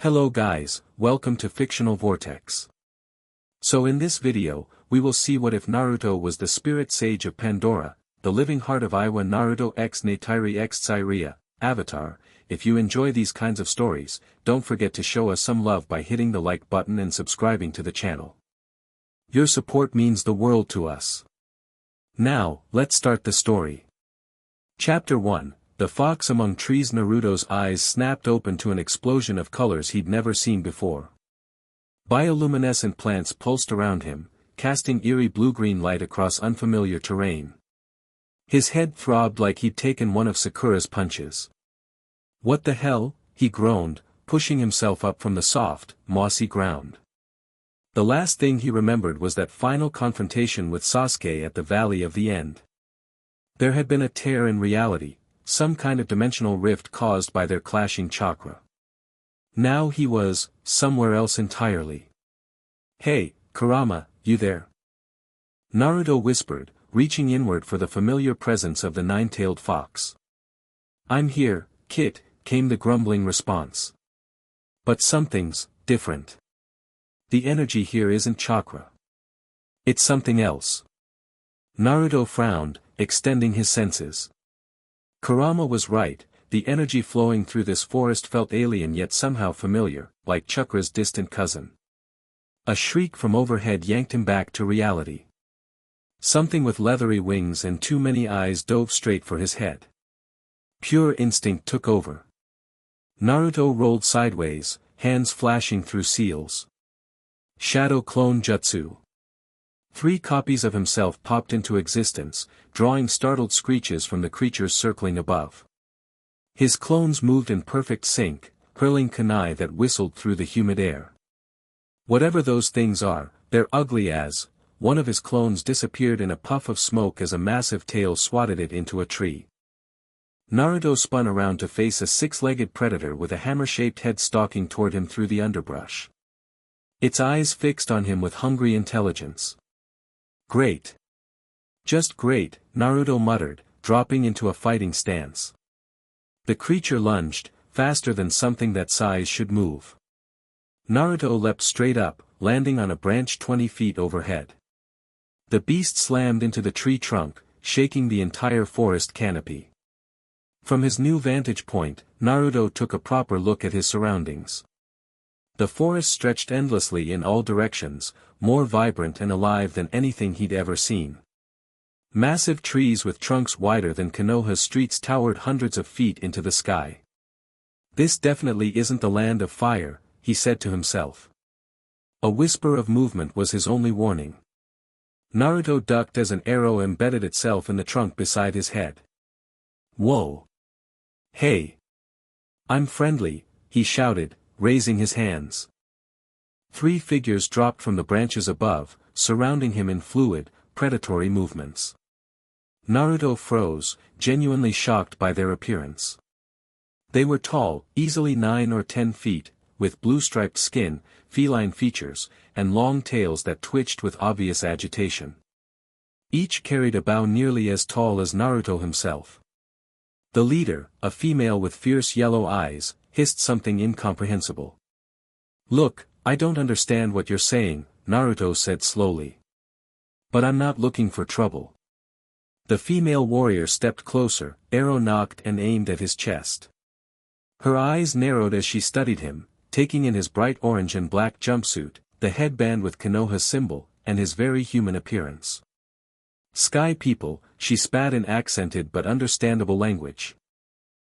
Hello guys, welcome to Fictional Vortex. So in this video, we will see what if Naruto was the spirit sage of Pandora, the living heart of Eywa Naruto x Neytiri x Tsireya, Avatar. If you enjoy these kinds of stories, don't forget to show us some love by hitting the like button and subscribing to the channel. Your support means the world to us. Now, let's start the story. Chapter 1. The fox among trees. Naruto's eyes snapped open to an explosion of colors he'd never seen before. Bioluminescent plants pulsed around him, casting eerie blue-green light across unfamiliar terrain. His head throbbed like he'd taken one of Sakura's punches. What the hell, he groaned, pushing himself up from the soft, mossy ground. The last thing he remembered was that final confrontation with Sasuke at the Valley of the End. There had been a tear in reality, some kind of dimensional rift caused by their clashing chakra. Now he was, somewhere else entirely. "Hey, Kurama, you there?" Naruto whispered, reaching inward for the familiar presence of the nine-tailed fox. "I'm here, Kit," came the grumbling response. "But something's different. The energy here isn't chakra. It's something else." Naruto frowned, extending his senses. Kurama was right, the energy flowing through this forest felt alien yet somehow familiar, like chakra's distant cousin. A shriek from overhead yanked him back to reality. Something with leathery wings and too many eyes dove straight for his head. Pure instinct took over. Naruto rolled sideways, hands flashing through seals. Shadow Clone Jutsu. 3 copies of himself popped into existence, drawing startled screeches from the creatures circling above. His clones moved in perfect sync, hurling kunai that whistled through the humid air. Whatever those things are, they're ugly as, one of his clones disappeared in a puff of smoke as a massive tail swatted it into a tree. Naruto spun around to face a 6-legged predator with a hammer-shaped head stalking toward him through the underbrush. Its eyes fixed on him with hungry intelligence. "Great. Just great," Naruto muttered, dropping into a fighting stance. The creature lunged, faster than something that size should move. Naruto leapt straight up, landing on a branch 20 feet overhead. The beast slammed into the tree trunk, shaking the entire forest canopy. From his new vantage point, Naruto took a proper look at his surroundings. The forest stretched endlessly in all directions, more vibrant and alive than anything he'd ever seen. Massive trees with trunks wider than Konoha's streets towered hundreds of feet into the sky. "This definitely isn't the land of fire," he said to himself. A whisper of movement was his only warning. Naruto ducked as an arrow embedded itself in the trunk beside his head. "Whoa! Hey! I'm friendly," he shouted, raising his hands. 3 figures dropped from the branches above, surrounding him in fluid, predatory movements. Naruto froze, genuinely shocked by their appearance. They were tall, easily 9 or 10 feet, with blue-striped skin, feline features, and long tails that twitched with obvious agitation. Each carried a bow nearly as tall as Naruto himself. The leader, a female with fierce yellow eyes, hissed something incomprehensible. "Look, I don't understand what you're saying," Naruto said slowly. "But I'm not looking for trouble." The female warrior stepped closer, arrow nocked and aimed at his chest. Her eyes narrowed as she studied him, taking in his bright orange and black jumpsuit, the headband with Konoha's symbol, and his very human appearance. "Sky people," she spat in accented but understandable language.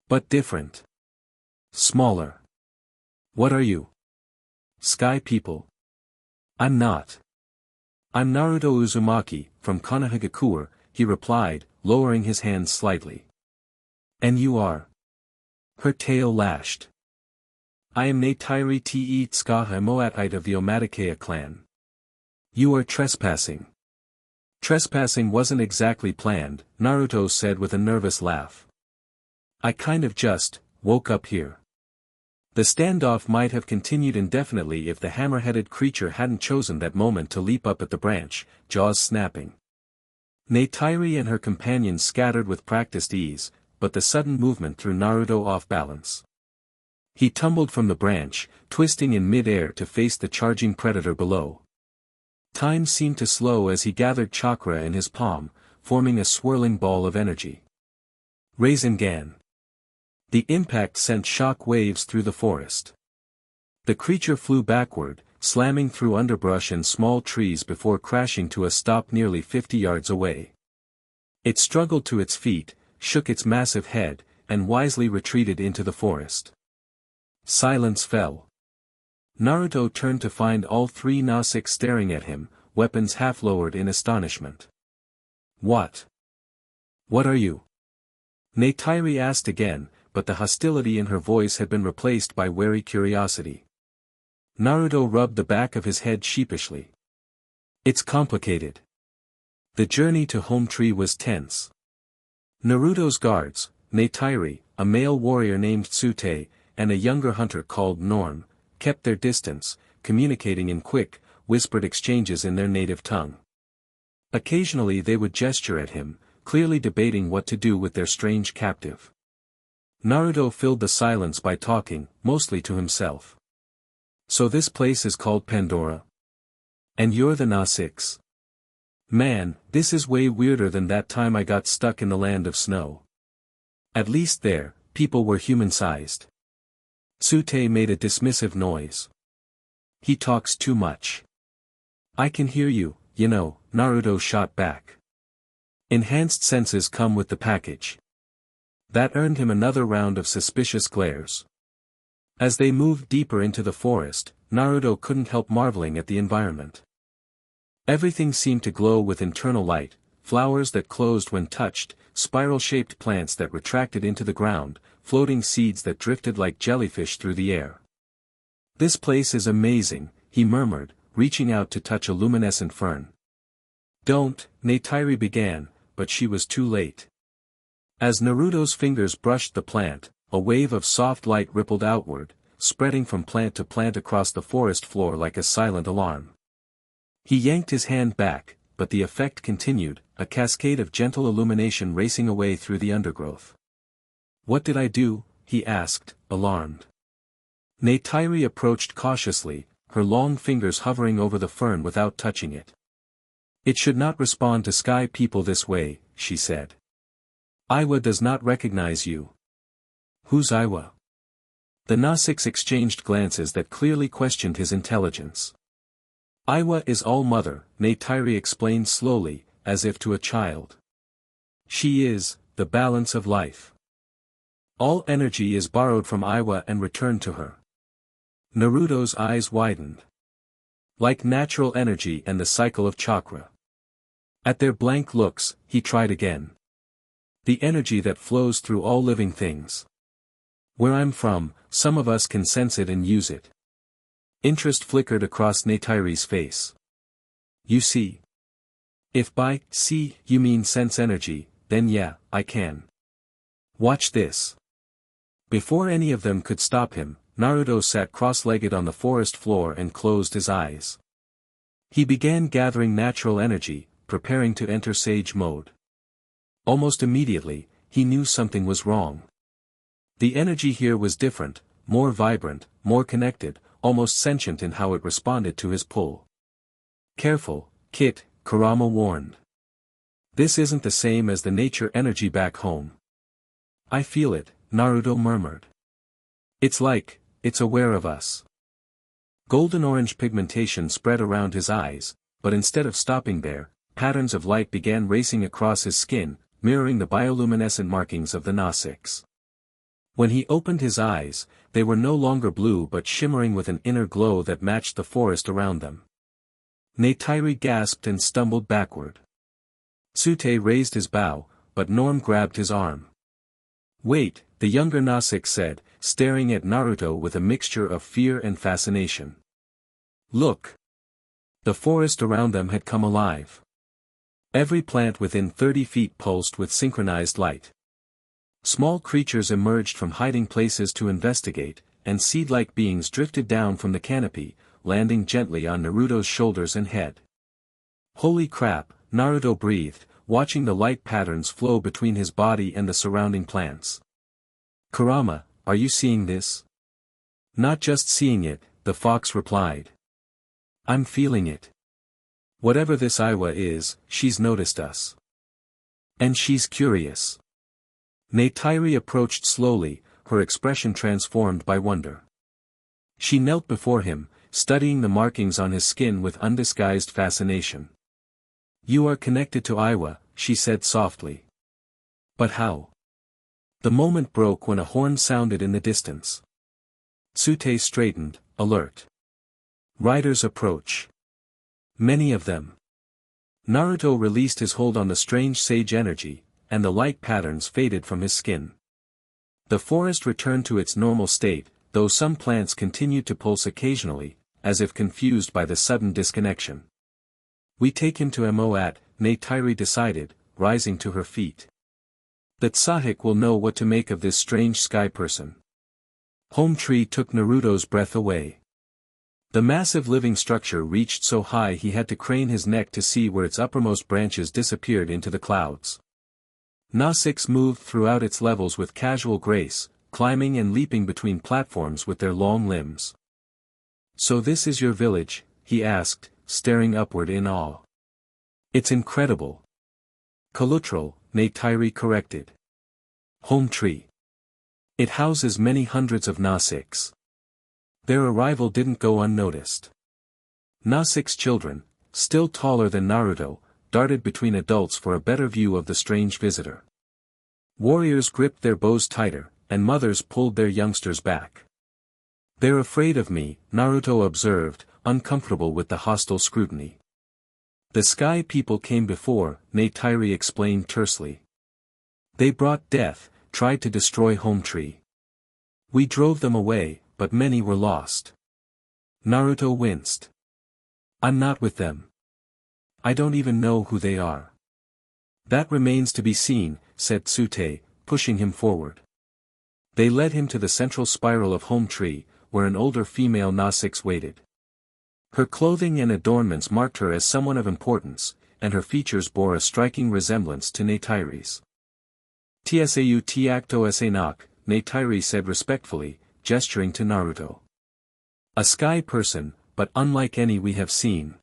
"But different. Smaller. What are you?" "Sky people." "I'm not. I'm Naruto Uzumaki, from Konohagakure," he replied, lowering his hands slightly. "And you are?" Her tail lashed. "I am Neytiri te Tsukaha Moatite of the Omatikaya clan." "You are trespassing." "Trespassing wasn't exactly planned," Naruto said with a nervous laugh. "I kind of just woke up here." The standoff might have continued indefinitely if the hammer-headed creature hadn't chosen that moment to leap up at the branch, jaws snapping. Neytiri and her companions scattered with practiced ease, but the sudden movement threw Naruto off balance. He tumbled from the branch, twisting in mid-air to face the charging predator below. Time seemed to slow as he gathered chakra in his palm, forming a swirling ball of energy. Rasengan. The impact sent shock waves through the forest. The creature flew backward, slamming through underbrush and small trees before crashing to a stop nearly 50 yards away. It struggled to its feet, shook its massive head, and wisely retreated into the forest. Silence fell. Naruto turned to find all three Nausicaa staring at him, weapons half lowered in astonishment. What? What are you? Neytiri asked again, but the hostility in her voice had been replaced by wary curiosity. Naruto rubbed the back of his head sheepishly. It's complicated. The journey to Hometree was tense. Naruto's guards, Neytiri, a male warrior named Tsute, and a younger hunter called Norm, kept their distance, communicating in quick, whispered exchanges in their native tongue. Occasionally they would gesture at him, clearly debating what to do with their strange captive. Naruto filled the silence by talking, mostly to himself. So this place is called Pandora? And you're the Nausicaa? Man, this is way weirder than that time I got stuck in the land of snow. At least there, people were human-sized. Tsute made a dismissive noise. He talks too much. I can hear you, you know, Naruto shot back. Enhanced senses come with the package. That earned him another round of suspicious glares. As they moved deeper into the forest, Naruto couldn't help marveling at the environment. Everything seemed to glow with internal light, flowers that closed when touched, spiral-shaped plants that retracted into the ground, floating seeds that drifted like jellyfish through the air. This place is amazing, he murmured, reaching out to touch a luminescent fern. Don't, Neytiri began, but she was too late. As Naruto's fingers brushed the plant, a wave of soft light rippled outward, spreading from plant to plant across the forest floor like a silent alarm. He yanked his hand back, but the effect continued, a cascade of gentle illumination racing away through the undergrowth. What did I do? He asked, alarmed. Neytiri approached cautiously, her long fingers hovering over the fern without touching it. It should not respond to sky people this way, she said. Eywa does not recognize you. Who's Eywa? The Nausicaa exchanged glances that clearly questioned his intelligence. Eywa is All-Mother, Neytiri explained slowly, as if to a child. She is, the balance of life. All energy is borrowed from Eywa and returned to her. Naruto's eyes widened. Like natural energy and the cycle of chakra. At their blank looks, he tried again. The energy that flows through all living things. Where I'm from, some of us can sense it and use it. Interest flickered across Neytiri's face. You see? If by see you mean sense energy, then yeah, I can. Watch this. Before any of them could stop him, Naruto sat cross-legged on the forest floor and closed his eyes. He began gathering natural energy, preparing to enter Sage mode. Almost immediately, he knew something was wrong. The energy here was different, more vibrant, more connected, almost sentient in how it responded to his pull. Careful, Kit, Kurama warned. This isn't the same as the nature energy back home. I feel it, Naruto murmured. It's like, it's aware of us. Golden-orange pigmentation spread around his eyes, but instead of stopping there, patterns of light began racing across his skin, mirroring the bioluminescent markings of the Nausicaa. When he opened his eyes, they were no longer blue but shimmering with an inner glow that matched the forest around them. Neytiri gasped and stumbled backward. Tsute raised his bow, but Norm grabbed his arm. Wait, the younger Nausicaa said, staring at Naruto with a mixture of fear and fascination. Look! The forest around them had come alive. Every plant within 30 feet pulsed with synchronized light. Small creatures emerged from hiding places to investigate, and seed-like beings drifted down from the canopy, landing gently on Naruto's shoulders and head. Holy crap, Naruto breathed, watching the light patterns flow between his body and the surrounding plants. Kurama, are you seeing this? Not just seeing it, the fox replied. I'm feeling it. Whatever this Eywa is, she's noticed us. And she's curious. Neytiri approached slowly, her expression transformed by wonder. She knelt before him, studying the markings on his skin with undisguised fascination. You are connected to Eywa, she said softly. But how? The moment broke when a horn sounded in the distance. Tsute straightened, alert. Riders approach. Many of them. Naruto released his hold on the strange sage energy, and the light patterns faded from his skin. The forest returned to its normal state, though some plants continued to pulse occasionally, as if confused by the sudden disconnection. We take him to Moat, Neytiri decided, rising to her feet. That Sahik will know what to make of this strange sky person. Hometree took Naruto's breath away. The massive living structure reached so high he had to crane his neck to see where its uppermost branches disappeared into the clouds. Na6 moved throughout its levels with casual grace, climbing and leaping between platforms with their long limbs. So this is your village, he asked, staring upward in awe. It's incredible. Cultural, Neytiri corrected. Hometree. It houses many hundreds of Na6. Their arrival didn't go unnoticed. Na6 children, still taller than Naruto, darted between adults for a better view of the strange visitor. Warriors gripped their bows tighter, and mothers pulled their youngsters back. They're afraid of me, Naruto observed, uncomfortable with the hostile scrutiny. The sky people came before, Neytiri explained tersely. They brought death, tried to destroy Hometree. We drove them away, but many were lost. Naruto winced. I'm not with them. I don't even know who they are. That remains to be seen, said Tsute, pushing him forward. They led him to the central spiral of Hometree, where an older female Na6 waited. Her clothing and adornments marked her as someone of importance, and her features bore a striking resemblance to Neytiri's. Tsau tiakto esenak, Neytiri said respectfully, gesturing to Naruto. A sky person, but unlike any we have seen.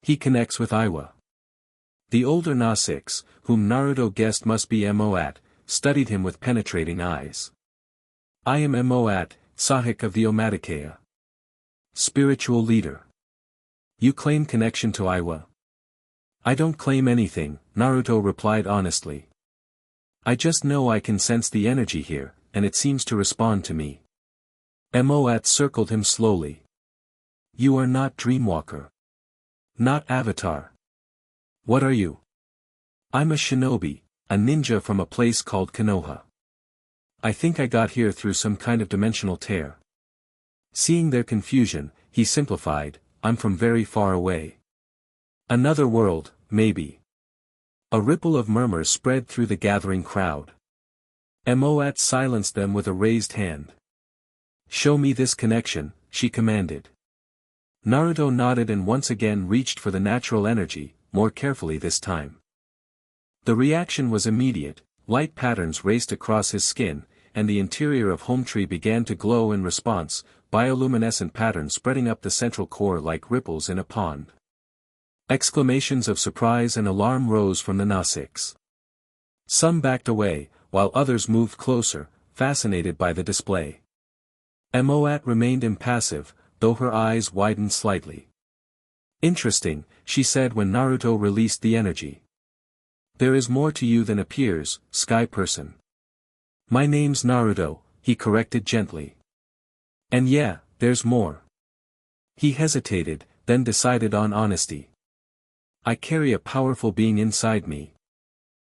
He connects with Eywa. The older Na6, whom Naruto guessed must be Moat, studied him with penetrating eyes. I am Moat, Sahik of the Omaticaya. Spiritual leader. You claim connection to Eywa? I don't claim anything, Naruto replied honestly. I just know I can sense the energy here, and it seems to respond to me. Moat circled him slowly. You are not Dreamwalker. Not Avatar. What are you? I'm a shinobi, a ninja from a place called Konoha. I think I got here through some kind of dimensional tear. Seeing their confusion, he simplified, I'm from very far away. Another world, maybe. A ripple of murmurs spread through the gathering crowd. Moat silenced them with a raised hand. Show me this connection, she commanded. Naruto nodded and once again reached for the natural energy, more carefully this time. The reaction was immediate, light patterns raced across his skin, and the interior of Hometree began to glow in response, bioluminescent patterns spreading up the central core like ripples in a pond. Exclamations of surprise and alarm rose from the Na6. Some backed away, while others moved closer, fascinated by the display. Moat remained impassive, though her eyes widened slightly. Interesting, she said when Naruto released the energy. There is more to you than appears, sky person. My name's Naruto, he corrected gently. And yeah, there's more. He hesitated, then decided on honesty. I carry a powerful being inside me.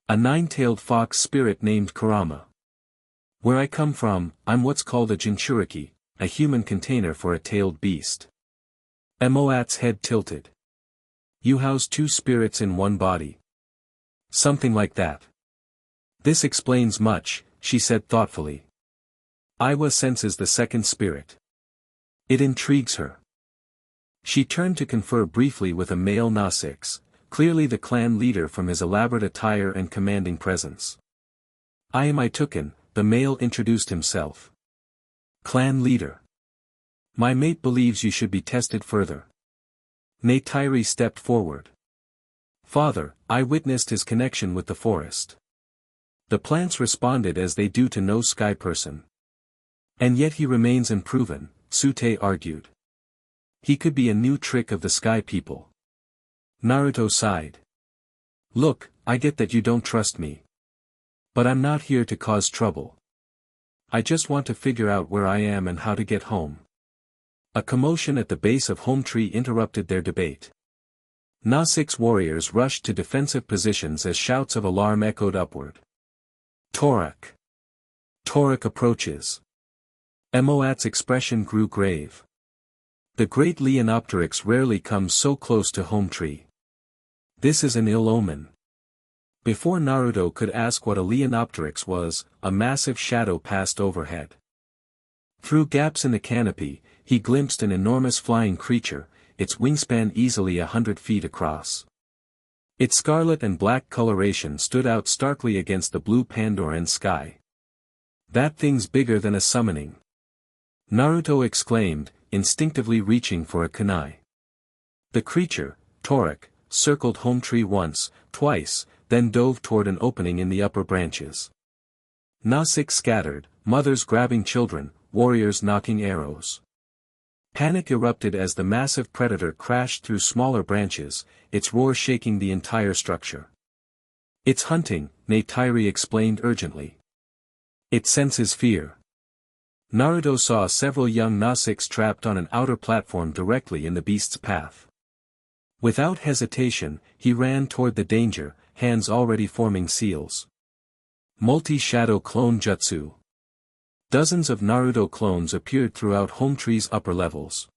A nine-tailed fox spirit named Kurama. Where I come from, I'm what's called a Jinchuriki, a human container for a tailed beast. Moat's head tilted. You house two spirits in one body. Something like that. This explains much, she said thoughtfully. Eywa senses the second spirit. It intrigues her. She turned to confer briefly with a male Na6, clearly the clan leader from his elaborate attire and commanding presence. I am Ituken, the male introduced himself. Clan leader. My mate believes you should be tested further. Neytiri stepped forward. Father, I witnessed his connection with the forest. The plants responded as they do to no sky person. And yet he remains unproven, Sute argued. He could be a new trick of the sky people. Naruto sighed. Look, I get that you don't trust me. But I'm not here to cause trouble. I just want to figure out where I am and how to get home. A commotion at the base of Hometree interrupted their debate. Na6 warriors rushed to defensive positions as shouts of alarm echoed upward. Torak. Torak approaches. Emoat's expression grew grave. The great Leonopteryx rarely comes so close to Hometree. This is an ill omen. Before Naruto could ask what a Leonopteryx was, a massive shadow passed overhead. Through gaps in the canopy, he glimpsed an enormous flying creature, its wingspan easily 100 feet across. Its scarlet and black coloration stood out starkly against the blue Pandoran sky. That thing's bigger than a summoning. Naruto exclaimed, instinctively reaching for a kunai. The creature, Torak, circled Hometree once, twice, then dove toward an opening in the upper branches. Na6 scattered, mothers grabbing children, warriors knocking arrows. Panic erupted as the massive predator crashed through smaller branches, its roar shaking the entire structure. It's hunting, Neytiri explained urgently. It senses fear. Naruto saw several young Na6 trapped on an outer platform directly in the beast's path. Without hesitation, he ran toward the danger, hands already forming seals. Multi-shadow clone jutsu. Dozens of Naruto clones appeared throughout Hometree's upper levels.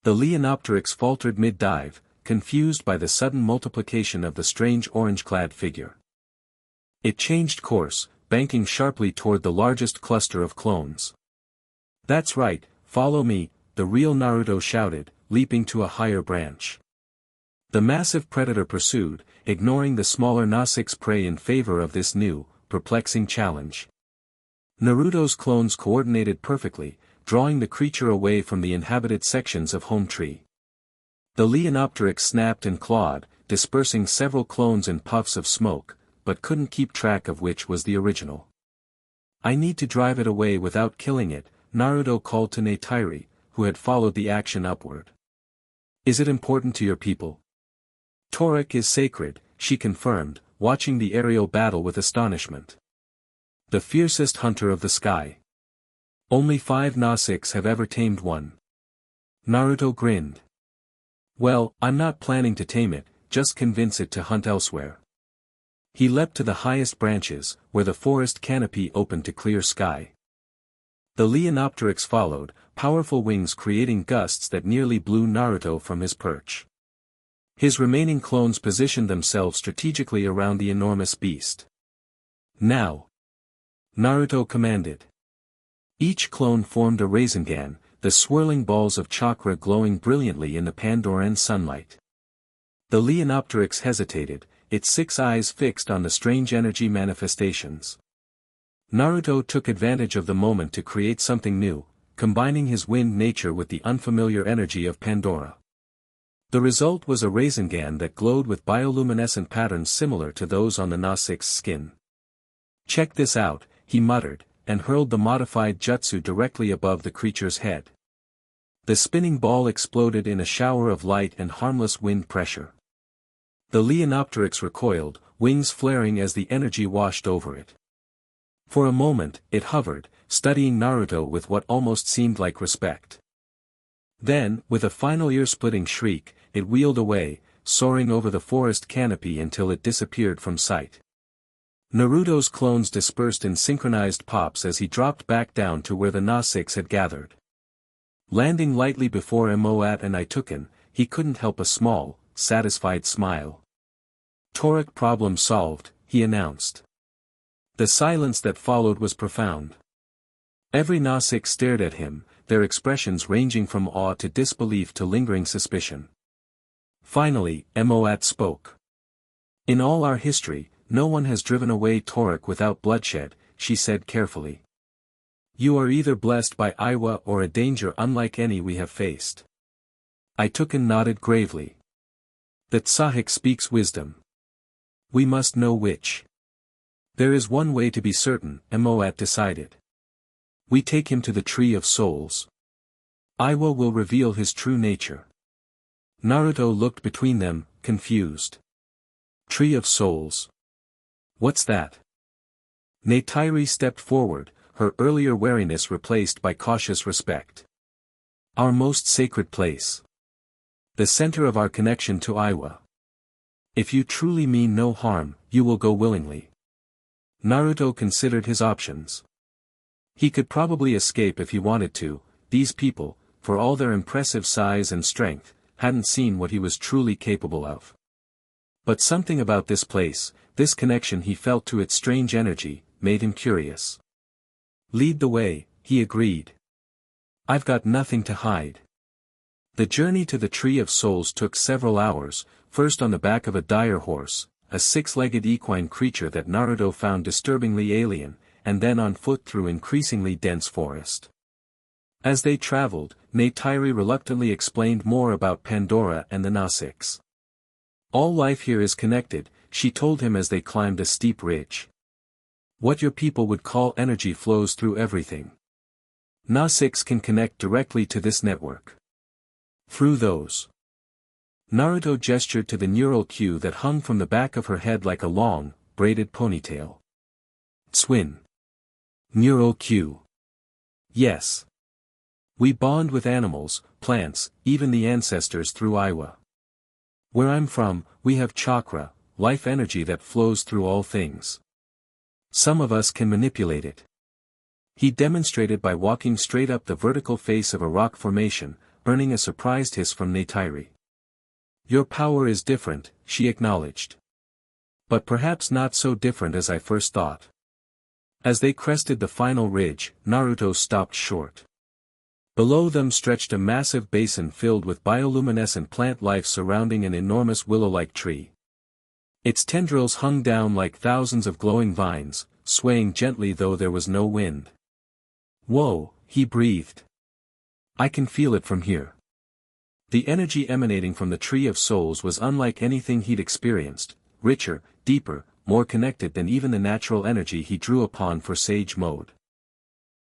The Leonopteryx faltered mid-dive, confused by the sudden multiplication of the strange orange-clad figure. It changed course, banking sharply toward the largest cluster of clones. That's right, follow me, the real Naruto shouted, leaping to a higher branch. The massive predator pursued, ignoring the smaller Na6 prey in favor of this new, perplexing challenge. Naruto's clones coordinated perfectly, drawing the creature away from the inhabited sections of Hometree. The Leonopteryx snapped and clawed, dispersing several clones in puffs of smoke, but couldn't keep track of which was the original. I need to drive it away without killing it, Naruto called to Neytiri, who had followed the action upward. Is it important to your people? Torak is sacred, she confirmed, watching the aerial battle with astonishment. The fiercest hunter of the sky. Only 5 Na6 have ever tamed one. Naruto grinned. Well, I'm not planning to tame it, just convince it to hunt elsewhere. He leapt to the highest branches, where the forest canopy opened to clear sky. The Leonopteryx followed, powerful wings creating gusts that nearly blew Naruto from his perch. His remaining clones positioned themselves strategically around the enormous beast. Now! Naruto commanded. Each clone formed a Rasengan, the swirling balls of chakra glowing brilliantly in the Pandoran sunlight. The Leonopteryx hesitated, its 6 eyes fixed on the strange energy manifestations. Naruto took advantage of the moment to create something new, combining his wind nature with the unfamiliar energy of Pandora. The result was a Rasengan that glowed with bioluminescent patterns similar to those on the Na6 skin. Check this out, he muttered, and hurled the modified jutsu directly above the creature's head. The spinning ball exploded in a shower of light and harmless wind pressure. The Leonopteryx recoiled, wings flaring as the energy washed over it. For a moment, it hovered, studying Naruto with what almost seemed like respect. Then, with a final ear-splitting shriek, it wheeled away, soaring over the forest canopy until it disappeared from sight. Naruto's clones dispersed in synchronized pops as he dropped back down to where the Na6 had gathered. Landing lightly before Emoat and Ituken, he couldn't help a small, satisfied smile. Torak problem solved, he announced. The silence that followed was profound. Every Na6 stared at him, their expressions ranging from awe to disbelief to lingering suspicion. Finally, Emoat spoke. In all our history, no one has driven away Torak without bloodshed, she said carefully. You are either blessed by Eywa or a danger unlike any we have faced. Itoken nodded gravely. The Tsahik speaks wisdom. We must know which. There is one way to be certain, Moat decided. We take him to the Tree of Souls. Eywa will reveal his true nature. Naruto looked between them, confused. Tree of Souls. What's that? Neytiri stepped forward, her earlier wariness replaced by cautious respect. Our most sacred place. The center of our connection to Eywa. If you truly mean no harm, you will go willingly. Naruto considered his options. He could probably escape if he wanted to. These people, for all their impressive size and strength, hadn't seen what he was truly capable of. But something about this place, this connection he felt to its strange energy, made him curious. Lead the way, he agreed. I've got nothing to hide. The journey to the Tree of Souls took several hours, first on the back of a dire horse, a six-legged equine creature that Naruto found disturbingly alien, and then on foot through increasingly dense forest. As they traveled, Neytiri reluctantly explained more about Pandora and the Nausicaa. All life here is connected, she told him as they climbed a steep ridge. What your people would call energy flows through everything. Nausicaa can connect directly to this network. Through those. Naruto gestured to the neural queue that hung from the back of her head like a long, braided ponytail. Twin. Neural queue. Yes. We bond with animals, plants, even the ancestors through Eywa. Where I'm from, we have chakra, life energy that flows through all things. Some of us can manipulate it. He demonstrated by walking straight up the vertical face of a rock formation, earning a surprised hiss from Neytiri. Your power is different, she acknowledged. But perhaps not so different as I first thought. As they crested the final ridge, Naruto stopped short. Below them stretched a massive basin filled with bioluminescent plant life surrounding an enormous willow-like tree. Its tendrils hung down like thousands of glowing vines, swaying gently though there was no wind. Whoa, he breathed. I can feel it from here. The energy emanating from the Tree of Souls was unlike anything he'd experienced, richer, deeper, more connected than even the natural energy he drew upon for Sage Mode.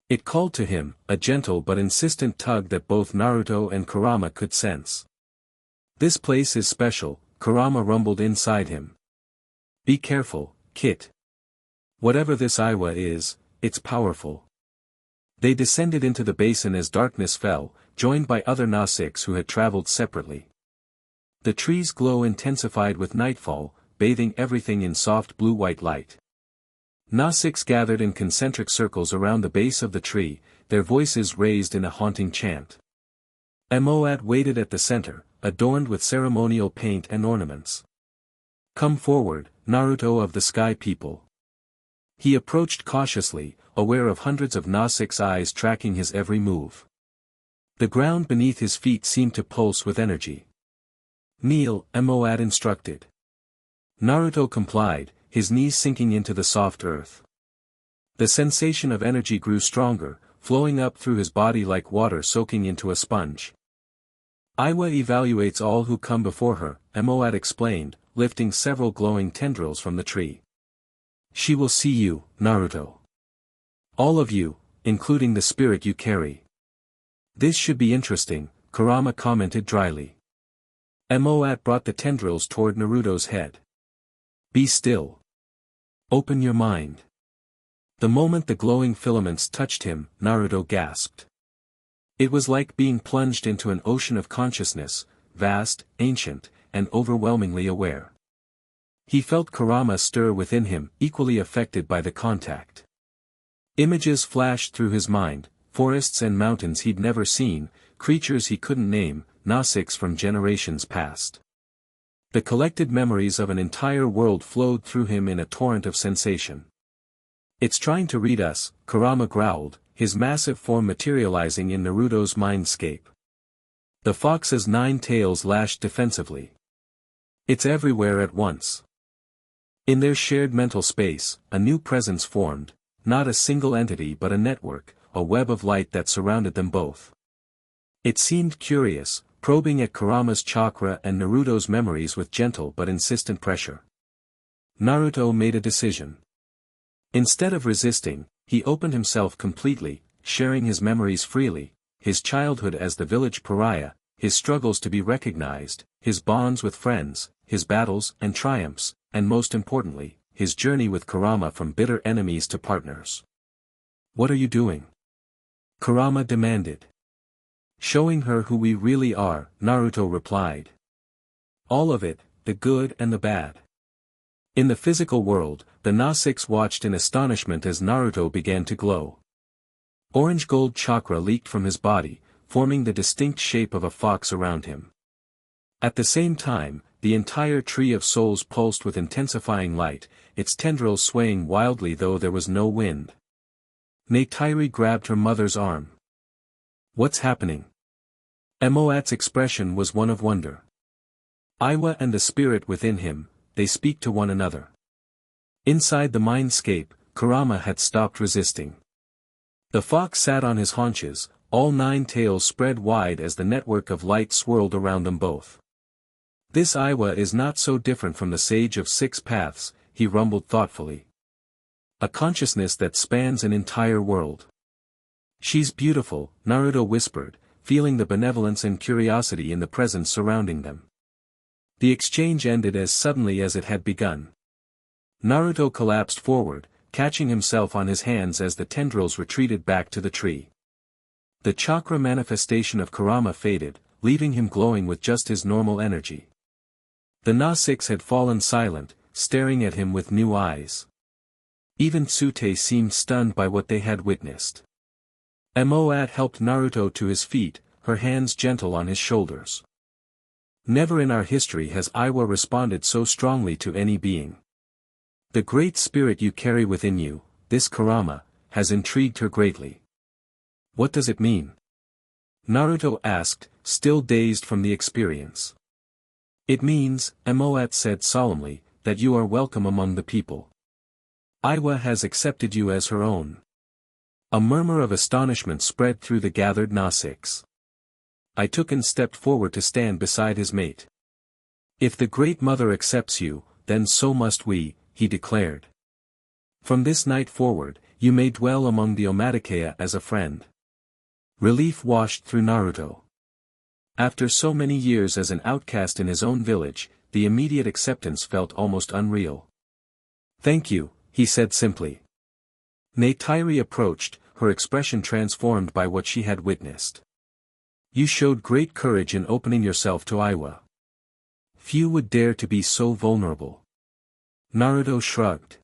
It called to him, a gentle but insistent tug that both Naruto and Kurama could sense. This place is special, Kurama rumbled inside him. Be careful, Kit. Whatever this Eywa is, it's powerful. They descended into the basin as darkness fell, joined by other Nausicaa who had traveled separately. The tree's glow intensified with nightfall, bathing everything in soft blue-white light. Nausicaa gathered in concentric circles around the base of the tree, their voices raised in a haunting chant. Moat waited at the center, adorned with ceremonial paint and ornaments. Come forward, Naruto of the Sky People. He approached cautiously, aware of hundreds of Nausicaa eyes tracking his every move. The ground beneath his feet seemed to pulse with energy. Kneel, Moat instructed. Naruto complied, his knees sinking into the soft earth. The sensation of energy grew stronger, flowing up through his body like water soaking into a sponge. Eywa evaluates all who come before her, Moat explained, lifting several glowing tendrils from the tree. She will see you, Naruto. All of you, including the spirit you carry. This should be interesting, Kurama commented dryly. Moat brought the tendrils toward Naruto's head. Be still. Open your mind. The moment the glowing filaments touched him, Naruto gasped. It was like being plunged into an ocean of consciousness, vast, ancient, and overwhelmingly aware. He felt Kurama stir within him, equally affected by the contact. Images flashed through his mind, forests and mountains he'd never seen, creatures he couldn't name, Nausicaa from generations past. The collected memories of an entire world flowed through him in a torrent of sensation. It's trying to read us, Kurama growled, his massive form materializing in Naruto's mindscape. The fox's 9 tails lashed defensively. It's everywhere at once. In their shared mental space, a new presence formed, not a single entity but a network, a web of light that surrounded them both. It seemed curious, probing at Kurama's chakra and Naruto's memories with gentle but insistent pressure. Naruto made a decision. Instead of resisting, he opened himself completely, sharing his memories freely, his childhood as the village pariah, his struggles to be recognized, his bonds with friends, his battles and triumphs, and most importantly, his journey with Kurama from bitter enemies to partners. "What are you doing?" Kurama demanded. "Showing her who we really are," Naruto replied. "All of it, the good and the bad." In the physical world, the Na-6 watched in astonishment as Naruto began to glow. Orange-gold chakra leaked from his body, forming the distinct shape of a fox around him. At the same time, the entire tree of souls pulsed with intensifying light, its tendrils swaying wildly though there was no wind. Neytiri grabbed her mother's arm. "What's happening?" Emoat's expression was one of wonder. Eywa and the spirit within him, they speak to one another. Inside the mindscape, Kurama had stopped resisting. The fox sat on his haunches, all 9 tails spread wide as the network of light swirled around them both. "This Eywa is not so different from the Sage of 6 Paths," he rumbled thoughtfully. "A consciousness that spans an entire world." "She's beautiful," Naruto whispered, feeling the benevolence and curiosity in the presence surrounding them. The exchange ended as suddenly as it had begun. Naruto collapsed forward, catching himself on his hands as the tendrils retreated back to the tree. The chakra manifestation of Kurama faded, leaving him glowing with just his normal energy. The Na-6 had fallen silent, staring at him with new eyes. Even Tsute seemed stunned by what they had witnessed. Emoat helped Naruto to his feet, her hands gentle on his shoulders. "Never in our history has Eywa responded so strongly to any being. The great spirit you carry within you, this Kurama, has intrigued her greatly." "What does it mean?" Naruto asked, still dazed from the experience. "It means," Emoat said solemnly, "that you are welcome among the people. Eywa has accepted you as her own." A murmur of astonishment spread through the gathered Na-6. I took and stepped forward to stand beside his mate. "If the Great Mother accepts you, then so must we," he declared. "From this night forward, you may dwell among the Omatikeya as a friend." Relief washed through Naruto. After so many years as an outcast in his own village, the immediate acceptance felt almost unreal. "Thank you," he said simply. Neytiri approached, her expression transformed by what she had witnessed. "You showed great courage in opening yourself to Eywa. Few would dare to be so vulnerable." Naruto shrugged.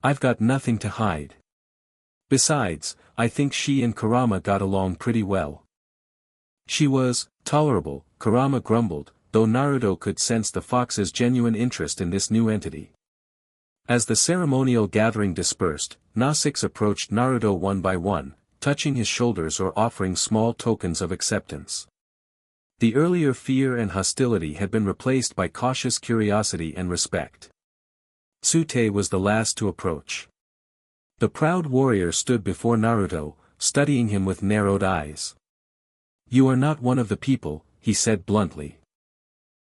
"I've got nothing to hide. Besides, I think she and Kurama got along pretty well." "She was tolerable," Kurama grumbled, though Naruto could sense the fox's genuine interest in this new entity. As the ceremonial gathering dispersed, Na-6 approached Naruto one by one, touching his shoulders or offering small tokens of acceptance. The earlier fear and hostility had been replaced by cautious curiosity and respect. Tsute was the last to approach. The proud warrior stood before Naruto, studying him with narrowed eyes. "You are not one of the people," he said bluntly.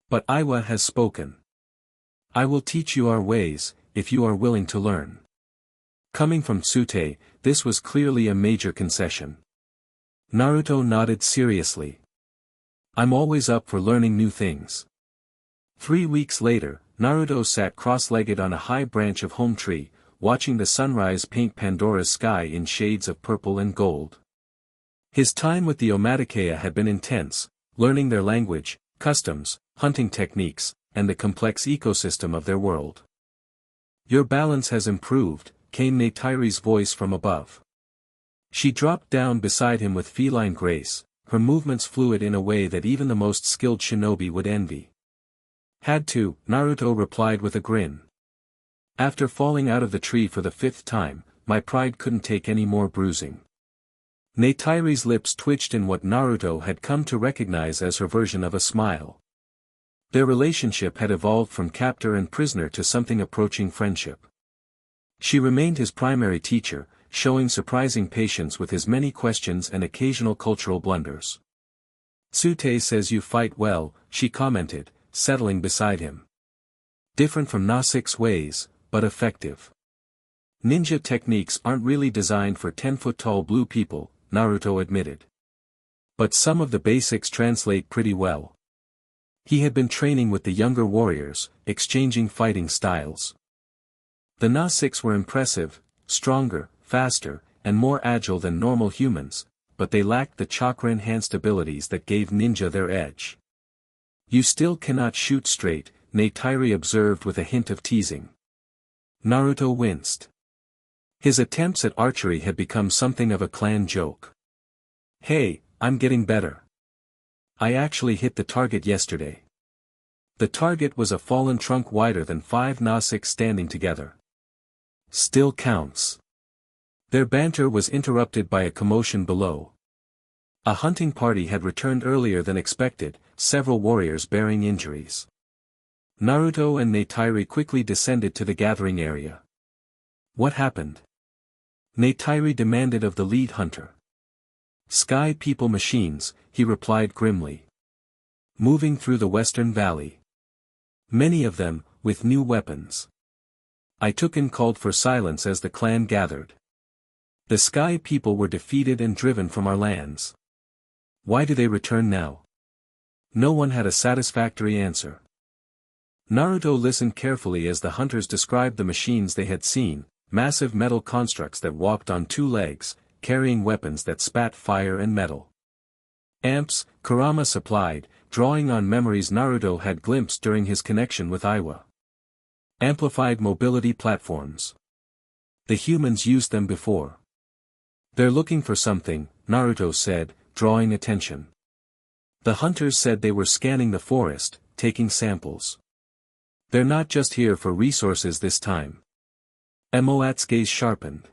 "But Eywa has spoken. I will teach you our ways, if you are willing to learn." Coming from Tsute, this was clearly a major concession. Naruto nodded seriously. "I'm always up for learning new things." 3 weeks later, Naruto sat cross-legged on a high branch of Hometree, watching the sunrise paint Pandora's sky in shades of purple and gold. His time with the Omatikeya had been intense, learning their language, customs, hunting techniques, and the complex ecosystem of their world. "Your balance has improved," came Neytiri's voice from above. She dropped down beside him with feline grace, her movements fluid in a way that even the most skilled shinobi would envy. "Had to," Naruto replied with a grin. "After falling out of the tree for the 5th time, my pride couldn't take any more bruising." Neytiri's lips twitched in what Naruto had come to recognize as her version of a smile. Their relationship had evolved from captor and prisoner to something approaching friendship. She remained his primary teacher, showing surprising patience with his many questions and occasional cultural blunders. "Tsute says you fight well," she commented, settling beside him. "Different from Nausica's ways, but effective. Ninja techniques aren't really designed for 10-foot-tall blue people," Naruto admitted. "But some of the basics translate pretty well." He had been training with the younger warriors, exchanging fighting styles. The Nausics were impressive, stronger, faster, and more agile than normal humans, but they lacked the chakra-enhanced abilities that gave ninja their edge. "You still cannot shoot straight," Neytiri observed with a hint of teasing. Naruto winced. His attempts at archery had become something of a clan joke. "Hey, I'm getting better. I actually hit the target yesterday." The target was a fallen trunk wider than 5 Nausics standing together. "Still counts." Their banter was interrupted by a commotion below. A hunting party had returned earlier than expected, several warriors bearing injuries. Naruto and Neytiri quickly descended to the gathering area. "What happened?" Neytiri demanded of the lead hunter. "Sky People machines," he replied grimly. "Moving through the western valley. Many of them, with new weapons." I took and called for silence as the clan gathered. "The Sky People were defeated and driven from our lands. Why do they return now?" No one had a satisfactory answer. Naruto listened carefully as the hunters described the machines they had seen, massive metal constructs that walked on 2 legs, carrying weapons that spat fire and metal. "Amps," Kurama supplied, drawing on memories Naruto had glimpsed during his connection with Eywa. "Amplified mobility platforms. The humans used them before." "They're looking for something," Naruto said, drawing attention. The hunters said they were scanning the forest, taking samples. "They're not just here for resources this time." Moat's gaze sharpened.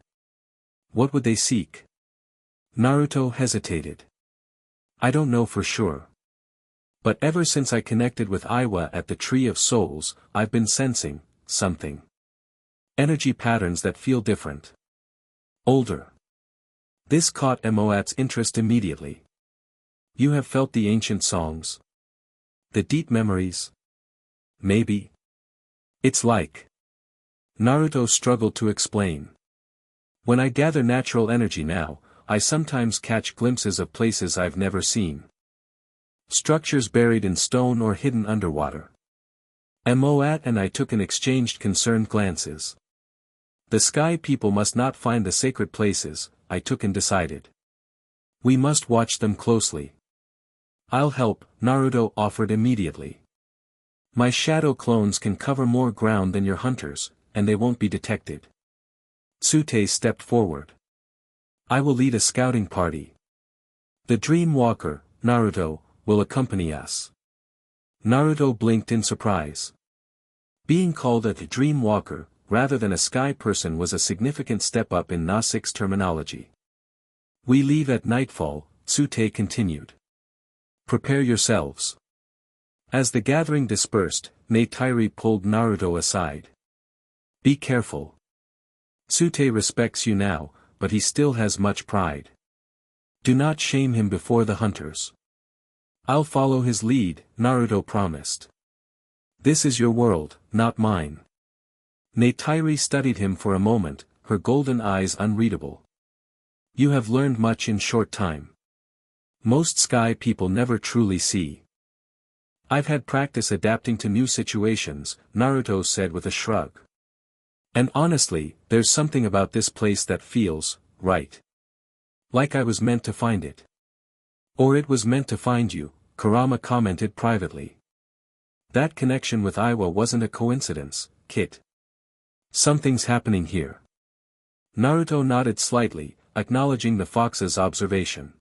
"What would they seek?" Naruto hesitated. "I don't know for sure. But ever since I connected with Eywa at the Tree of Souls, I've been sensing something. Energy patterns that feel different. Older." This caught Moat's interest immediately. "You have felt the ancient songs? The deep memories?" "Maybe. It's like..." Naruto struggled to explain. "When I gather natural energy now, I sometimes catch glimpses of places I've never seen. Structures buried in stone or hidden underwater." Moat and I took and exchanged concerned glances. "The Sky People must not find the sacred places," I took and decided. "We must watch them closely." "I'll help," Naruto offered immediately. "My shadow clones can cover more ground than your hunters, and they won't be detected." Tsute stepped forward. "I will lead a scouting party. The Dream Walker, Naruto, will accompany us." Naruto blinked in surprise. Being called a Dream Walker, rather than a sky person, was a significant step up in Nausica's terminology. "We leave at nightfall," Tsute continued. "Prepare yourselves." As the gathering dispersed, Neytiri pulled Naruto aside. "Be careful. Tsute respects you now, but he still has much pride. Do not shame him before the hunters." "I'll follow his lead," Naruto promised. "This is your world, not mine." Neytiri studied him for a moment, her golden eyes unreadable. "You have learned much in short time. Most Sky People never truly see." "I've had practice adapting to new situations," Naruto said with a shrug. "And honestly, there's something about this place that feels right. Like I was meant to find it." "Or it was meant to find you," Kurama commented privately. "That connection with Eywa wasn't a coincidence, Kit. Something's happening here." Naruto nodded slightly, acknowledging the fox's observation.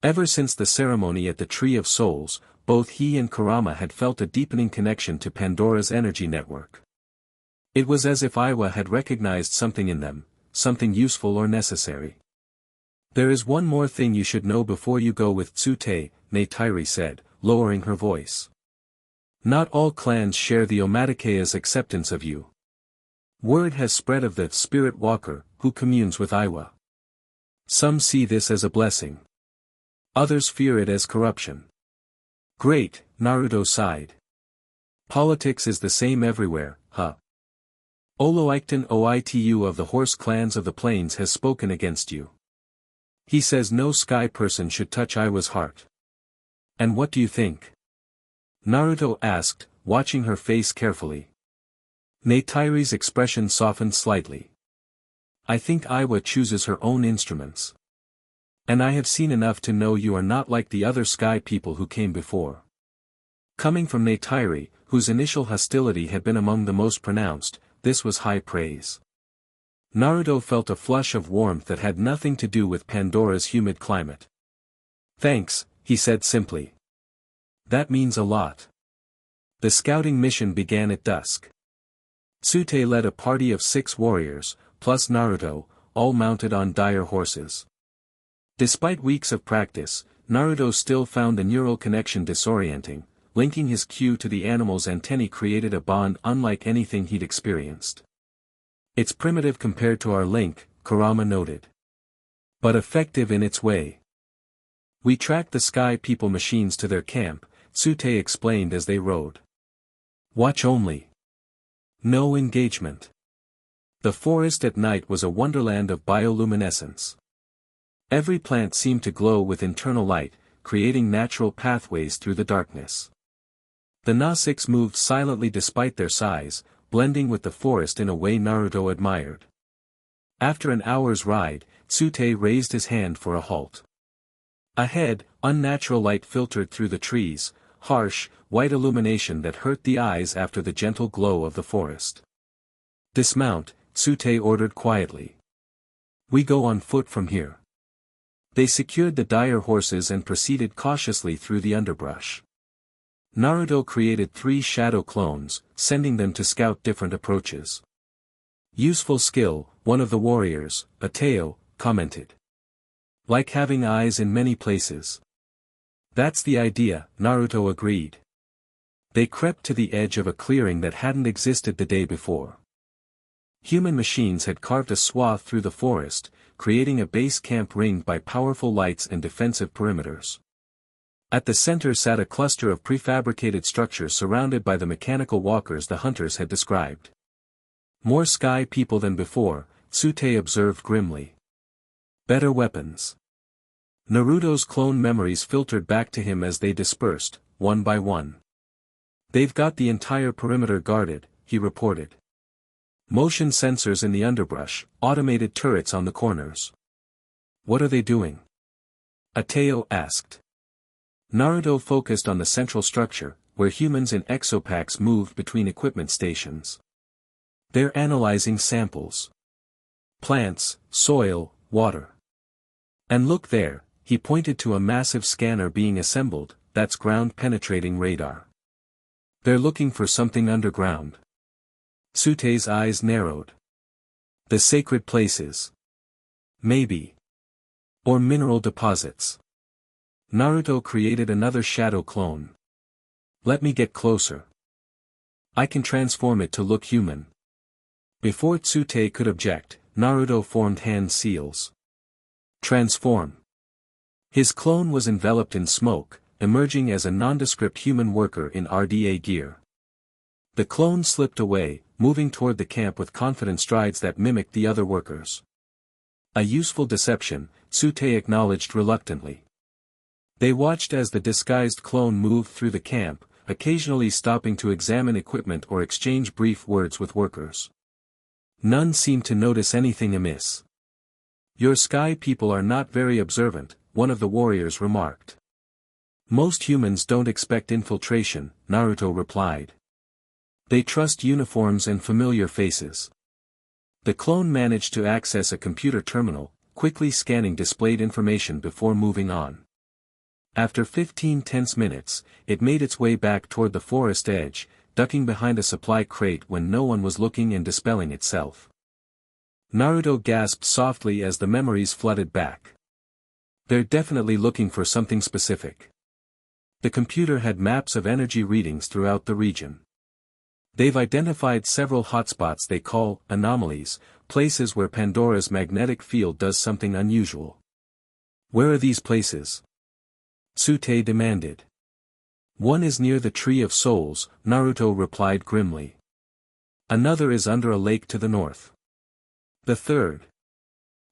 Ever since the ceremony at the Tree of Souls, both he and Kurama had felt a deepening connection to Pandora's energy network. It was as if Eywa had recognized something in them, something useful or necessary. "There is one more thing you should know before you go with Tsute," Neytiri said, lowering her voice. "Not all clans share the Omatikea's acceptance of you. Word has spread of the spirit walker, who communes with Eywa. Some see this as a blessing. Others fear it as corruption. Great, Naruto sighed. Politics is the same everywhere, huh? Oloikton Oitu of the horse clans of the plains has spoken against you. He says no sky person should touch Eywa's heart. And what do you think? Naruto asked, watching her face carefully. Neytiri's expression softened slightly. I think Eywa chooses her own instruments. And I have seen enough to know you are not like the other sky people who came before. Coming from Neytiri, whose initial hostility had been among the most pronounced, this was high praise. Naruto felt a flush of warmth that had nothing to do with Pandora's humid climate. Thanks, he said simply. That means a lot. The scouting mission began at dusk. Tsute led a party of 6 warriors, plus Naruto, all mounted on dire horses. Despite weeks of practice, Naruto still found the neural connection disorienting. Linking his cue to the animal's antennae created a bond unlike anything he'd experienced. It's primitive compared to our link, Kurama noted. But effective in its way. We tracked the sky people machines to their camp, Tsute explained as they rode. Watch only. No engagement. The forest at night was a wonderland of bioluminescence. Every plant seemed to glow with internal light, creating natural pathways through the darkness. The Nausicaa moved silently despite their size, blending with the forest in a way Naruto admired. After an hour's ride, Tsute raised his hand for a halt. Ahead, unnatural light filtered through the trees, harsh, white illumination that hurt the eyes after the gentle glow of the forest. Dismount, Tsute ordered quietly. We go on foot from here. They secured the dire horses and proceeded cautiously through the underbrush. Naruto created 3 shadow clones, sending them to scout different approaches. Useful skill, one of the warriors, Ateo, commented. Like having eyes in many places. That's the idea, Naruto agreed. They crept to the edge of a clearing that hadn't existed the day before. Human machines had carved a swath through the forest, creating a base camp ringed by powerful lights and defensive perimeters. At the center sat a cluster of prefabricated structures surrounded by the mechanical walkers the hunters had described. More sky people than before, Tsute observed grimly. Better weapons. Naruto's clone memories filtered back to him as they dispersed, one by one. They've got the entire perimeter guarded, he reported. Motion sensors in the underbrush, automated turrets on the corners. What are they doing? Ateo asked. Naruto focused on the central structure, where humans in exopacks moved between equipment stations. They're analyzing samples. Plants, soil, water. And look there, he pointed to a massive scanner being assembled, that's ground-penetrating radar. They're looking for something underground. Tsute's eyes narrowed. The sacred places. Maybe. Or mineral deposits. Naruto created another shadow clone. Let me get closer. I can transform it to look human. Before Tsute could object, Naruto formed hand seals. Transform. His clone was enveloped in smoke, emerging as a nondescript human worker in RDA gear. The clone slipped away, moving toward the camp with confident strides that mimicked the other workers. A useful deception, Tsute acknowledged reluctantly. They watched as the disguised clone moved through the camp, occasionally stopping to examine equipment or exchange brief words with workers. None seemed to notice anything amiss. Your sky people are not very observant, one of the warriors remarked. Most humans don't expect infiltration, Naruto replied. They trust uniforms and familiar faces. The clone managed to access a computer terminal, quickly scanning displayed information before moving on. After 15 tense minutes, it made its way back toward the forest edge, ducking behind a supply crate when no one was looking and dispelling itself. Naruto gasped softly as the memories flooded back. They're definitely looking for something specific. The computer had maps of energy readings throughout the region. They've identified several hotspots they call anomalies, places where Pandora's magnetic field does something unusual. Where are these places? Tsute demanded. One is near the Tree of Souls, Naruto replied grimly. Another is under a lake to the north. The third.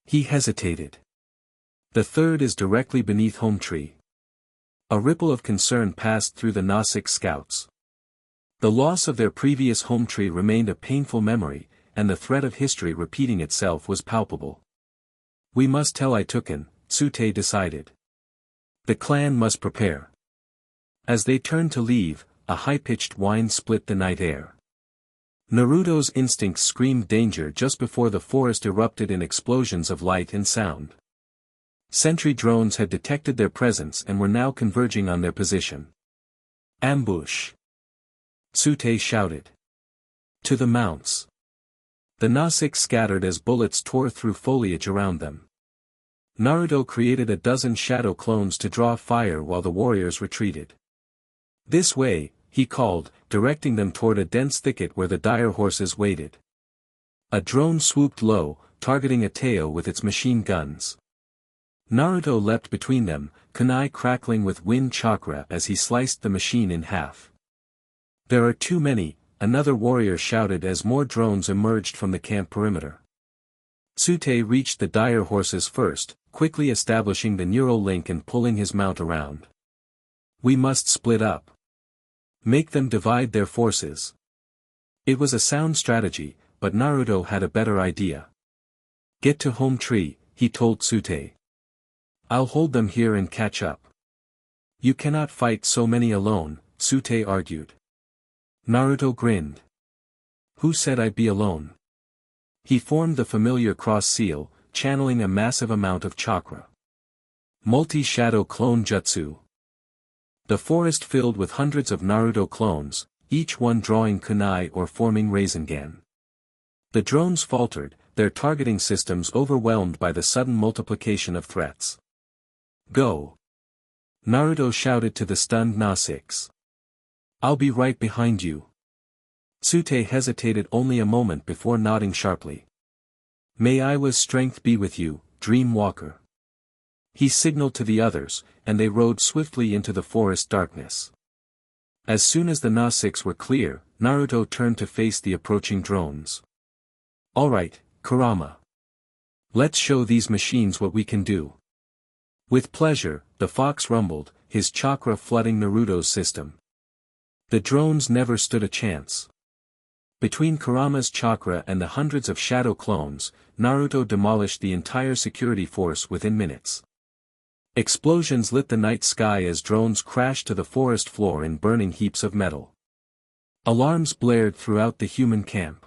He hesitated. The third is directly beneath Hometree. A ripple of concern passed through the Nausicaa scouts. The loss of their previous Hometree remained a painful memory, and the threat of history repeating itself was palpable. We must tell Itukin, Tsute decided. The clan must prepare. As they turned to leave, a high-pitched whine split the night air. Naruto's instincts screamed danger just before the forest erupted in explosions of light and sound. Sentry drones had detected their presence and were now converging on their position. Ambush! Tsute shouted. To the mounts. The Nausicaa scattered as bullets tore through foliage around them. Naruto created a dozen shadow clones to draw fire while the warriors retreated. This way, he called, directing them toward a dense thicket where the dire horses waited. A drone swooped low, targeting Ateo with its machine guns. Naruto leapt between them, kunai crackling with wind chakra as he sliced the machine in half. There are too many, another warrior shouted as more drones emerged from the camp perimeter. Tsute reached the dire horses first, quickly establishing the neural link and pulling his mount around. We must split up. Make them divide their forces. It was a sound strategy, but Naruto had a better idea. Get to Hometree, he told Tsute. I'll hold them here and catch up. You cannot fight so many alone, Tsute argued. Naruto grinned. Who said I'd be alone? He formed the familiar cross seal, channeling a massive amount of chakra. Multi-shadow clone jutsu. The forest filled with hundreds of Naruto clones, each one drawing kunai or forming Rasengan. The drones faltered, their targeting systems overwhelmed by the sudden multiplication of threats. Go! Naruto shouted to the stunned Nausicaa. I'll be right behind you. Tsute hesitated only a moment before nodding sharply. May Eywa's strength be with you, Dream Walker. He signaled to the others, and they rode swiftly into the forest darkness. As soon as the Nausicaa were clear, Naruto turned to face the approaching drones. Alright, Kurama. Let's show these machines what we can do. With pleasure, the fox rumbled, his chakra flooding Naruto's system. The drones never stood a chance. Between Kurama's chakra and the hundreds of shadow clones, Naruto demolished the entire security force within minutes. Explosions lit the night sky as drones crashed to the forest floor in burning heaps of metal. Alarms blared throughout the human camp.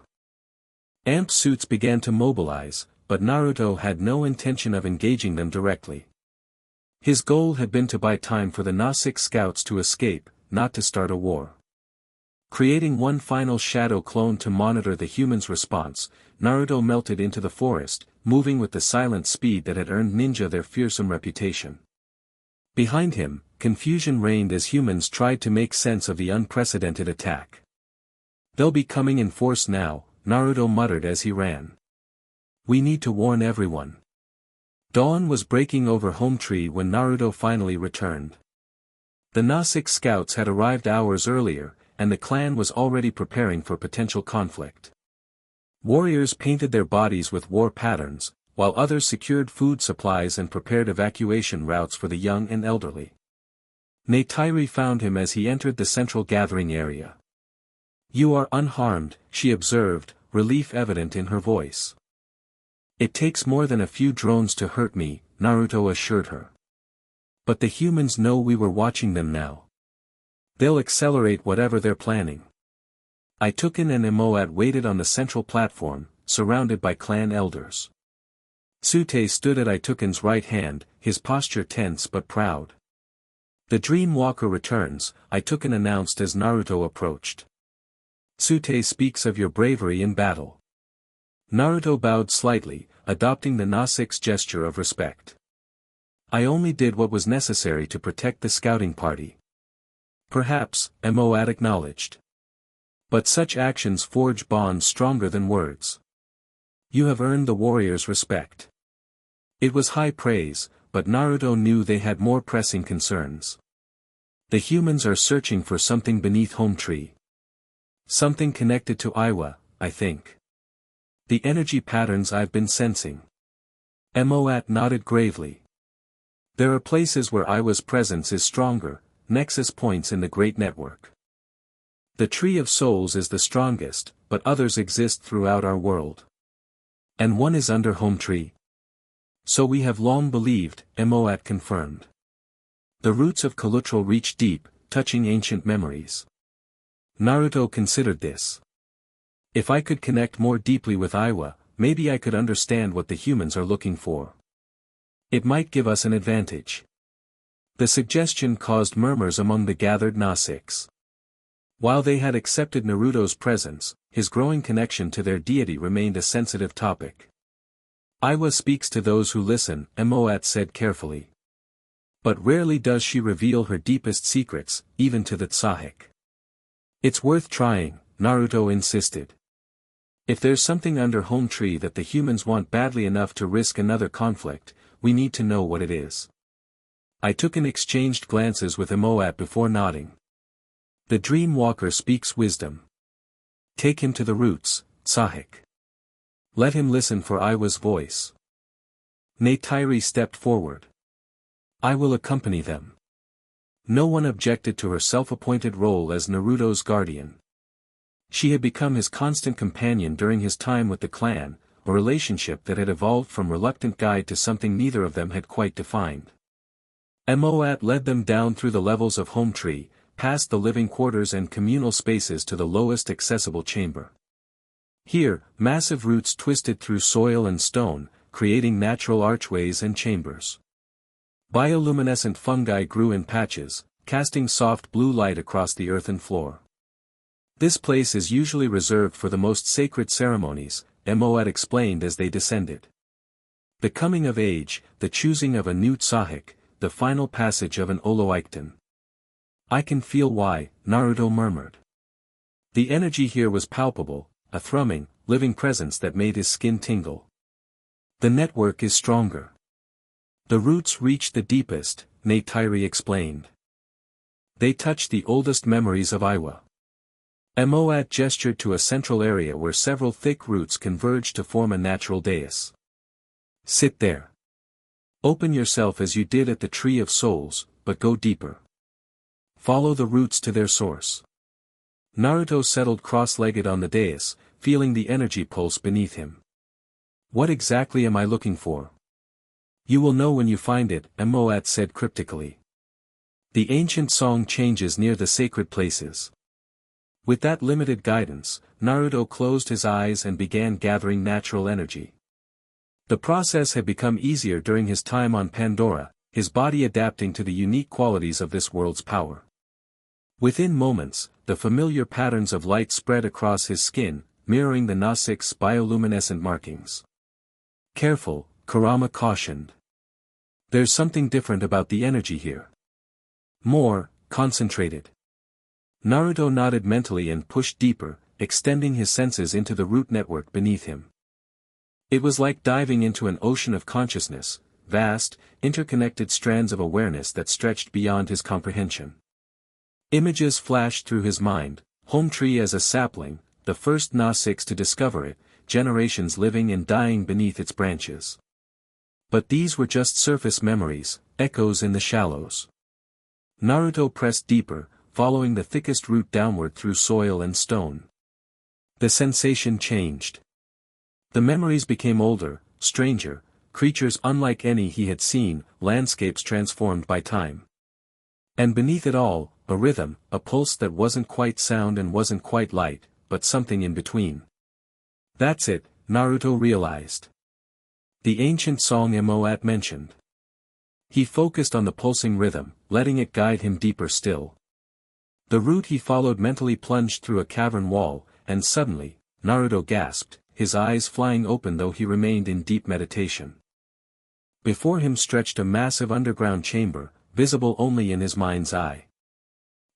AMP suits began to mobilize, but Naruto had no intention of engaging them directly. His goal had been to buy time for the Nausicaa scouts to escape, not to start a war. Creating one final shadow clone to monitor the humans' response, Naruto melted into the forest, moving with the silent speed that had earned ninja their fearsome reputation. Behind him, confusion reigned as humans tried to make sense of the unprecedented attack. They'll be coming in force now, Naruto muttered as he ran. We need to warn everyone. Dawn was breaking over Hometree when Naruto finally returned. The Nausicaa scouts had arrived hours earlier, and the clan was already preparing for potential conflict. Warriors painted their bodies with war patterns, while others secured food supplies and prepared evacuation routes for the young and elderly. Neytiri found him as he entered the central gathering area. You are unharmed, she observed, relief evident in her voice. It takes more than a few drones to hurt me, Naruto assured her. But the humans know we were watching them now. They'll accelerate whatever they're planning. Itukin and Imoat waited on the central platform, surrounded by clan elders. Tsute stood at Itukin's right hand, his posture tense but proud. The Dream Walker returns, Itukin announced as Naruto approached. Tsute speaks of your bravery in battle. Naruto bowed slightly, adopting the Nausicaa's gesture of respect. I only did what was necessary to protect the scouting party. Perhaps, Imoat acknowledged. But such actions forge bonds stronger than words. You have earned the warrior's respect. It was high praise, but Naruto knew they had more pressing concerns. The humans are searching for something beneath Hometree. Something connected to Eywa, I think. The energy patterns I've been sensing. Moat nodded gravely. There are places where Eywa's presence is stronger, nexus points in the Great Network. The Tree of Souls is the strongest, but others exist throughout our world. And one is under Hometree. So we have long believed, Moat confirmed. The roots of Kalutral reach deep, touching ancient memories. Naruto considered this. If I could connect more deeply with Eywa, maybe I could understand what the humans are looking for. It might give us an advantage. The suggestion caused murmurs among the gathered Nausicaa. While they had accepted Naruto's presence, his growing connection to their deity remained a sensitive topic. Eywa speaks to those who listen, Moat said carefully. But rarely does she reveal her deepest secrets, even to the Tsahik. It's worth trying, Naruto insisted. If there's something under Hometree that the humans want badly enough to risk another conflict, we need to know what it is. I took and exchanged glances with Moat before nodding. The Dream Walker speaks wisdom. Take him to the roots, Tsahik. Let him listen for Eywa's voice. Neytiri stepped forward. I will accompany them. No one objected to her self-appointed role as Naruto's guardian. She had become his constant companion during his time with the clan, a relationship that had evolved from reluctant guide to something neither of them had quite defined. Moat led them down through the levels of Hometree, past the living quarters and communal spaces to the lowest accessible chamber. Here, massive roots twisted through soil and stone, creating natural archways and chambers. Bioluminescent fungi grew in patches, casting soft blue light across the earthen floor. This place is usually reserved for the most sacred ceremonies, Moat explained as they descended. The coming of age, the choosing of a new Tsahik, the final passage of an Oloikton. I can feel why, Naruto murmured. The energy here was palpable, a thrumming, living presence that made his skin tingle. The network is stronger. The roots reach the deepest, Neytiri explained. They touch the oldest memories of Eywa. Moat gestured to a central area where several thick roots converged to form a natural dais. Sit there. Open yourself as you did at the Tree of Souls, but go deeper. Follow the roots to their source. Naruto settled cross-legged on the dais, feeling the energy pulse beneath him. What exactly am I looking for? You will know when you find it, Moat said cryptically. The ancient song changes near the sacred places. With that limited guidance, Naruto closed his eyes and began gathering natural energy. The process had become easier during his time on Pandora, his body adapting to the unique qualities of this world's power. Within moments, the familiar patterns of light spread across his skin, mirroring the Nausica's bioluminescent markings. Careful, Kurama cautioned. There's something different about the energy here. More, concentrated. Naruto nodded mentally and pushed deeper, extending his senses into the root network beneath him. It was like diving into an ocean of consciousness, vast, interconnected strands of awareness that stretched beyond his comprehension. Images flashed through his mind, Hometree as a sapling, the first Nausicaa to discover it, generations living and dying beneath its branches. But these were just surface memories, echoes in the shallows. Naruto pressed deeper, following the thickest root downward through soil and stone. The sensation changed. The memories became older, stranger, creatures unlike any he had seen, landscapes transformed by time. And beneath it all, a rhythm, a pulse that wasn't quite sound and wasn't quite light, but something in between. That's it, Naruto realized. The ancient song Moat mentioned. He focused on the pulsing rhythm, letting it guide him deeper still. The route he followed mentally plunged through a cavern wall, and suddenly, Naruto gasped, his eyes flying open though he remained in deep meditation. Before him stretched a massive underground chamber, visible only in his mind's eye.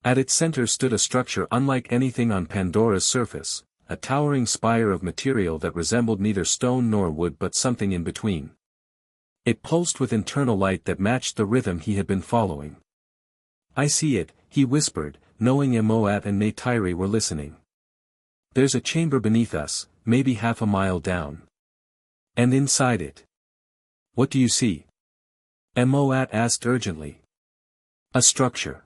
At its center stood a structure unlike anything on Pandora's surface, a towering spire of material that resembled neither stone nor wood but something in between. It pulsed with internal light that matched the rhythm he had been following. "I see it," he whispered, knowing Eywa and Neytiri were listening. "There's a chamber beneath us, maybe half a mile down. And inside it. What do you see?" Eywa asked urgently. "A structure.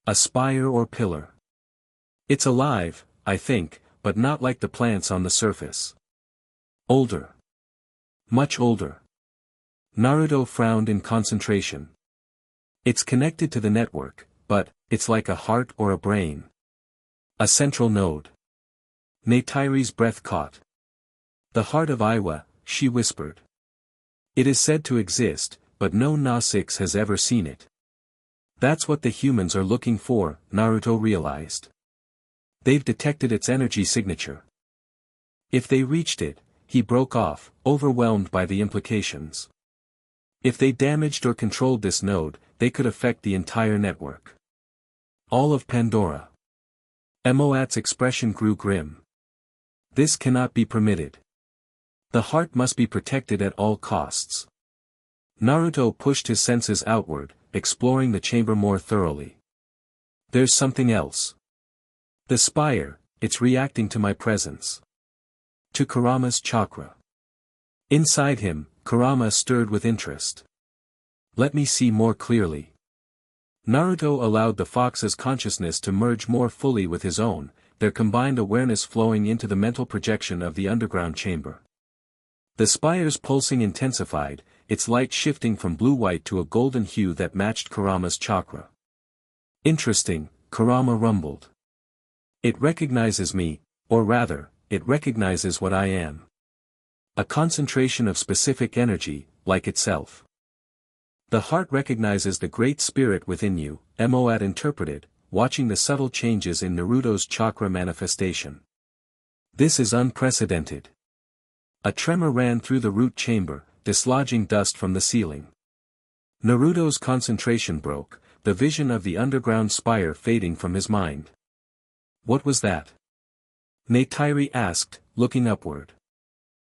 A spire or pillar. It's alive, I think, but not like the plants on the surface. Older. Much older." Naruto frowned in concentration. "It's connected to the network, but, it's like a heart or a brain. A central node." Neytiri's breath caught. "The heart of Eywa," she whispered. "It is said to exist, but no Na-6 has ever seen it." "That's what the humans are looking for," Naruto realized. "They've detected its energy signature." If they reached it, he broke off, overwhelmed by the implications. If they damaged or controlled this node, they could affect the entire network. All of Pandora. Eywa's expression grew grim. "This cannot be permitted. The heart must be protected at all costs." Naruto pushed his senses outward, exploring the chamber more thoroughly. "There's something else. The spire, it's reacting to my presence. To Kurama's chakra." Inside him, Kurama stirred with interest. "Let me see more clearly." Naruto allowed the fox's consciousness to merge more fully with his own, their combined awareness flowing into the mental projection of the underground chamber. The spire's pulsing intensified, its light shifting from blue-white to a golden hue that matched Kurama's chakra. "Interesting," Kurama rumbled. "It recognizes me, or rather, it recognizes what I am. A concentration of specific energy, like itself." "The heart recognizes the great spirit within you," Eywa interpreted, watching the subtle changes in Naruto's chakra manifestation. "This is unprecedented." A tremor ran through the root chamber, dislodging dust from the ceiling. Naruto's concentration broke, the vision of the underground spire fading from his mind. "What was that?" Neytiri asked, looking upward.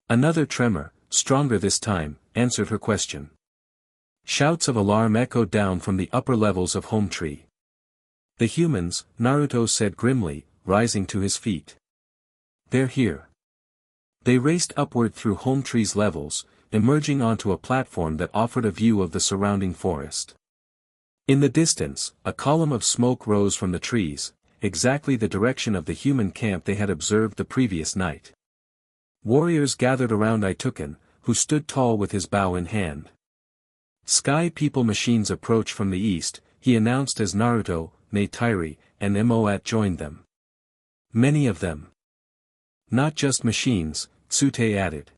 Another tremor, stronger this time, answered her question. Shouts of alarm echoed down from the upper levels of Hometree. "The humans," Naruto said grimly, rising to his feet. "They're here." They raced upward through Hometree's levels, emerging onto a platform that offered a view of the surrounding forest. In the distance, a column of smoke rose from the trees, exactly the direction of the human camp they had observed the previous night. Warriors gathered around Ituken, who stood tall with his bow in hand. Sky People machines approach from the east, he announced as Naruto, Neytiri, and Eywa joined them. "Many of them. Not just machines," Tsute added.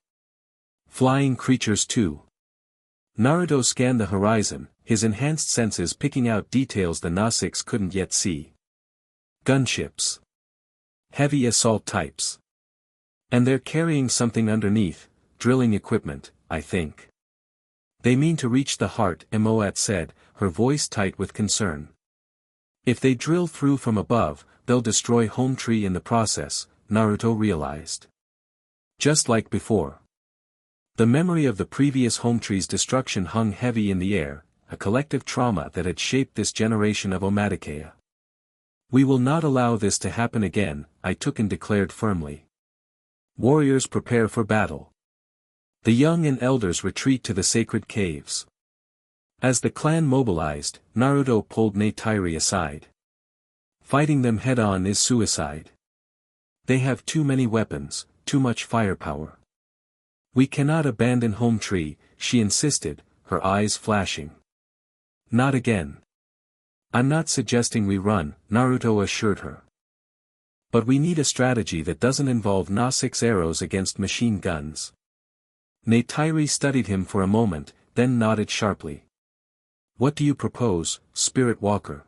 "Flying creatures too." Naruto scanned the horizon, his enhanced senses picking out details the Na-6 couldn't yet see. Gunships. Heavy assault types. And they're carrying something underneath, drilling equipment, I think. "They mean to reach the heart," Eywa said, her voice tight with concern. "If they drill through from above, they'll destroy Hometree in the process," Naruto realized. Just like before. The memory of the previous Hometree's destruction hung heavy in the air, a collective trauma that had shaped this generation of Metkayina. "We will not allow this to happen again," Ituken declared firmly. Warriors prepare for battle. The young and elders retreat to the sacred caves. As the clan mobilized, Naruto pulled Neytiri aside. "Fighting them head-on is suicide. They have too many weapons, too much firepower. We cannot abandon Hometree," she insisted, her eyes flashing. "Not again." "I'm not suggesting we run," Naruto assured her. "But we need a strategy that doesn't involve Na-6 arrows against machine guns." Neytiri studied him for a moment, then nodded sharply. "What do you propose, Spirit Walker?"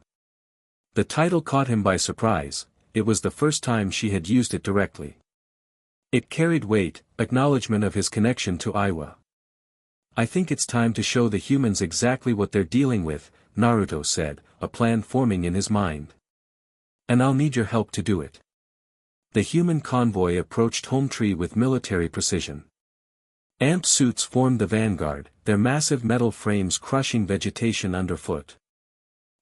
The title caught him by surprise, it was the first time she had used it directly. It carried weight, acknowledgement of his connection to Eywa. "I think it's time to show the humans exactly what they're dealing with," Naruto said, a plan forming in his mind. And I'll need your help to do it. The human convoy approached Hometree with military precision. Amp suits formed the vanguard, their massive metal frames crushing vegetation underfoot.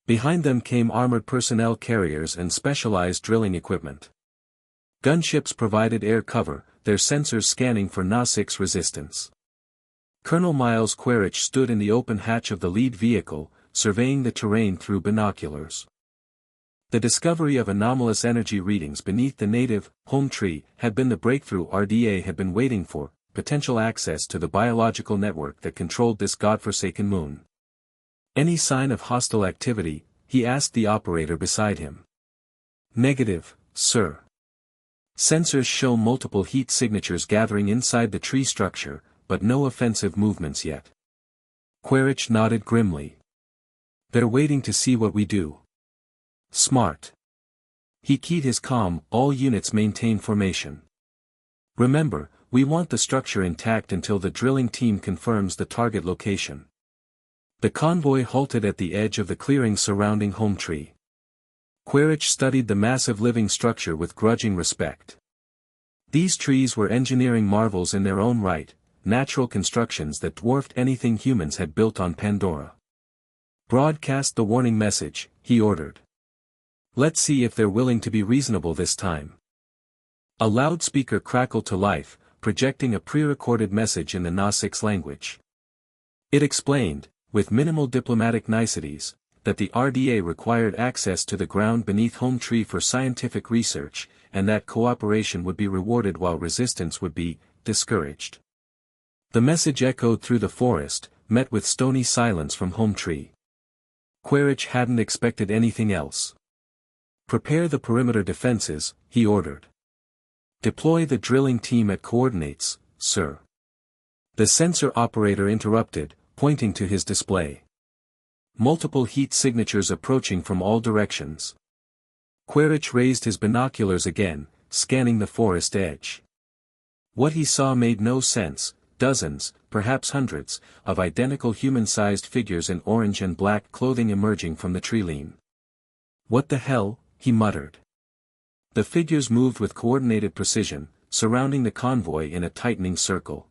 Behind them came armored personnel carriers and specialized drilling equipment. Gunships provided air cover, their sensors scanning for Na-6 resistance. Colonel Miles Quaritch stood in the open hatch of the lead vehicle, surveying the terrain through binoculars. The discovery of anomalous energy readings beneath the native Hometree had been the breakthrough RDA had been waiting for, potential access to the biological network that controlled this godforsaken moon. Any sign of hostile activity? He asked the operator beside him. Negative, sir. Sensors show multiple heat signatures gathering inside the tree structure, but no offensive movements yet. Quaritch nodded grimly. They're waiting to see what we do. Smart. He keyed his comm, all units maintain formation. Remember, we want the structure intact until the drilling team confirms the target location. The convoy halted at the edge of the clearing surrounding Hometree. Quaritch studied the massive living structure with grudging respect. These trees were engineering marvels in their own right, natural constructions that dwarfed anything humans had built on Pandora. Broadcast the warning message, he ordered. Let's see if they're willing to be reasonable this time. A loudspeaker crackled to life, projecting a pre-recorded message in the Na-6 language. It explained, with minimal diplomatic niceties, that the RDA required access to the ground beneath Hometree for scientific research, and that cooperation would be rewarded while resistance would be discouraged. The message echoed through the forest, met with stony silence from Hometree. Quaritch hadn't expected anything else. Prepare the perimeter defenses, he ordered. Deploy the drilling team at coordinates, sir. The sensor operator interrupted, pointing to his display. Multiple heat signatures approaching from all directions. Quaritch raised his binoculars again, scanning the forest edge. What he saw made no sense, dozens, perhaps hundreds, of identical human-sized figures in orange and black clothing emerging from the treeline. What the hell, he muttered. The figures moved with coordinated precision, surrounding the convoy in a tightening circle.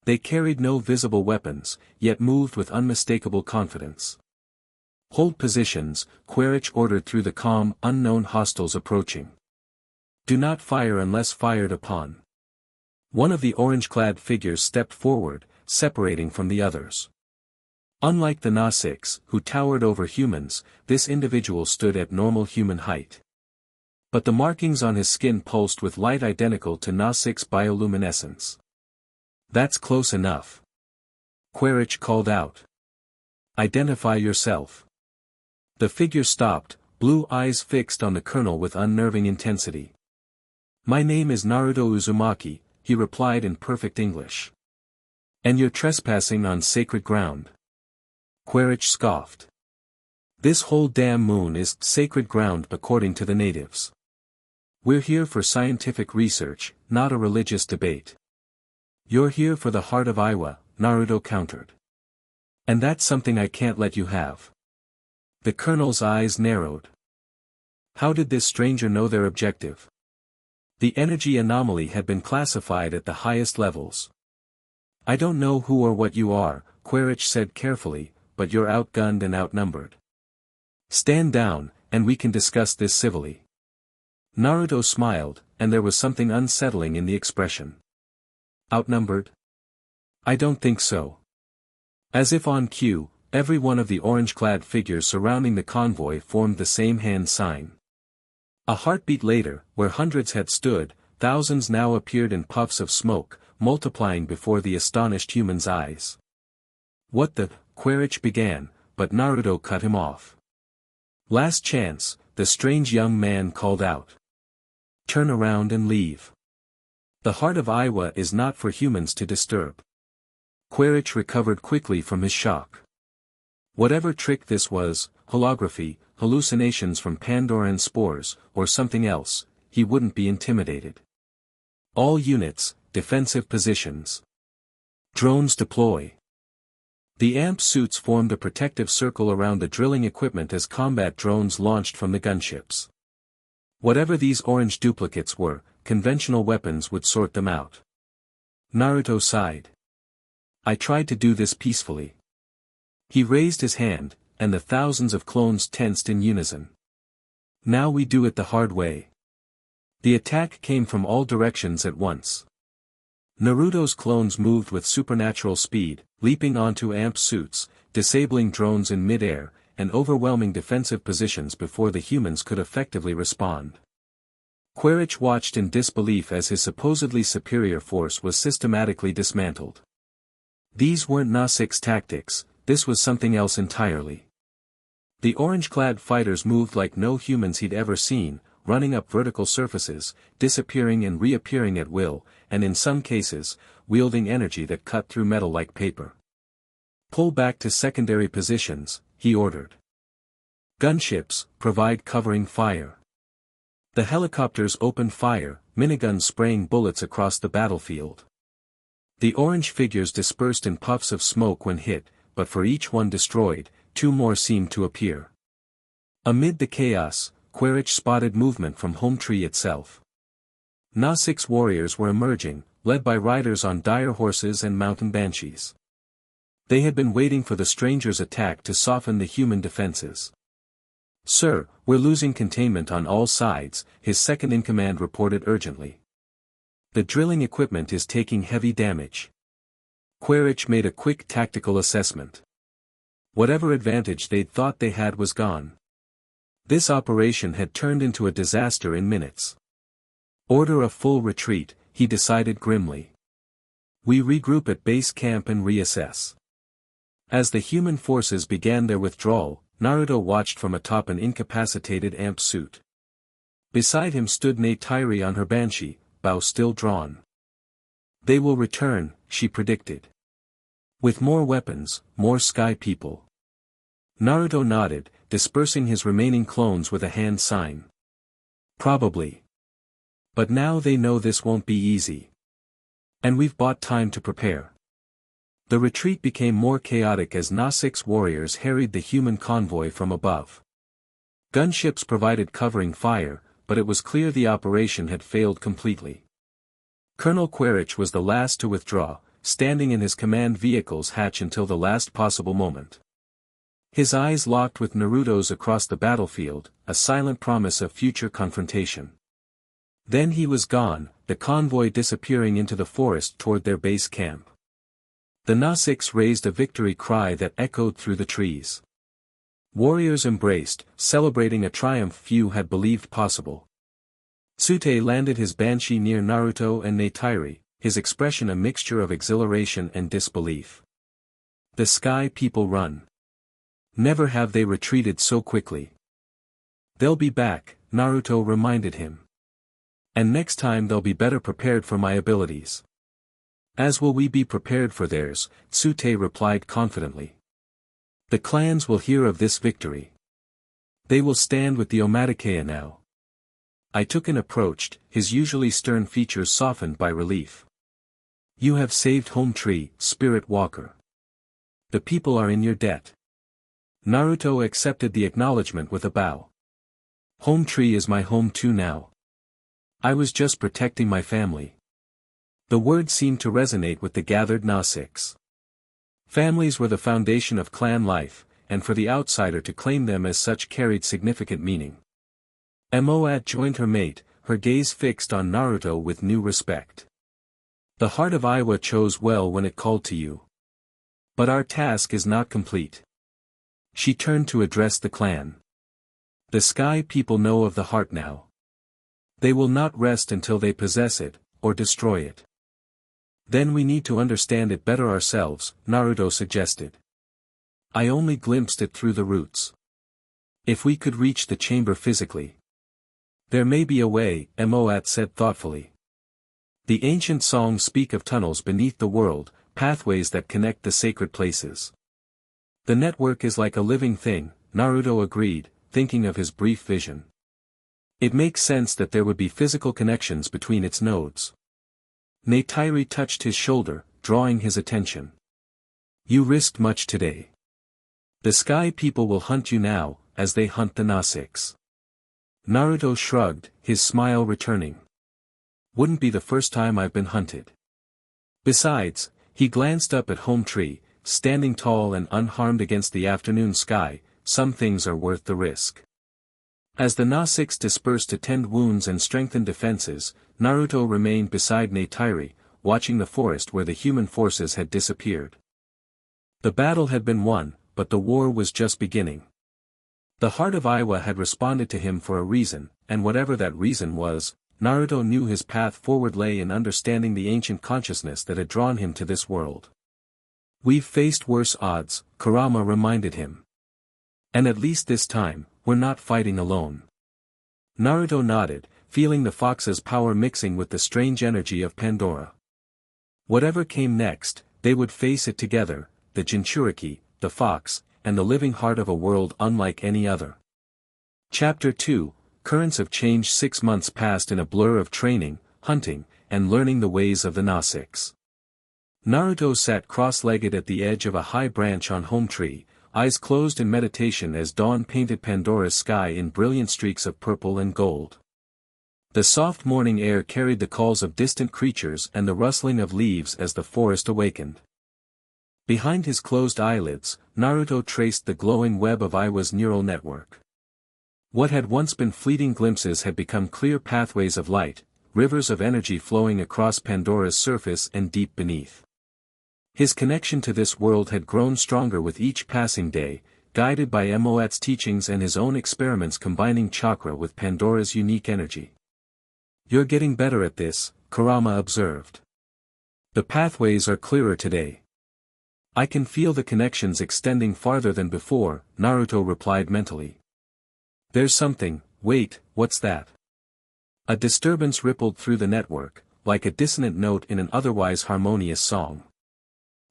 They carried no visible weapons, yet moved with unmistakable confidence. Hold positions, Quaritch ordered through the comm, unknown hostiles approaching. Do not fire unless fired upon. One of the orange-clad figures stepped forward, separating from the others. Unlike the Na-6, who towered over humans, this individual stood at normal human height. But the markings on his skin pulsed with light identical to Na-6 bioluminescence. That's close enough. Quaritch called out. Identify yourself. The figure stopped, blue eyes fixed on the colonel with unnerving intensity. My name is Naruto Uzumaki, he replied in perfect English. And you're trespassing on sacred ground. Quaritch scoffed. This whole damn moon is sacred ground according to the natives. We're here for scientific research, not a religious debate. You're here for the heart of Eywa, Naruto countered. And that's something I can't let you have. The colonel's eyes narrowed. How did this stranger know their objective? The energy anomaly had been classified at the highest levels. I don't know who or what you are, Quaritch said carefully, but you're outgunned and outnumbered. Stand down, and we can discuss this civilly. Naruto smiled, and there was something unsettling in the expression. Outnumbered? I don't think so. As if on cue, every one of the orange-clad figures surrounding the convoy formed the same hand sign. A heartbeat later, where hundreds had stood, thousands now appeared in puffs of smoke, multiplying before the astonished human's eyes. What the? Quaritch began, but Naruto cut him off. Last chance, the strange young man called out. Turn around and leave. The heart of Eywa is not for humans to disturb. Quaritch recovered quickly from his shock. Whatever trick this was, holography, hallucinations from Pandoran spores, or something else, he wouldn't be intimidated. All units, defensive positions. Drones deploy. The AMP suits formed a protective circle around the drilling equipment as combat drones launched from the gunships. Whatever these orange duplicates were, conventional weapons would sort them out. Naruto sighed. I tried to do this peacefully. He raised his hand, and the thousands of clones tensed in unison. Now we do it the hard way. The attack came from all directions at once. Naruto's clones moved with supernatural speed, leaping onto AMP suits, disabling drones in mid-air, and overwhelming defensive positions before the humans could effectively respond. Quaritch watched in disbelief as his supposedly superior force was systematically dismantled. These weren't Nasik's tactics, this was something else entirely. The orange-clad fighters moved like no humans he'd ever seen, running up vertical surfaces, disappearing and reappearing at will, and in some cases, wielding energy that cut through metal like paper. Pull back to secondary positions, he ordered. Gunships, provide covering fire. The helicopters opened fire, miniguns spraying bullets across the battlefield. The orange figures dispersed in puffs of smoke when hit, but for each one destroyed, two more seemed to appear. Amid the chaos, Quaritch spotted movement from Hometree itself. Nasik's warriors were emerging, led by riders on dire horses and mountain banshees. They had been waiting for the stranger's attack to soften the human defenses. Sir, we're losing containment on all sides, his second-in-command reported urgently. The drilling equipment is taking heavy damage. Quaritch made a quick tactical assessment. Whatever advantage they'd thought they had was gone. This operation had turned into a disaster in minutes. Order a full retreat, he decided grimly. We regroup at base camp and reassess. As the human forces began their withdrawal, Naruto watched from atop an incapacitated AMP suit. Beside him stood Neytiri on her banshee, bow still drawn. They will return, she predicted. With more weapons, more sky people. Naruto nodded, dispersing his remaining clones with a hand sign. Probably. But now they know this won't be easy. And we've bought time to prepare. The retreat became more chaotic as Nasik's warriors harried the human convoy from above. Gunships provided covering fire, but it was clear the operation had failed completely. Colonel Quaritch was the last to withdraw, standing in his command vehicle's hatch until the last possible moment. His eyes locked with Naruto's across the battlefield, a silent promise of future confrontation. Then he was gone, the convoy disappearing into the forest toward their base camp. The Nasiks raised a victory cry that echoed through the trees. Warriors embraced, celebrating a triumph few had believed possible. Tsute landed his banshee near Naruto and Neytiri, his expression a mixture of exhilaration and disbelief. The sky people run. Never have they retreated so quickly. They'll be back, Naruto reminded him. And next time they'll be better prepared for my abilities. As will we be prepared for theirs, Tsute replied confidently. The clans will hear of this victory. They will stand with the Metkayina now. Itoken approached, his usually stern features softened by relief. You have saved Hometree, Spirit Walker. The people are in your debt. Naruto accepted the acknowledgement with a bow. Hometree is my home too now. I was just protecting my family. The words seemed to resonate with the gathered Nasiks. Families were the foundation of clan life, and for the outsider to claim them as such carried significant meaning. Moat joined her mate, her gaze fixed on Naruto with new respect. The heart of Eywa chose well when it called to you. But our task is not complete. She turned to address the clan. The sky people know of the heart now. They will not rest until they possess it, or destroy it. Then we need to understand it better ourselves, Naruto suggested. I only glimpsed it through the roots. If we could reach the chamber physically. There may be a way, Moat said thoughtfully. The ancient songs speak of tunnels beneath the world, pathways that connect the sacred places. The network is like a living thing, Naruto agreed, thinking of his brief vision. It makes sense that there would be physical connections between its nodes. Neytiri touched his shoulder, drawing his attention. You risked much today. The Sky People will hunt you now, as they hunt the Nausicaa. Naruto shrugged, his smile returning. Wouldn't be the first time I've been hunted. Besides, he glanced up at Hometree, standing tall and unharmed against the afternoon sky. Some things are worth the risk. As the Nausicaa dispersed to tend wounds and strengthen defenses, Naruto remained beside Neytiri, watching the forest where the human forces had disappeared. The battle had been won, but the war was just beginning. The heart of Eywa had responded to him for a reason, and whatever that reason was, Naruto knew his path forward lay in understanding the ancient consciousness that had drawn him to this world. We've faced worse odds, Kurama reminded him. And at least this time, we're not fighting alone. Naruto nodded, feeling the fox's power mixing with the strange energy of Pandora. Whatever came next, they would face it together, the Jinchuriki, the fox, and the living heart of a world unlike any other. Chapter 2, Currents of Change. 6 months passed in a blur of training, hunting, and learning the ways of the Nausicaa. Naruto sat cross-legged at the edge of a high branch on Hometree, eyes closed in meditation as dawn painted Pandora's sky in brilliant streaks of purple and gold. The soft morning air carried the calls of distant creatures and the rustling of leaves as the forest awakened. Behind his closed eyelids, Naruto traced the glowing web of Eywa's neural network. What had once been fleeting glimpses had become clear pathways of light, rivers of energy flowing across Pandora's surface and deep beneath. His connection to this world had grown stronger with each passing day, guided by Moat's teachings and his own experiments combining chakra with Pandora's unique energy. You're getting better at this, Kurama observed. The pathways are clearer today. I can feel the connections extending farther than before, Naruto replied mentally. There's something. Wait, what's that? A disturbance rippled through the network, like a dissonant note in an otherwise harmonious song.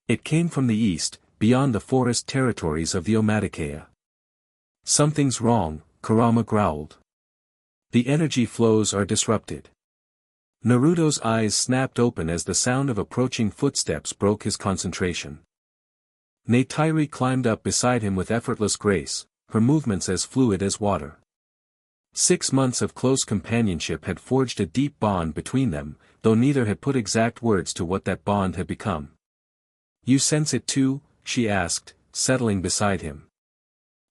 It came from the east, beyond the forest territories of the Metkayina. Something's wrong, Kurama growled. The energy flows are disrupted. Naruto's eyes snapped open as the sound of approaching footsteps broke his concentration. Neytiri climbed up beside him with effortless grace, her movements as fluid as water. 6 months of close companionship had forged a deep bond between them, though neither had put exact words to what that bond had become. You sense it too? She asked, settling beside him.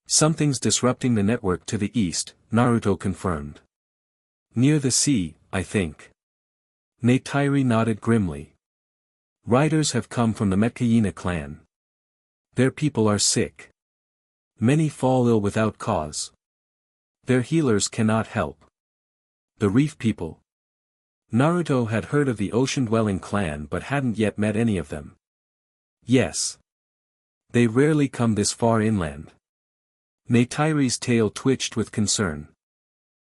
Something's disrupting the network to the east, Naruto confirmed. Near the sea, I think. Neytiri nodded grimly. Riders have come from the Metkayina clan. Their people are sick. Many fall ill without cause. Their healers cannot help. The reef people. Naruto had heard of the ocean-dwelling clan but hadn't yet met any of them. Yes. They rarely come this far inland. Neytiri's tail twitched with concern.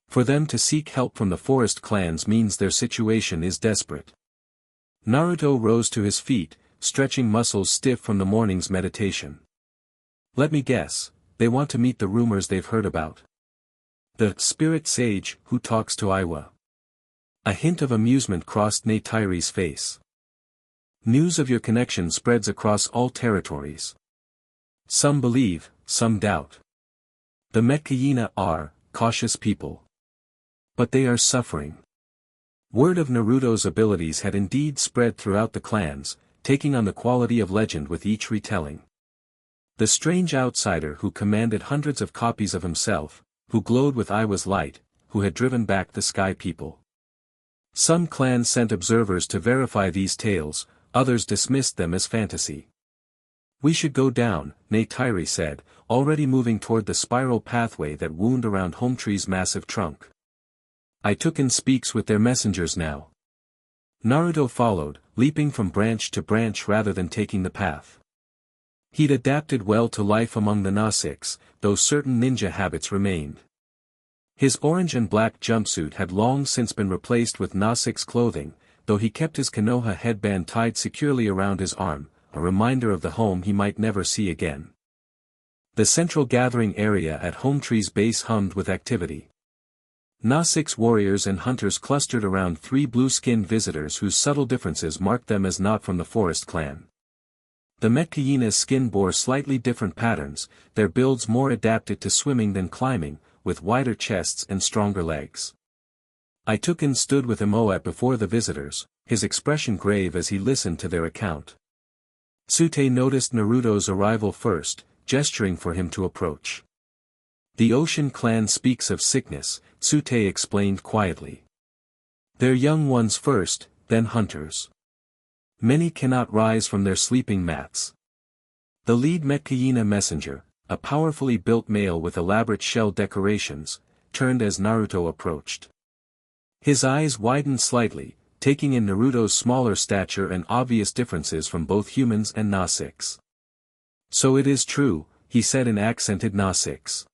For them to seek help from the forest clans means their situation is desperate. Naruto rose to his feet, stretching muscles stiff from the morning's meditation. Let me guess, they want to meet the rumors they've heard about. The spirit sage who talks to Eywa. A hint of amusement crossed Neytiri's face. News of your connection spreads across all territories. Some believe, some doubt. The Metkayina are cautious people. But they are suffering. Word of Naruto's abilities had indeed spread throughout the clans, taking on the quality of legend with each retelling. The strange outsider who commanded hundreds of copies of himself, who glowed with Eywa's light, who had driven back the Sky People. Some clans sent observers to verify these tales, others dismissed them as fantasy. We should go down, Neytiri said, already moving toward the spiral pathway that wound around Hometree's massive trunk. I took and speaks with their messengers now. Naruto followed, leaping from branch to branch rather than taking the path. He'd adapted well to life among the Nausicaa, though certain ninja habits remained. His orange and black jumpsuit had long since been replaced with Nausicaa clothing, though he kept his Konoha headband tied securely around his arm, a reminder of the home he might never see again. The central gathering area at Hometree's base hummed with activity. Nausicaa warriors and hunters clustered around 3 blue-skinned visitors whose subtle differences marked them as not from the forest clan. The Metkayina's skin bore slightly different patterns, their builds more adapted to swimming than climbing, with wider chests and stronger legs. I took and stood with Eywa before the visitors, his expression grave as he listened to their account. Tsute noticed Naruto's arrival first, gesturing for him to approach. The Ocean Clan speaks of sickness, Tsute explained quietly. Their young ones first, then hunters. Many cannot rise from their sleeping mats. The lead Metkayina messenger, a powerfully built male with elaborate shell decorations, turned as Naruto approached. His eyes widened slightly, taking in Naruto's smaller stature and obvious differences from both humans and Nausicaa. So it is true, he said in accented Nausicaa.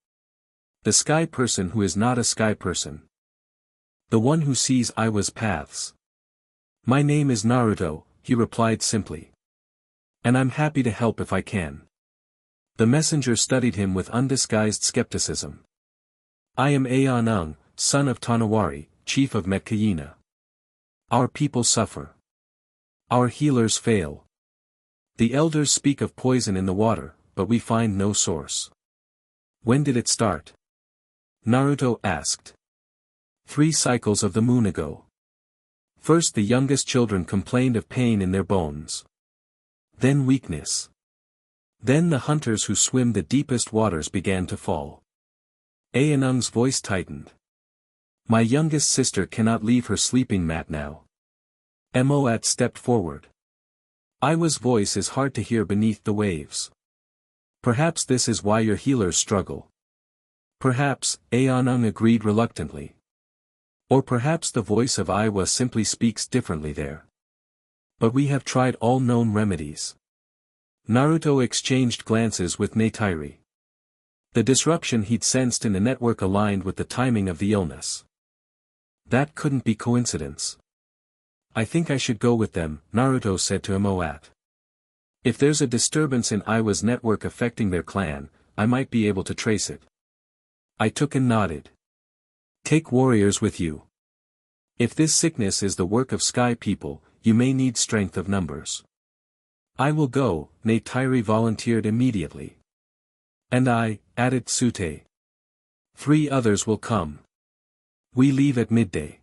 The sky person who is not a sky person. The one who sees Eywa's paths. My name is Naruto, he replied simply. And I'm happy to help if I can. The messenger studied him with undisguised skepticism. I am Eywa, son of Tonawari, chief of Metkayina. Our people suffer. Our healers fail. The elders speak of poison in the water, but we find no source. When did it start? Naruto asked. 3 cycles of the moon ago. First the youngest children complained of pain in their bones. Then weakness. Then the hunters who swim the deepest waters began to fall. Eywa's voice tightened. My youngest sister cannot leave her sleeping mat now. Eywa stepped forward. Eywa's voice is hard to hear beneath the waves. Perhaps this is why your healers struggle. Perhaps, Eywa agreed reluctantly. Or perhaps the voice of Eywa simply speaks differently there. But we have tried all known remedies. Naruto exchanged glances with Neytiri. The disruption he'd sensed in the network aligned with the timing of the illness. That couldn't be coincidence. I think I should go with them, Naruto said to Eywa. If there's a disturbance in Eywa's network affecting their clan, I might be able to trace it. I took and nodded. Take warriors with you. If this sickness is the work of sky people, you may need strength of numbers. I will go, Neytiri volunteered immediately. And I, added Tsute. 3 others will come. We leave at midday.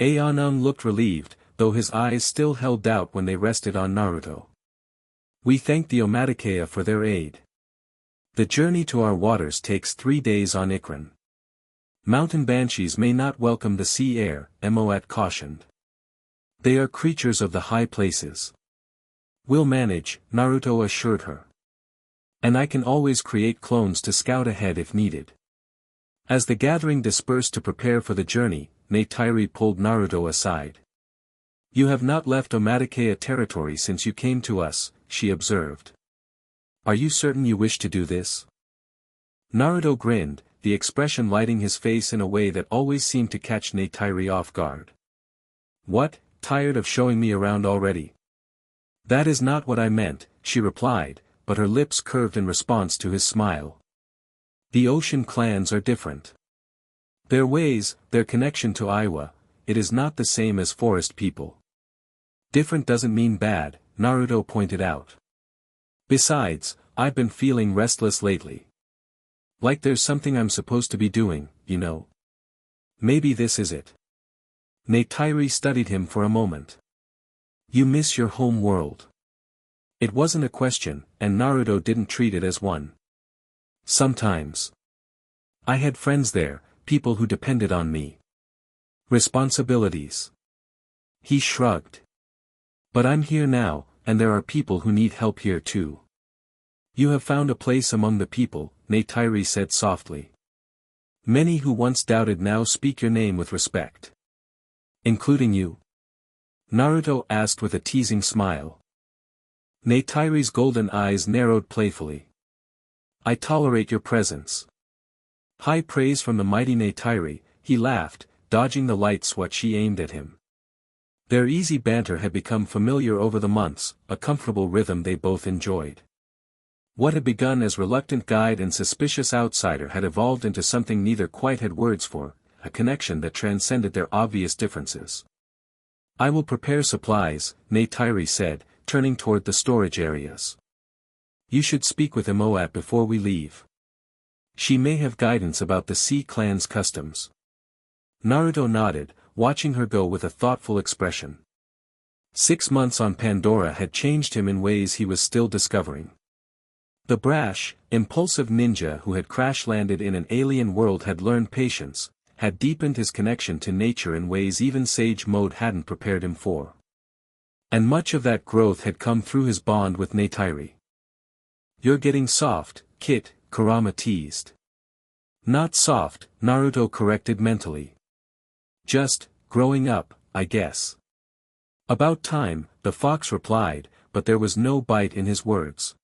Eywa looked relieved, though his eyes still held doubt when they rested on Naruto. We thank the Omatikeya for their aid. The journey to our waters takes 3 days on Ikran. Mountain banshees may not welcome the sea air, Eywa cautioned. They are creatures of the high places. We'll manage, Naruto assured her. And I can always create clones to scout ahead if needed. As the gathering dispersed to prepare for the journey, Neytiri pulled Naruto aside. You have not left Omatikeya territory since you came to us, she observed. Are you certain you wish to do this? Naruto grinned, the expression lighting his face in a way that always seemed to catch Neytiri off guard. What, tired of showing me around already? That is not what I meant, she replied, but her lips curved in response to his smile. The ocean clans are different. Their ways, their connection to Eywa, it is not the same as forest people. Different doesn't mean bad, Naruto pointed out. Besides, I've been feeling restless lately. Like there's something I'm supposed to be doing, you know. Maybe this is it. Neytiri studied him for a moment. You miss your home world. It wasn't a question, and Naruto didn't treat it as one. Sometimes. I had friends there, people who depended on me. Responsibilities. He shrugged. But I'm here now, and there are people who need help here too. You have found a place among the people, Neytiri said softly. Many who once doubted now speak your name with respect. Including you? Naruto asked with a teasing smile. Neytiri's golden eyes narrowed playfully. I tolerate your presence. High praise from the mighty Neytiri, he laughed, dodging the light swat she aimed at him. Their easy banter had become familiar over the months, a comfortable rhythm they both enjoyed. What had begun as reluctant guide and suspicious outsider had evolved into something neither quite had words for, a connection that transcended their obvious differences. I will prepare supplies, Neytiri said, turning toward the storage areas. You should speak with Eywa before we leave. She may have guidance about the Sea Clan's customs. Naruto nodded, watching her go with a thoughtful expression. 6 months on Pandora had changed him in ways he was still discovering. The brash, impulsive ninja who had crash-landed in an alien world had learned patience, had deepened his connection to nature in ways even Sage Mode hadn't prepared him for. And much of that growth had come through his bond with Neytiri. "You're getting soft, Kit," Kurama teased. "Not soft," Naruto corrected mentally. "Just, growing up, I guess." "About time," the fox replied, but there was no bite in his words.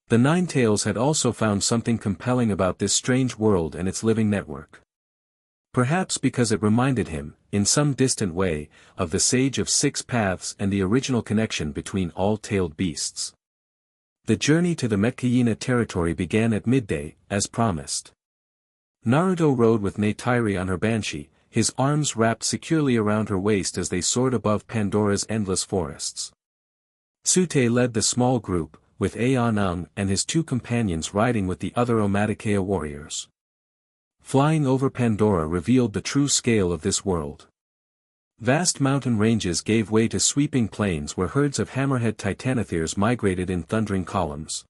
The Ninetales had also found something compelling about this strange world and its living network. Perhaps because it reminded him, in some distant way, of the Sage of Six Paths and the original connection between all tailed beasts. The journey to the Metkayina territory began at midday, as promised. Naruto rode with Neytiri on her banshee, his arms wrapped securely around her waist as they soared above Pandora's endless forests. Tsute led the small group, with Eywa and his 2 companions riding with the other Omatikea warriors. Flying over Pandora revealed the true scale of this world. Vast mountain ranges gave way to sweeping plains where herds of hammerhead titanotheres migrated in thundering columns.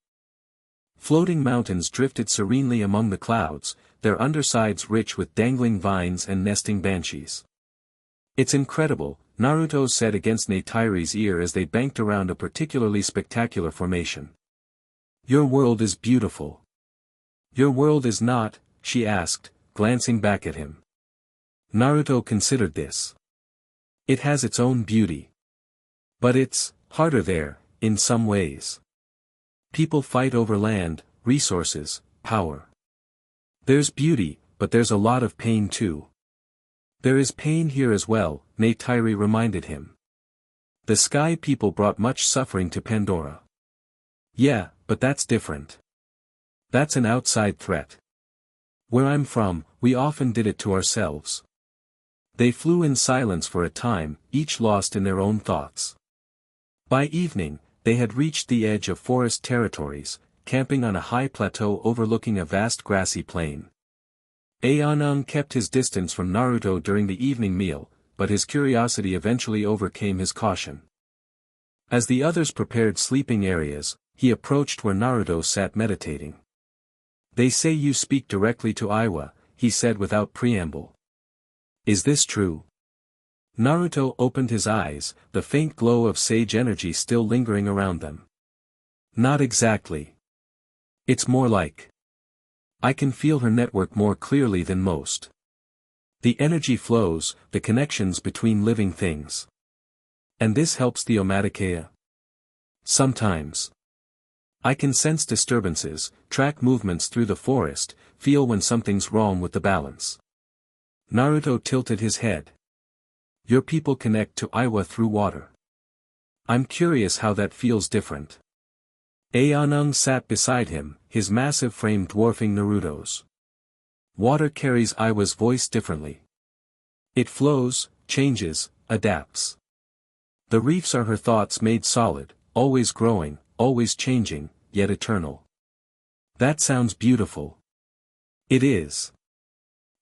Floating mountains drifted serenely among the clouds, their undersides rich with dangling vines and nesting banshees. "It's incredible," Naruto said against Neytiri's ear as they banked around a particularly spectacular formation. "Your world is beautiful." "Your world is not," she asked, glancing back at him. Naruto considered this. "It has its own beauty. But it's harder there, in some ways. People fight over land, resources, power. There's beauty, but there's a lot of pain too." "There is pain here as well," Neytiri reminded him. "The Sky People brought much suffering to Pandora." "Yeah, but that's different. That's an outside threat. Where I'm from, we often did it to ourselves." They flew in silence for a time, each lost in their own thoughts. By evening, they had reached the edge of forest territories, camping on a high plateau overlooking a vast grassy plain. Eywa kept his distance from Naruto during the evening meal, but his curiosity eventually overcame his caution. As the others prepared sleeping areas, he approached where Naruto sat meditating. "They say you speak directly to Eywa," he said without preamble. "Is this true?" Naruto opened his eyes, the faint glow of sage energy still lingering around them. "Not exactly. It's more like I can feel her network more clearly than most. The energy flows, the connections between living things. And this helps the Omatikea. Sometimes I can sense disturbances, track movements through the forest, feel when something's wrong with the balance." Naruto tilted his head. "Your people connect to Eywa through water. I'm curious how that feels different." Eywa sat beside him, his massive frame dwarfing Naruto's. "Water carries Eywa's voice differently. It flows, changes, adapts. The reefs are her thoughts made solid, always growing, always changing, yet eternal." "That sounds beautiful." "It is."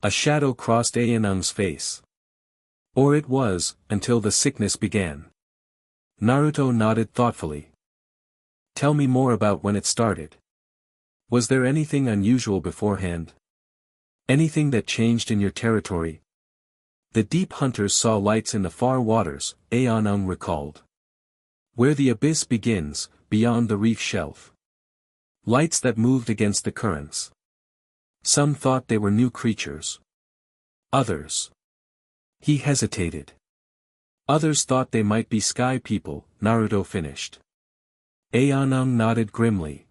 A shadow crossed Eywa's face. "Or it was, until the sickness began." Naruto nodded thoughtfully. "Tell me more about when it started. Was there anything unusual beforehand? Anything that changed in your territory?" "The deep hunters saw lights in the far waters," Eywa recalled. "Where the abyss begins, beyond the reef shelf. Lights that moved against the currents. Some thought they were new creatures. Others." He hesitated. "Others thought they might be Sky People," Naruto finished. Eywa nodded grimly.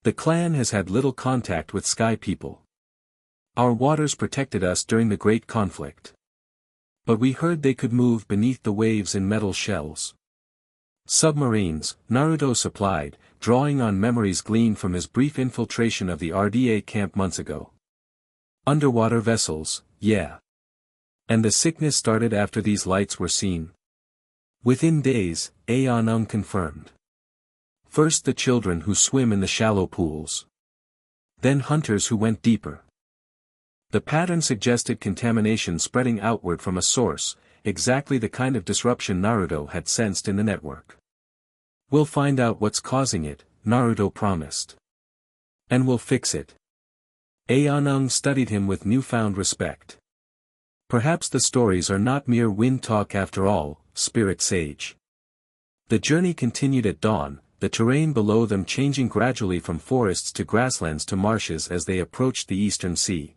"The clan has had little contact with Sky People. Our waters protected us during the Great Conflict. But we heard they could move beneath the waves in metal shells." "Submarines," Naruto supplied, drawing on memories gleaned from his brief infiltration of the RDA camp months ago. "Underwater vessels, yeah. And the sickness started after these lights were seen." Within days, Eywa confirmed. First the children who swim in the shallow pools. Then hunters who went deeper. The pattern suggested contamination spreading outward from a source, exactly the kind of disruption Naruto had sensed in the network. We'll find out what's causing it, Naruto promised. And we'll fix it. Eywa studied him with newfound respect. Perhaps the stories are not mere wind talk after all, spirit sage. The journey continued at dawn, the terrain below them changing gradually from forests to grasslands to marshes as they approached the eastern sea.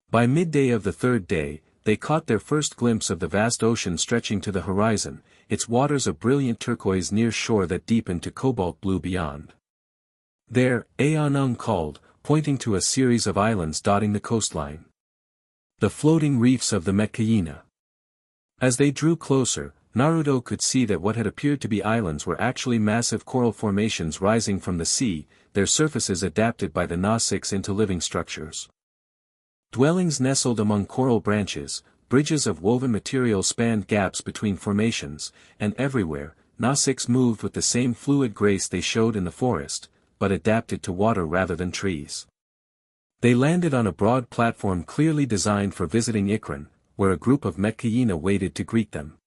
By midday of the third day, they caught their first glimpse of the vast ocean stretching to the horizon, its waters a brilliant turquoise near shore that deepened to cobalt blue beyond. There, Eywa called, pointing to a series of islands dotting the coastline. The floating reefs of the Metkayina. As they drew closer, Naruto could see that what had appeared to be islands were actually massive coral formations rising from the sea, their surfaces adapted by the Nausicaa into living structures. Dwellings nestled among coral branches, bridges of woven material spanned gaps between formations, and everywhere, Nausicaa moved with the same fluid grace they showed in the forest, but adapted to water rather than trees. They landed on a broad platform clearly designed for visiting Ikran, where a group of Metkayina waited to greet them.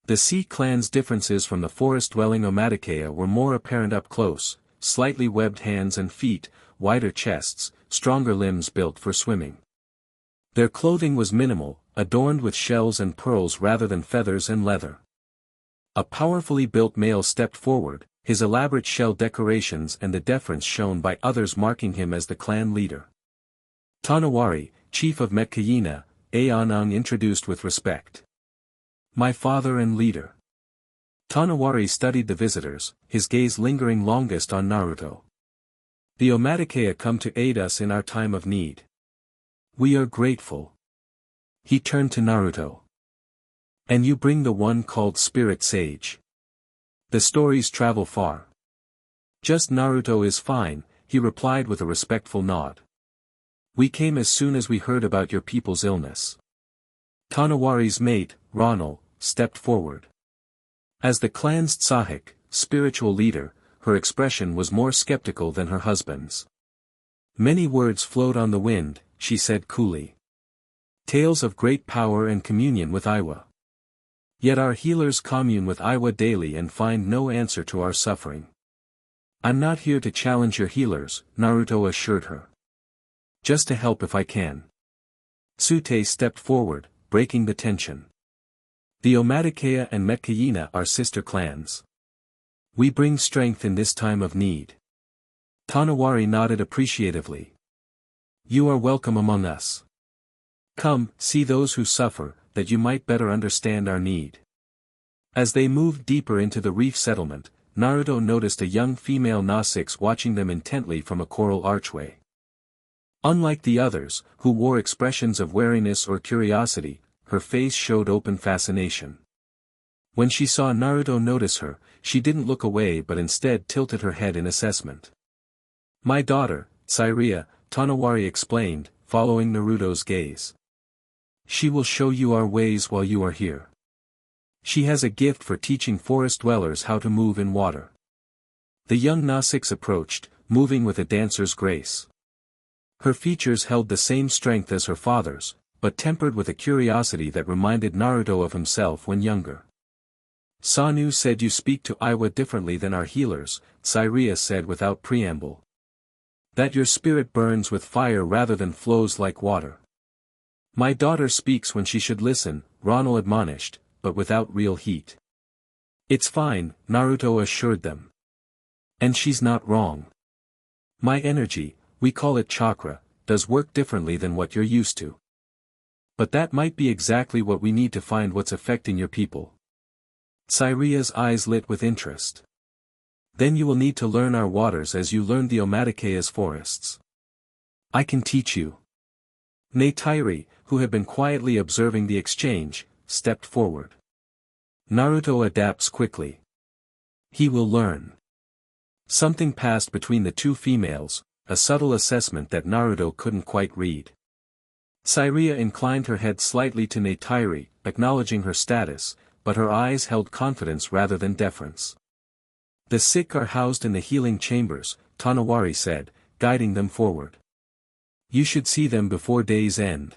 The sea clan's differences from the forest-dwelling Omatikeya were more apparent up close, slightly webbed hands and feet, wider chests, stronger limbs built for swimming. Their clothing was minimal, adorned with shells and pearls rather than feathers and leather. A powerfully built male stepped forward, his elaborate shell decorations and the deference shown by others marking him as the clan leader. Tonowari, chief of Metkayina, Eywa introduced with respect. My father and leader. Tonowari studied the visitors, his gaze lingering longest on Naruto. The Omatikeya come to aid us in our time of need. We are grateful. He turned to Naruto. And you bring the one called Spirit Sage. The stories travel far. Just Naruto is fine, he replied with a respectful nod. We came as soon as we heard about your people's illness. Tonowari's mate, Ronald, stepped forward. As the clan's Tsahik, spiritual leader, her expression was more skeptical than her husband's. Many words float on the wind, she said coolly. Tales of great power and communion with Eywa. Yet our healers commune with Eywa daily and find no answer to our suffering. I'm not here to challenge your healers, Naruto assured her. Just to help if I can. Tsute stepped forward, breaking the tension. The Omatikeya and Metkayina are sister clans. We bring strength in this time of need. Tonowari nodded appreciatively. You are welcome among us. Come, see those who suffer, that you might better understand our need. As they moved deeper into the reef settlement, Naruto noticed a young female Nausicaa watching them intently from a coral archway. Unlike the others, who wore expressions of wariness or curiosity, her face showed open fascination. When she saw Naruto notice her, she didn't look away but instead tilted her head in assessment. My daughter, Tsireya, Tonowari explained, following Naruto's gaze. She will show you our ways while you are here. She has a gift for teaching forest dwellers how to move in water. The young Nausicaa approached, moving with a dancer's grace. Her features held the same strength as her father's, but tempered with a curiosity that reminded Naruto of himself when younger. Sanu said you speak to Eywa differently than our healers, Tsireya said without preamble. That your spirit burns with fire rather than flows like water. My daughter speaks when she should listen, Ronald admonished, but without real heat. It's fine, Naruto assured them. And she's not wrong. My energy, we call it chakra, does work differently than what you're used to. But that might be exactly what we need to find what's affecting your people. Tsireya's eyes lit with interest. Then you will need to learn our waters as you learned the Omatikeya's forests. I can teach you. Neytiri, who had been quietly observing the exchange, stepped forward. Naruto adapts quickly. He will learn. Something passed between the two females, a subtle assessment that Naruto couldn't quite read. Tsireya inclined her head slightly to Neytiri, acknowledging her status, but her eyes held confidence rather than deference. "The sick are housed in the healing chambers," Tonowari said, guiding them forward. "You should see them before day's end."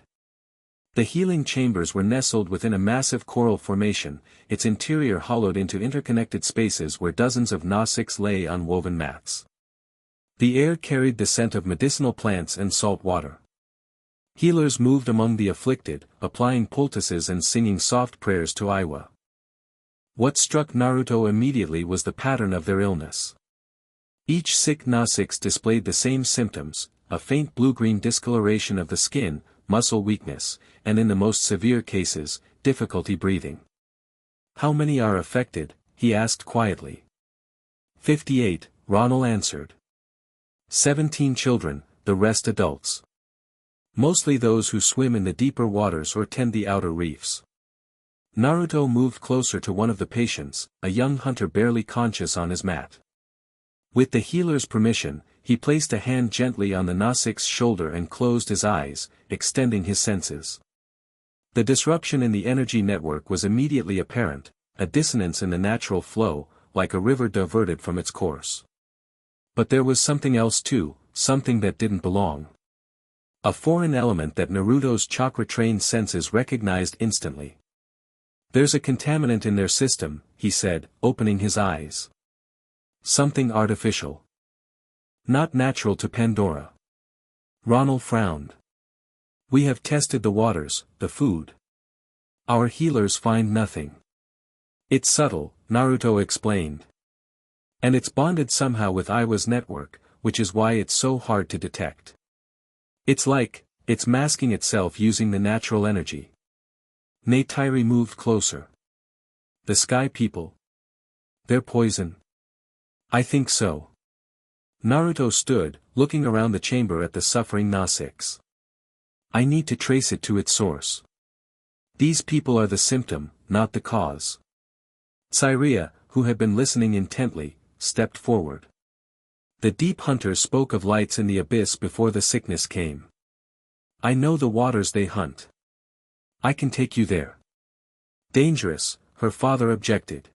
The healing chambers were nestled within a massive coral formation, its interior hollowed into interconnected spaces where dozens of Na-6 lay on woven mats. The air carried the scent of medicinal plants and salt water. Healers moved among the afflicted, applying poultices and singing soft prayers to Eywa. What struck Naruto immediately was the pattern of their illness. Each sick Na-6 displayed the same symptoms: a faint blue-green discoloration of the skin, muscle weakness, and in the most severe cases, difficulty breathing. "How many are affected?" he asked quietly. 58, Ronald answered. 17 children, the rest adults. Mostly those who swim in the deeper waters or tend the outer reefs. Naruto moved closer to one of the patients, a young hunter barely conscious on his mat. With the healer's permission, he placed a hand gently on the Na-6's shoulder and closed his eyes, extending his senses. The disruption in the energy network was immediately apparent, a dissonance in the natural flow, like a river diverted from its course. But there was something else too, something that didn't belong. A foreign element that Naruto's chakra-trained senses recognized instantly. "There's a contaminant in their system," he said, opening his eyes. "Something artificial. Not natural to Pandora." Ronald frowned. "We have tested the waters, the food. Our healers find nothing. It's subtle," Naruto explained. "And it's bonded somehow with Eywa's network, which is why it's so hard to detect. It's masking itself using the natural energy." Neytiri moved closer. "The Sky People? They're poison?" "I think so." Naruto stood, looking around the chamber at the suffering Na-6. "I need to trace it to its source. These people are the symptom, not the cause." Tsireya, who had been listening intently, stepped forward. The deep hunter spoke of lights in the abyss before the sickness came. "I know the waters they hunt. I can take you there." "Dangerous," her father objected.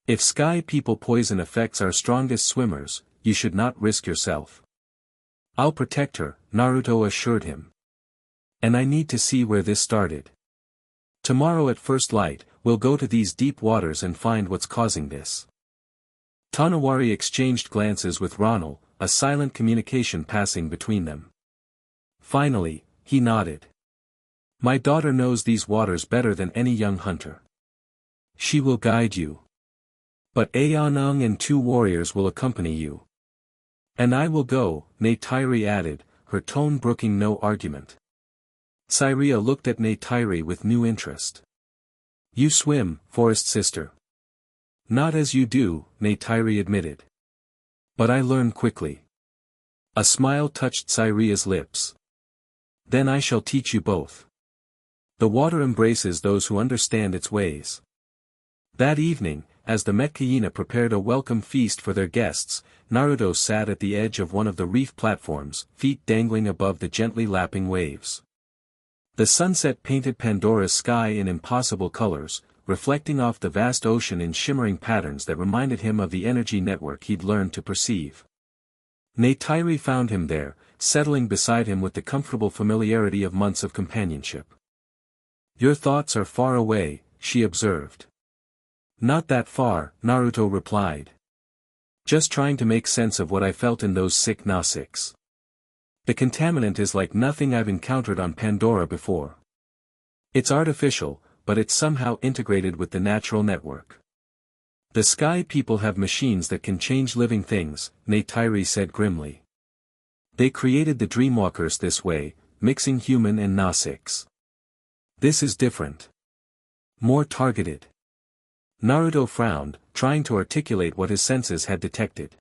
"If Sky People poison affects our strongest swimmers, you should not risk yourself." "I'll protect her," Naruto assured him. "And I need to see where this started. Tomorrow at first light, we'll go to these deep waters and find what's causing this." Tonowari exchanged glances with Ronald, a silent communication passing between them. Finally, he nodded. "My daughter knows these waters better than any young hunter. She will guide you. But Ayanung and 2 warriors will accompany you." "And I will go," Neytiri added, her tone brooking no argument. Tsireya looked at Neytiri with new interest. "You swim, forest sister." "Not as you do," Neytiri admitted. "But I learn quickly." A smile touched Tsireya's lips. "Then I shall teach you both. The water embraces those who understand its ways." That evening, as the Metkayina prepared a welcome feast for their guests, Naruto sat at the edge of one of the reef platforms, feet dangling above the gently lapping waves. The sunset painted Pandora's sky in impossible colors, reflecting off the vast ocean in shimmering patterns that reminded him of the energy network he'd learned to perceive. Neytiri found him there, settling beside him with the comfortable familiarity of months of companionship. "Your thoughts are far away," she observed. "Not that far," Naruto replied. "Just trying to make sense of what I felt in those sick Na-6. The contaminant is like nothing I've encountered on Pandora before. It's artificial, but it's somehow integrated with the natural network." "The Sky People have machines that can change living things," Neytiri said grimly. "They created the Dreamwalkers this way, mixing human and Na-6. This is different. More targeted." Naruto frowned, trying to articulate what his senses had detected.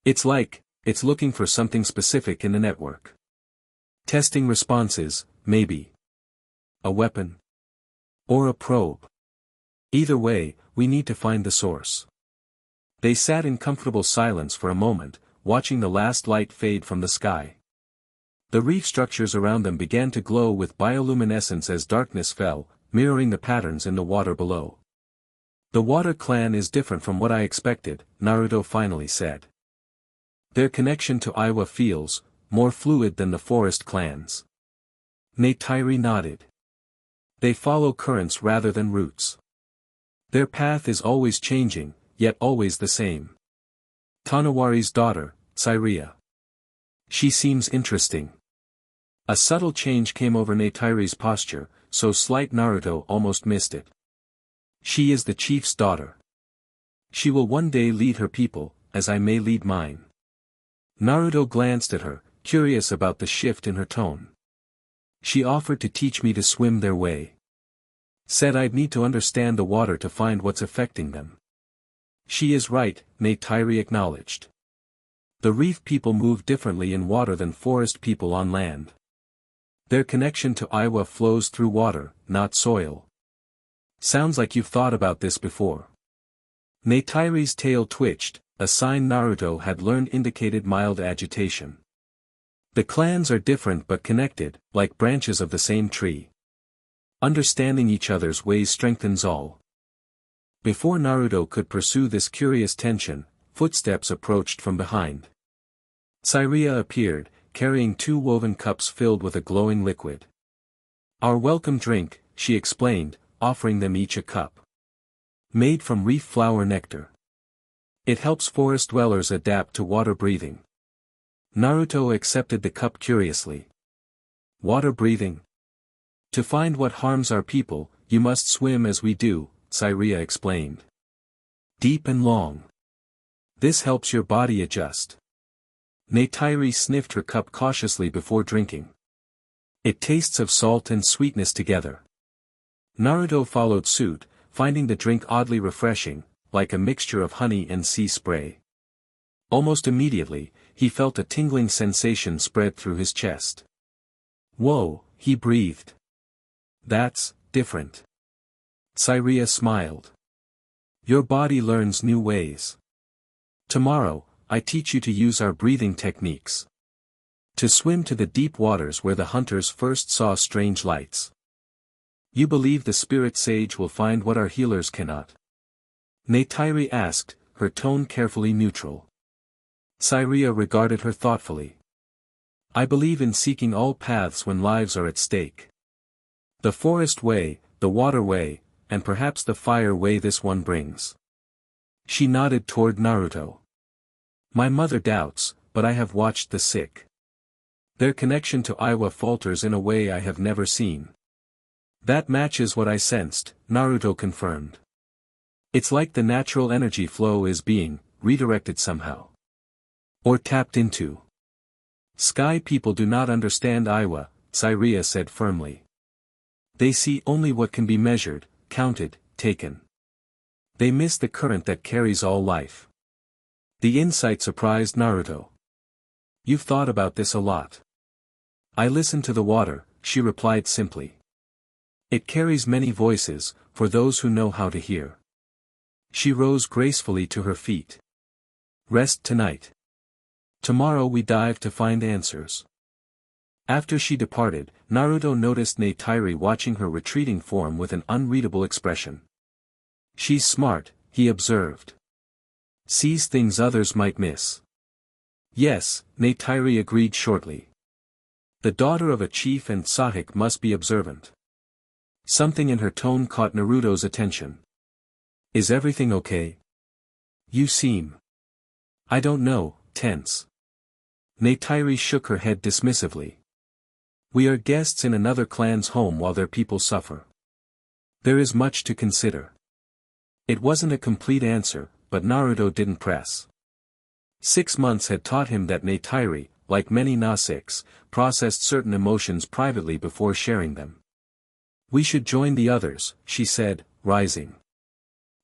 It's looking for something specific in the network. Testing responses, maybe. A weapon. Or a probe. Either way, we need to find the source." They sat in comfortable silence for a moment, watching the last light fade from the sky. The reef structures around them began to glow with bioluminescence as darkness fell, mirroring the patterns in the water below. The water clan is different from what I expected, Naruto finally said. Their connection to Eywa feels more fluid than the forest clans. Neytiri nodded. They follow currents rather than roots. Their path is always changing, yet always the same. Tanawari's daughter, Tsireya. She seems interesting. A subtle change came over Neytiri's posture, so slight Naruto almost missed it. She is the chief's daughter. She will one day lead her people, as I may lead mine. Naruto glanced at her, curious about the shift in her tone. She offered to teach me to swim their way. Said I'd need to understand the water to find what's affecting them. She is right, Neytiri acknowledged. The reef people move differently in water than forest people on land. Their connection to Eywa flows through water, not soil. Sounds like you've thought about this before. Neytiri's tail twitched, a sign Naruto had learned indicated mild agitation. The clans are different but connected, like branches of the same tree. Understanding each other's ways strengthens all. Before Naruto could pursue this curious tension, footsteps approached from behind. Tsireya appeared, carrying 2 woven cups filled with a glowing liquid. Our welcome drink, she explained, offering them each a cup. Made from reef flower nectar. It helps forest dwellers adapt to water breathing. Naruto accepted the cup curiously. Water breathing? To find what harms our people, you must swim as we do, Tsireya explained. Deep and long. This helps your body adjust. Neytiri sniffed her cup cautiously before drinking. It tastes of salt and sweetness together. Naruto followed suit, finding the drink oddly refreshing, like a mixture of honey and sea spray. Almost immediately, he felt a tingling sensation spread through his chest. Whoa, he breathed. That's different. Tsireya smiled. Your body learns new ways. Tomorrow, I teach you to use our breathing techniques. To swim to the deep waters where the hunters first saw strange lights. You believe the spirit sage will find what our healers cannot? Neytiri asked, her tone carefully neutral. Tsireya regarded her thoughtfully. I believe in seeking all paths when lives are at stake. The forest way, the water way, and perhaps the fire way this one brings. She nodded toward Naruto. My mother doubts, but I have watched the sick. Their connection to Eywa falters in a way I have never seen. That matches what I sensed, Naruto confirmed. It's like the natural energy flow is being redirected somehow. Or tapped into. Sky people do not understand Eywa, Tsireya said firmly. They see only what can be measured, counted, taken. They miss the current that carries all life. The insight surprised Naruto. You've thought about this a lot. I listen to the water, she replied simply. It carries many voices, for those who know how to hear. She rose gracefully to her feet. Rest tonight. Tomorrow we dive to find answers. After she departed, Naruto noticed Neytiri watching her retreating form with an unreadable expression. She's smart, he observed. Sees things others might miss. Yes, Neytiri agreed shortly. The daughter of a chief and Sahik must be observant. Something in her tone caught Naruto's attention. Is everything okay? You seem. I don't know, tense. Neytiri shook her head dismissively. We are guests in another clan's home while their people suffer. There is much to consider. It wasn't a complete answer, but Naruto didn't press. 6 months had taught him that Neytiri, like many Nausicaa, processed certain emotions privately before sharing them. We should join the others, she said, rising.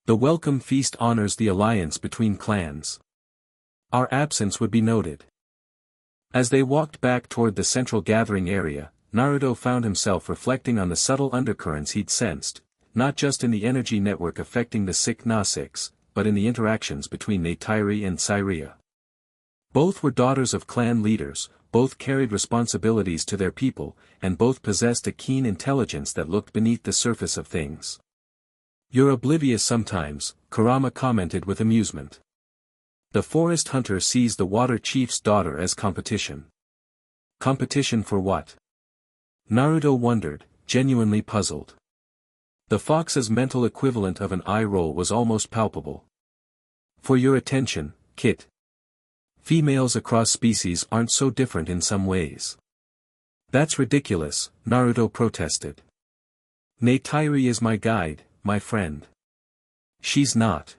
The welcome feast honors the alliance between clans. Our absence would be noted. As they walked back toward the central gathering area, Naruto found himself reflecting on the subtle undercurrents he'd sensed, not just in the energy network affecting the sick Nausicaa, but in the interactions between Neytiri and Tsireya. Both were daughters of clan leaders, both carried responsibilities to their people, and both possessed a keen intelligence that looked beneath the surface of things. "You're oblivious sometimes," Kurama commented with amusement. The forest hunter sees the water chief's daughter as competition. Competition for what? Naruto wondered, genuinely puzzled. The fox's mental equivalent of an eye roll was almost palpable. "For your attention, Kit. Females across species aren't so different in some ways." "That's ridiculous," Naruto protested. "Neytiri is my guide, my friend." "She's not."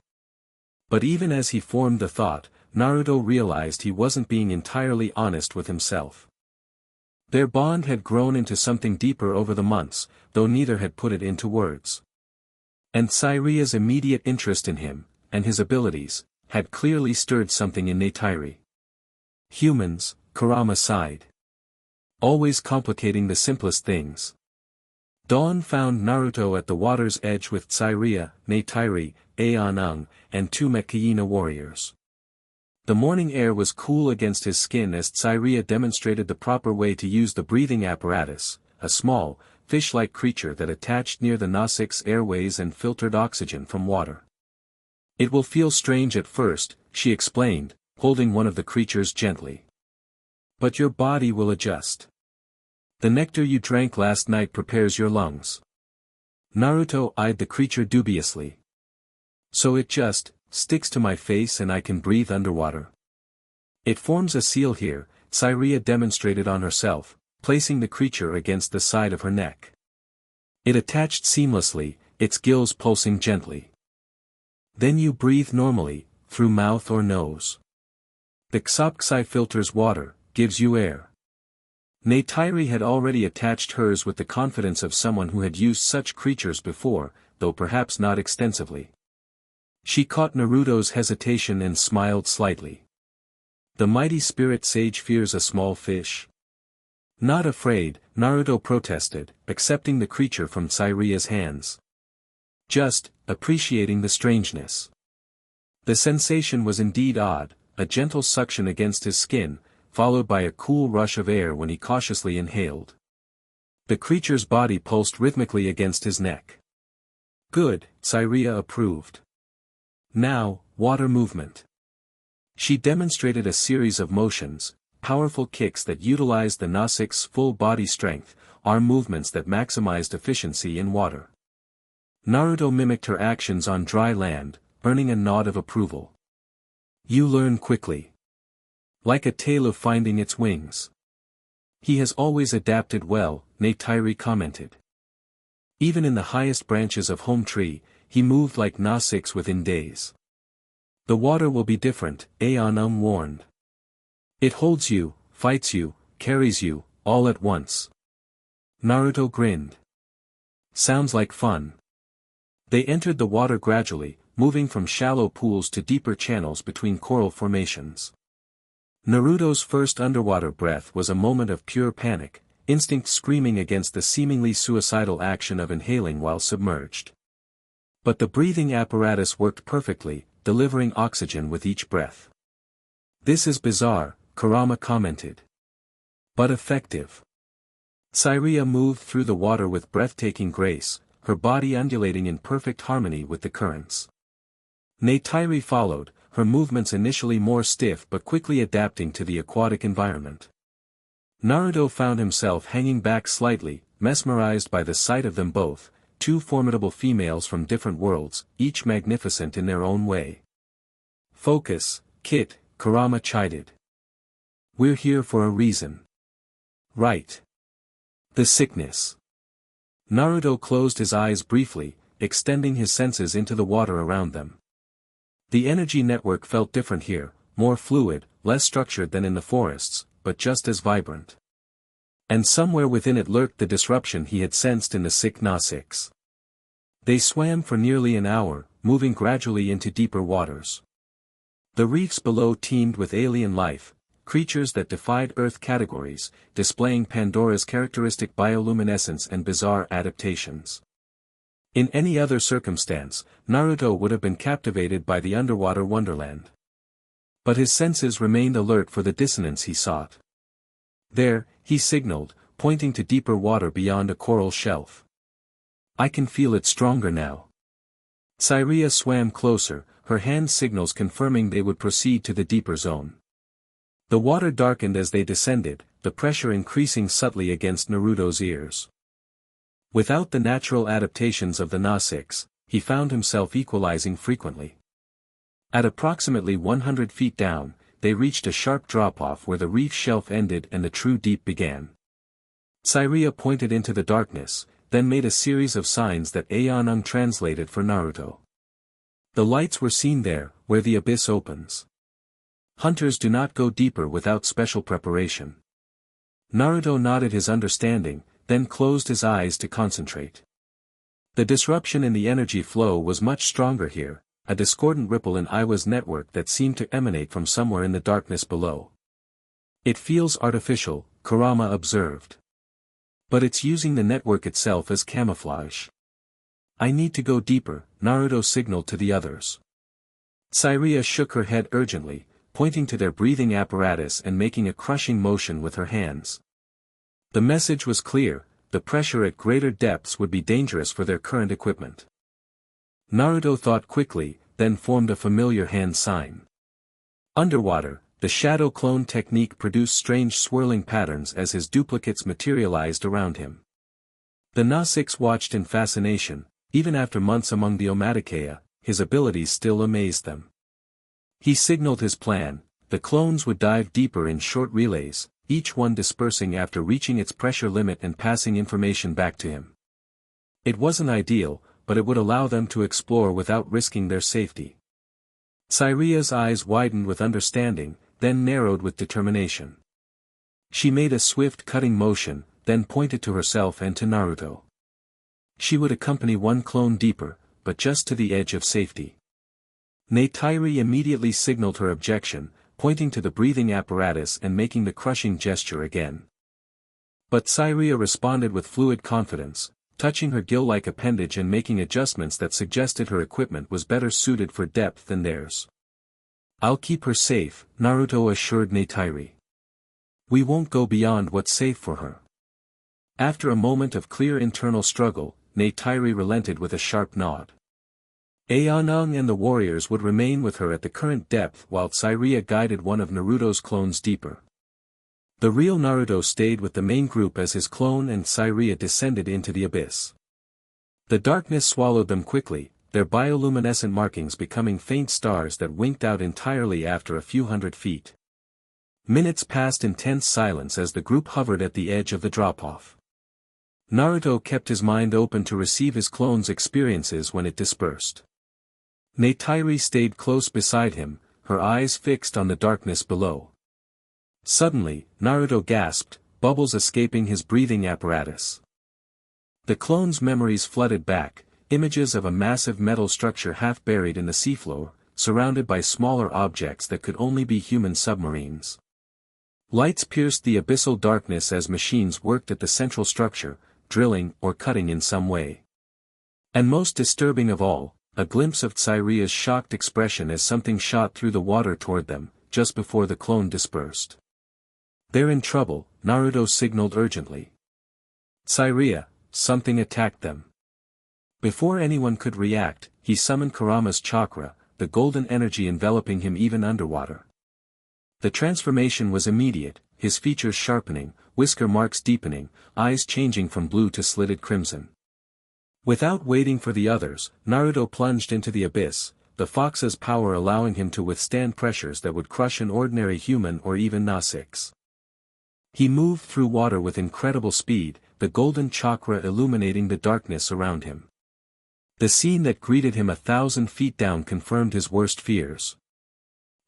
But even as he formed the thought, Naruto realized he wasn't being entirely honest with himself. Their bond had grown into something deeper over the months, though neither had put it into words. And Tsireya's immediate interest in him, and his abilities, had clearly stirred something in Neytiri. Humans, Kurama sighed. Always complicating the simplest things. Dawn found Naruto at the water's edge with Tsireya, Neytiri, Eywa, and 2 Metkayina warriors. The morning air was cool against his skin as Tsireya demonstrated the proper way to use the breathing apparatus, a small, fish-like creature that attached near the Nasik's airways and filtered oxygen from water. "It will feel strange at first," she explained, holding one of the creatures gently. "But your body will adjust. The nectar you drank last night prepares your lungs." Naruto eyed the creature dubiously. "So it just sticks to my face and I can breathe underwater?" "It forms a seal here," Tsireya demonstrated on herself, placing the creature against the side of her neck. It attached seamlessly, its gills pulsing gently. "Then you breathe normally, through mouth or nose. The Ksopksai filters water, gives you air." Neytiri had already attached hers with the confidence of someone who had used such creatures before, though perhaps not extensively. She caught Naruto's hesitation and smiled slightly. "The mighty spirit sage fears a small fish." "Not afraid," Naruto protested, accepting the creature from Tsireya's hands. "Just appreciating the strangeness." The sensation was indeed odd, a gentle suction against his skin, followed by a cool rush of air when he cautiously inhaled. The creature's body pulsed rhythmically against his neck. "Good," Tsireya approved. "Now, water movement." She demonstrated a series of motions, powerful kicks that utilized the Nasik's full body strength, arm movements that maximized efficiency in water. Naruto mimicked her actions on dry land, earning a nod of approval. "You learn quickly. Like a tail finding its wings." "He has always adapted well," Neytiri commented. "Even in the highest branches of Hometree, he moved like Nasik's within days." "The water will be different," Eywa warned. "It holds you, fights you, carries you, all at once." Naruto grinned. "Sounds like fun." They entered the water gradually, moving from shallow pools to deeper channels between coral formations. Naruto's first underwater breath was a moment of pure panic, instinct screaming against the seemingly suicidal action of inhaling while submerged. But the breathing apparatus worked perfectly, delivering oxygen with each breath. "This is bizarre," Kurama commented. "But effective." Tsireya moved through the water with breathtaking grace, her body undulating in perfect harmony with the currents. Neytiri followed, her movements initially more stiff but quickly adapting to the aquatic environment. Naruto found himself hanging back slightly, mesmerized by the sight of them both, 2 formidable females from different worlds, each magnificent in their own way. "Focus, Kit," Kurama chided. "We're here for a reason." "Right. The sickness." Naruto closed his eyes briefly, extending his senses into the water around them. The energy network felt different here, more fluid, less structured than in the forests, but just as vibrant. And somewhere within it lurked the disruption he had sensed in the sick Nasiks. They swam for nearly an hour, moving gradually into deeper waters. The reefs below teemed with alien life, creatures that defied Earth categories, displaying Pandora's characteristic bioluminescence and bizarre adaptations. In any other circumstance, Naruto would have been captivated by the underwater wonderland. But his senses remained alert for the dissonance he sought. There, he signaled, pointing to deeper water beyond a coral shelf. I can feel it stronger now. Tsireya swam closer, her hand signals confirming they would proceed to the deeper zone. The water darkened as they descended, the pressure increasing subtly against Naruto's ears. Without the natural adaptations of the Na-6, he found himself equalizing frequently. At approximately 100 feet down, they reached a sharp drop-off where the reef shelf ended and the true deep began. Tsireya pointed into the darkness, then made a series of signs that Eywa translated for Naruto. The lights were seen there, where the abyss opens. Hunters do not go deeper without special preparation. Naruto nodded his understanding, then closed his eyes to concentrate. The disruption in the energy flow was much stronger here, a discordant ripple in Eywa's network that seemed to emanate from somewhere in the darkness below. It feels artificial, Kurama observed. But it's using the network itself as camouflage. I need to go deeper, Naruto signaled to the others. Tsireya shook her head urgently, pointing to their breathing apparatus and making a crushing motion with her hands. The message was clear, the pressure at greater depths would be dangerous for their current equipment. Naruto thought quickly, then formed a familiar hand sign. Underwater, the shadow clone technique produced strange swirling patterns as his duplicates materialized around him. The Na-6 watched in fascination, even after months among the Omaticaya, his abilities still amazed them. He signaled his plan, the clones would dive deeper in short relays, each one dispersing after reaching its pressure limit and passing information back to him. It wasn't ideal, but it would allow them to explore without risking their safety. Tsireya's eyes widened with understanding, then narrowed with determination. She made a swift cutting motion, then pointed to herself and to Naruto. She would accompany one clone deeper, but just to the edge of safety. Neytiri immediately signaled her objection, pointing to the breathing apparatus and making the crushing gesture again. But Tsireya responded with fluid confidence, touching her gill-like appendage and making adjustments that suggested her equipment was better suited for depth than theirs. I'll keep her safe, Naruto assured Neytiri. We won't go beyond what's safe for her. After a moment of clear internal struggle, Neytiri relented with a sharp nod. Eywa and the warriors would remain with her at the current depth while Tsireya guided one of Naruto's clones deeper. The real Naruto stayed with the main group as his clone and Tsireya descended into the abyss. The darkness swallowed them quickly, their bioluminescent markings becoming faint stars that winked out entirely after a few hundred feet. Minutes passed in tense silence as the group hovered at the edge of the drop-off. Naruto kept his mind open to receive his clone's experiences when it dispersed. Neytiri stayed close beside him, her eyes fixed on the darkness below. Suddenly, Naruto gasped, bubbles escaping his breathing apparatus. The clone's memories flooded back, images of a massive metal structure half buried in the seafloor, surrounded by smaller objects that could only be human submarines. Lights pierced the abyssal darkness as machines worked at the central structure, drilling or cutting in some way. And most disturbing of all, a glimpse of Tsireya's shocked expression as something shot through the water toward them, just before the clone dispersed. They're in trouble, Naruto signaled urgently. Tsireya, something attacked them. Before anyone could react, he summoned Kurama's chakra, the golden energy enveloping him even underwater. The transformation was immediate, his features sharpening, whisker marks deepening, eyes changing from blue to slitted crimson. Without waiting for the others, Naruto plunged into the abyss, the fox's power allowing him to withstand pressures that would crush an ordinary human or even Na-6. He moved through water with incredible speed, the golden chakra illuminating the darkness around him. The scene that greeted him 1,000 feet down confirmed his worst fears.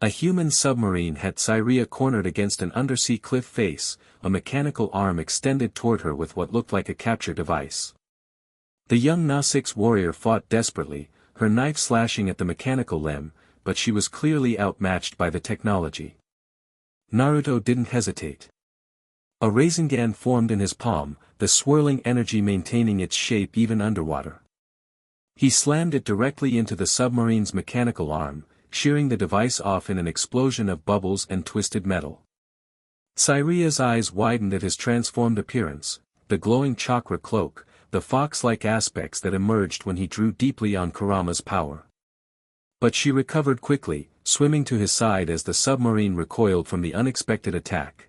A human submarine had Tsireya cornered against an undersea cliff face, a mechanical arm extended toward her with what looked like a capture device. The young Na-6 warrior fought desperately, her knife slashing at the mechanical limb, but she was clearly outmatched by the technology. Naruto didn't hesitate. A Rasengan formed in his palm, the swirling energy maintaining its shape even underwater. He slammed it directly into the submarine's mechanical arm, shearing the device off in an explosion of bubbles and twisted metal. Tsireya's eyes widened at his transformed appearance, the glowing chakra cloak, the fox-like aspects that emerged when he drew deeply on Kurama's power. But she recovered quickly, swimming to his side as the submarine recoiled from the unexpected attack.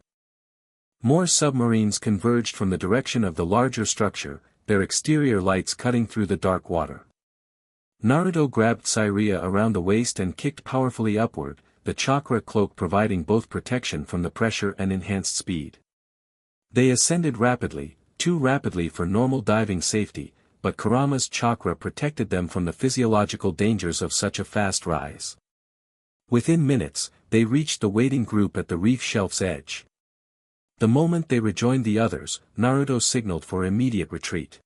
More submarines converged from the direction of the larger structure, their exterior lights cutting through the dark water. Naruto grabbed Tsireya around the waist and kicked powerfully upward, the chakra cloak providing both protection from the pressure and enhanced speed. They ascended rapidly, too rapidly for normal diving safety, but Kurama's chakra protected them from the physiological dangers of such a fast rise. Within minutes, they reached the waiting group at the reef shelf's edge. The moment they rejoined the others, Naruto signaled for immediate retreat.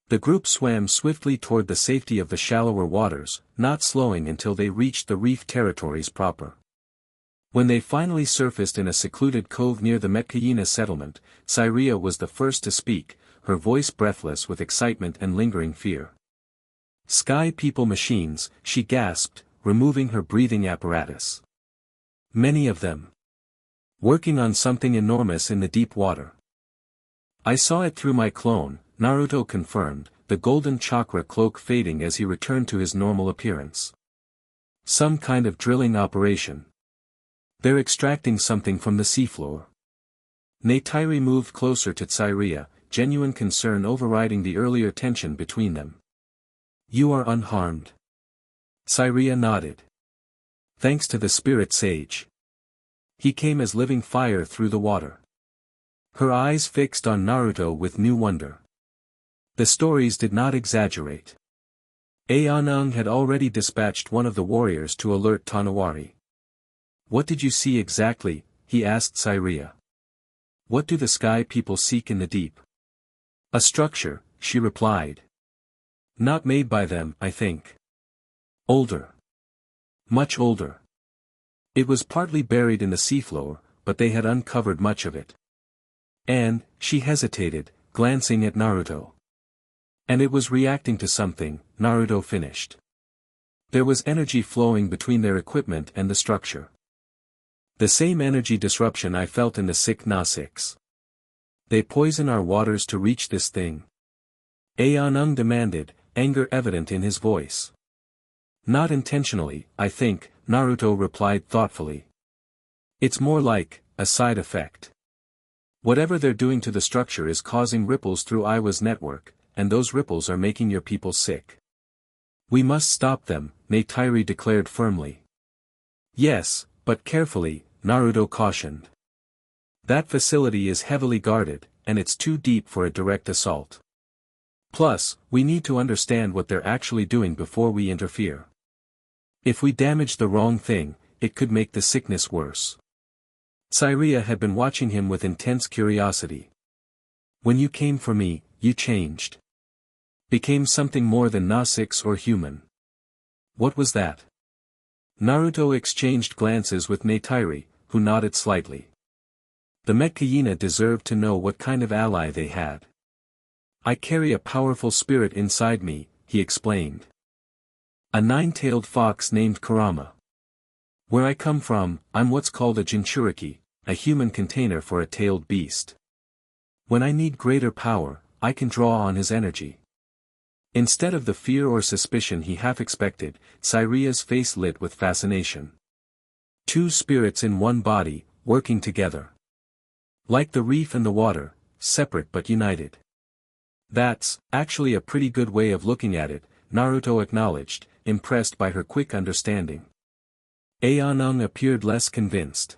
The group swam swiftly toward the safety of the shallower waters, not slowing until they reached the reef territories proper. When they finally surfaced in a secluded cove near the Metkayina settlement, Tsireya was the first to speak, her voice breathless with excitement and lingering fear. "Sky people machines," she gasped, removing her breathing apparatus. "Many of them. Working on something enormous in the deep water." "I saw it through my clone," Naruto confirmed, the golden chakra cloak fading as he returned to his normal appearance. "Some kind of drilling operation. They're extracting something from the seafloor." Neytiri moved closer to Tsireya, genuine concern overriding the earlier tension between them. "You are unharmed." Tsireya nodded. "Thanks to the spirit sage. He came as living fire through the water." Her eyes fixed on Naruto with new wonder. The stories did not exaggerate. Eywa had already dispatched one of the warriors to alert Tonowari. "What did you see exactly?" he asked Tsireya. "What do the sky people seek in the deep?" "A structure," she replied. "Not made by them, I think. Older. Much older. It was partly buried in the seafloor, but they had uncovered much of it. And," she hesitated, glancing at Naruto. "And it was reacting to something," Naruto finished. "There was energy flowing between their equipment and the structure. The same energy disruption I felt in the sick Na-6. They poison our waters to reach this thing?" Eywa demanded, anger evident in his voice. "Not intentionally, I think," Naruto replied thoughtfully. "It's more like a side effect. Whatever they're doing to the structure is causing ripples through Eywa's network, and those ripples are making your people sick. We must stop them," Neytiri declared firmly. "Yes, but carefully," Naruto cautioned. "That facility is heavily guarded, and it's too deep for a direct assault. Plus, we need to understand what they're actually doing before we interfere. If we damage the wrong thing, it could make the sickness worse." Tsireya had been watching him with intense curiosity. "When you came for me, you changed. Became something more than Na-6 or human. What was that?" Naruto exchanged glances with Neytiri, who nodded slightly. The Metkayina deserved to know what kind of ally they had. "I carry a powerful spirit inside me," he explained. "A nine-tailed fox named Kurama. Where I come from, I'm what's called a Jinchuriki, a human container for a tailed beast. When I need greater power, I can draw on his energy." Instead of the fear or suspicion he half expected, Tsireya's face lit with fascination. Two spirits in one body, working together. Like the reef and the water, separate but united. "That's actually a pretty good way of looking at it," Naruto acknowledged, impressed by her quick understanding. Eywa appeared less convinced.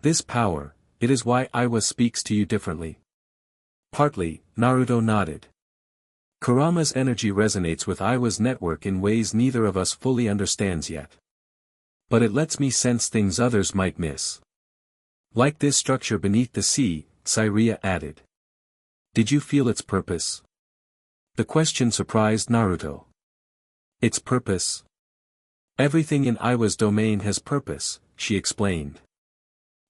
"This power, it is why Eywa speaks to you differently." "Partly," Naruto nodded. "Kurama's energy resonates with Eywa's network in ways neither of us fully understands yet. But it lets me sense things others might miss. Like this structure beneath the sea," Tsireya added. "Did you feel its purpose?" The question surprised Naruto. "Its purpose? Everything in Eywa's domain has purpose," she explained.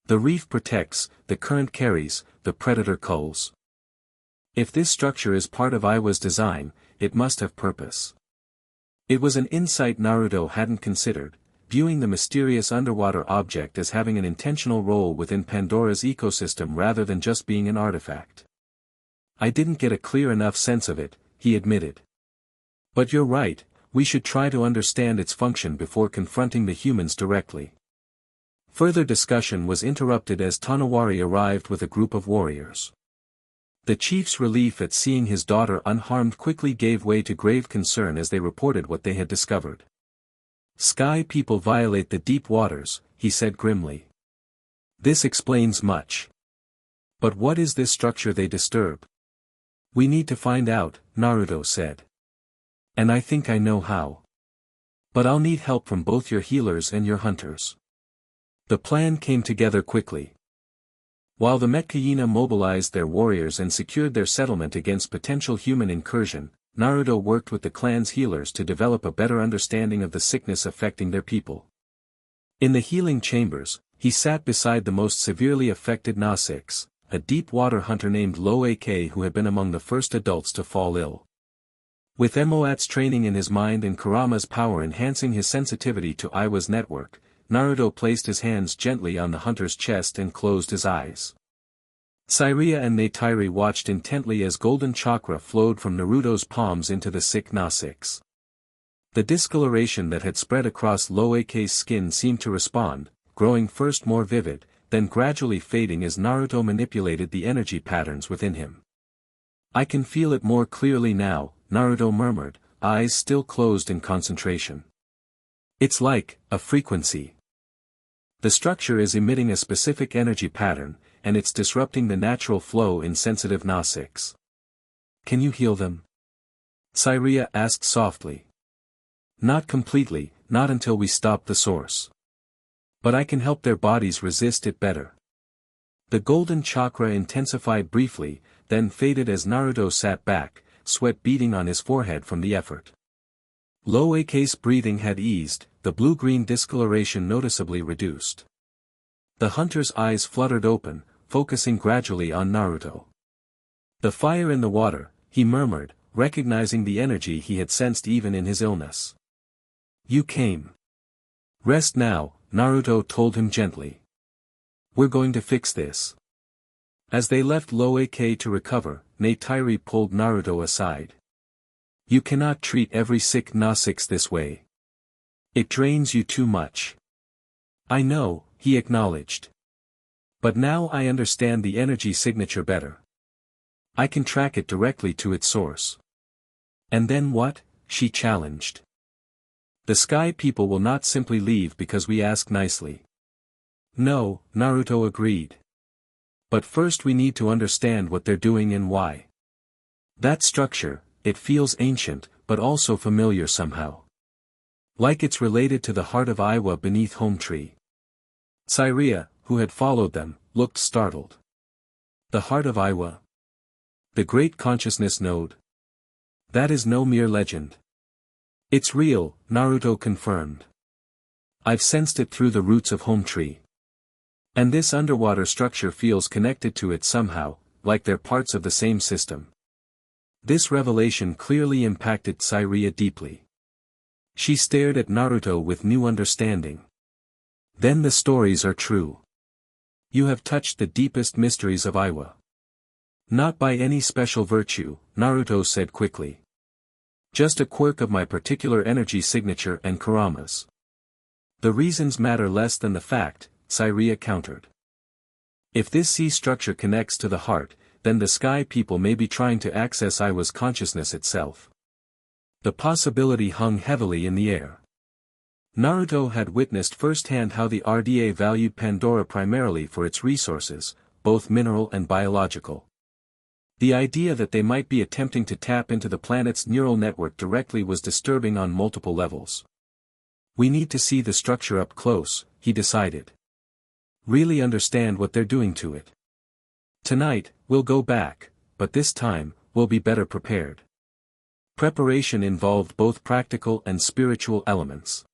"The reef protects, the current carries, the predator culls. If this structure is part of Eywa's design, it must have purpose." It was an insight Naruto hadn't considered, viewing the mysterious underwater object as having an intentional role within Pandora's ecosystem rather than just being an artifact. I didn't get a clear enough sense of it, he admitted. But you're right, we should try to understand its function before confronting the humans directly. Further discussion was interrupted as Tonowari arrived with a group of warriors. The chief's relief at seeing his daughter unharmed quickly gave way to grave concern as they reported what they had discovered. Sky people violate the deep waters, he said grimly. This explains much. But what is this structure they disturb? We need to find out, Naruto said. And I think I know how. But I'll need help from both your healers and your hunters. The plan came together quickly. While the Metkayina mobilized their warriors and secured their settlement against potential human incursion, Naruto worked with the clan's healers to develop a better understanding of the sickness affecting their people. In the healing chambers, he sat beside the most severely affected Nausicaa, a deep-water hunter named Loak who had been among the first adults to fall ill. With Moat's training in his mind and Kurama's power enhancing his sensitivity to Eywa's network, Naruto placed his hands gently on the hunter's chest and closed his eyes. Tsireya and Neytiri watched intently as golden chakra flowed from Naruto's palms into the sick Nausicaa. The discoloration that had spread across Loak's skin seemed to respond, growing first more vivid, then gradually fading as Naruto manipulated the energy patterns within him. I can feel it more clearly now, Naruto murmured, eyes still closed in concentration. It's like a frequency. The structure is emitting a specific energy pattern, and it's disrupting the natural flow in sensitive Nausicaa. Can you heal them? Tsireya asked softly. Not completely, not until we stop the source. But I can help their bodies resist it better. The golden chakra intensified briefly, then faded as Naruto sat back, sweat beading on his forehead from the effort. Loak's breathing had eased, the blue-green discoloration noticeably reduced. The hunter's eyes fluttered open, focusing gradually on Naruto. The fire in the water, he murmured, recognizing the energy he had sensed even in his illness. You came. Rest now, Naruto told him gently. We're going to fix this. As they left Loak to recover, Neytiri pulled Naruto aside. You cannot treat every sick Nausicaa this way. It drains you too much. I know, he acknowledged. But now I understand the energy signature better. I can track it directly to its source. And then what? She challenged. The Sky people will not simply leave because we ask nicely. No, Naruto agreed. But first we need to understand what they're doing and why. That structure, it feels ancient, but also familiar somehow. Like it's related to the heart of Eywa beneath Hometree. Tsireya, who had followed them, looked startled. The heart of Eywa? The great consciousness node? That is no mere legend. It's real, Naruto confirmed. I've sensed it through the roots of Hometree. And this underwater structure feels connected to it somehow, like they're parts of the same system. This revelation clearly impacted Tsireya deeply. She stared at Naruto with new understanding. Then the stories are true. You have touched the deepest mysteries of Eywa. Not by any special virtue, Naruto said quickly. Just a quirk of my particular energy signature and Kurama's. The reasons matter less than the fact, Tsireya countered. If this sea structure connects to the heart, then the Sky people may be trying to access Eywa's consciousness itself. The possibility hung heavily in the air. Naruto had witnessed firsthand how the RDA valued Pandora primarily for its resources, both mineral and biological. The idea that they might be attempting to tap into the planet's neural network directly was disturbing on multiple levels. We need to see the structure up close, he decided. Really understand what they're doing to it. Tonight, we'll go back, but this time, we'll be better prepared. Preparation involved both practical and spiritual elements.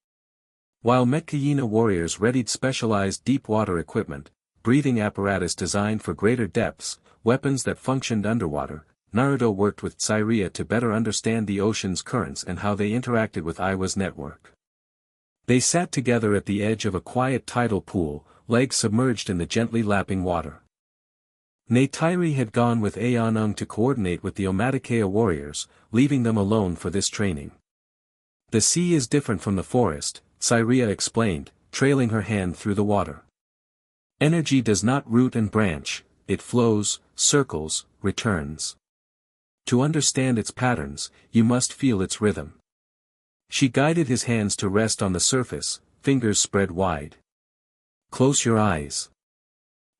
While Metkayina warriors readied specialized deep-water equipment, breathing apparatus designed for greater depths, weapons that functioned underwater, Naruto worked with Tsireya to better understand the ocean's currents and how they interacted with Eywa's network. They sat together at the edge of a quiet tidal pool, legs submerged in the gently lapping water. Neytiri had gone with Eywa to coordinate with the Omaticaya warriors, leaving them alone for this training. The sea is different from the forest, Tsireya explained, trailing her hand through the water. Energy does not root and branch, it flows, circles, returns. To understand its patterns, you must feel its rhythm. She guided his hands to rest on the surface, fingers spread wide. Close your eyes.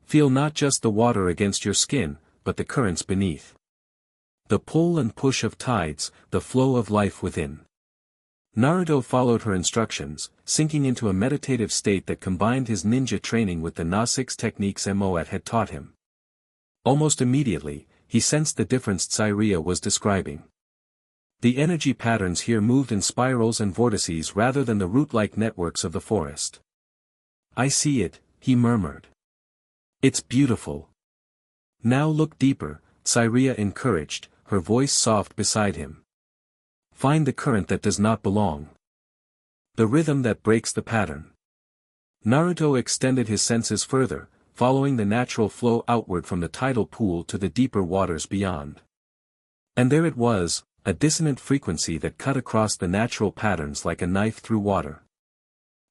Feel not just the water against your skin, but the currents beneath. The pull and push of tides, the flow of life within. Naruto followed her instructions, sinking into a meditative state that combined his ninja training with the Na-6 techniques Moat had taught him. Almost immediately, he sensed the difference Tsireya was describing. The energy patterns here moved in spirals and vortices rather than the root-like networks of the forest. I see it, he murmured. It's beautiful. Now look deeper, Tsireya encouraged, her voice soft beside him. Find the current that does not belong. The rhythm that breaks the pattern. Naruto extended his senses further, following the natural flow outward from the tidal pool to the deeper waters beyond. And there it was, a dissonant frequency that cut across the natural patterns like a knife through water.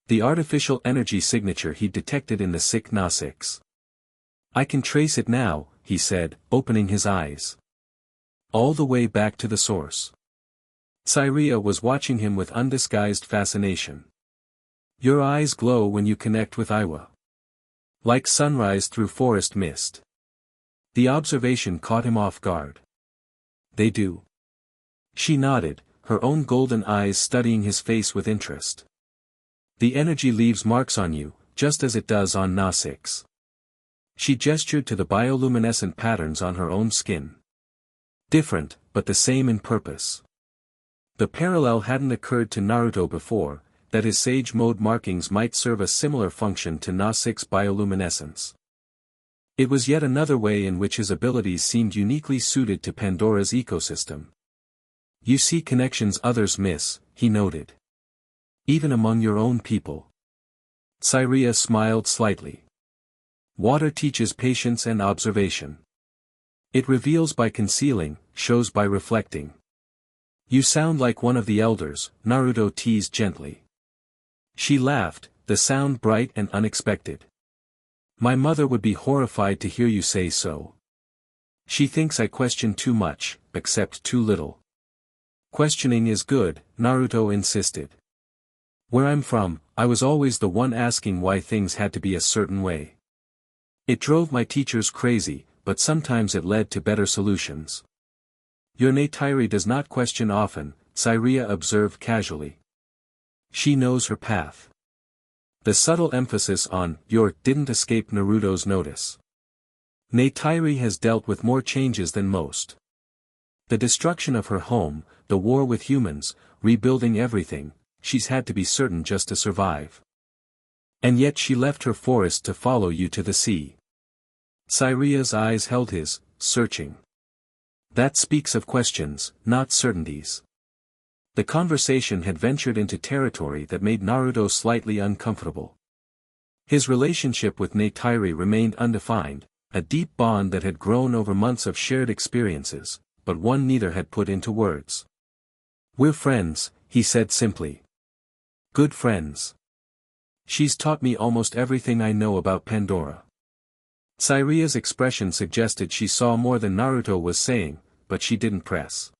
The artificial energy signature he detected in the sick Na-6. I can trace it now, he said, opening his eyes. All the way back to the source. Tsireya was watching him with undisguised fascination. Your eyes glow when you connect with Eywa. Like sunrise through forest mist. The observation caught him off guard. They do. She nodded, her own golden eyes studying his face with interest. The energy leaves marks on you, just as it does on Na-6. She gestured to the bioluminescent patterns on her own skin. Different, but the same in purpose. The parallel hadn't occurred to Naruto before, that his Sage Mode markings might serve a similar function to Na-6 bioluminescence. It was yet another way in which his abilities seemed uniquely suited to Pandora's ecosystem. You see connections others miss, he noted. Even among your own people. Tsireya smiled slightly. Water teaches patience and observation. It reveals by concealing, shows by reflecting. You sound like one of the elders, Naruto teased gently. She laughed, the sound bright and unexpected. My mother would be horrified to hear you say so. She thinks I question too much, accept too little. Questioning is good, Naruto insisted. Where I'm from, I was always the one asking why things had to be a certain way. It drove my teachers crazy, but sometimes it led to better solutions. Your Neytiri does not question often, Tsireya observed casually. She knows her path. The subtle emphasis on your didn't escape Naruto's notice. Neytiri has dealt with more changes than most. The destruction of her home, the war with humans, rebuilding everything, she's had to be certain just to survive. And yet she left her forest to follow you to the sea. Tsireya's eyes held his, searching. That speaks of questions, not certainties. The conversation had ventured into territory that made Naruto slightly uncomfortable. His relationship with Neytiri remained undefined, a deep bond that had grown over months of shared experiences, but one neither had put into words. We're friends, he said simply. Good friends. She's taught me almost everything I know about Pandora. Tsireya's expression suggested she saw more than Naruto was saying, but she didn't press.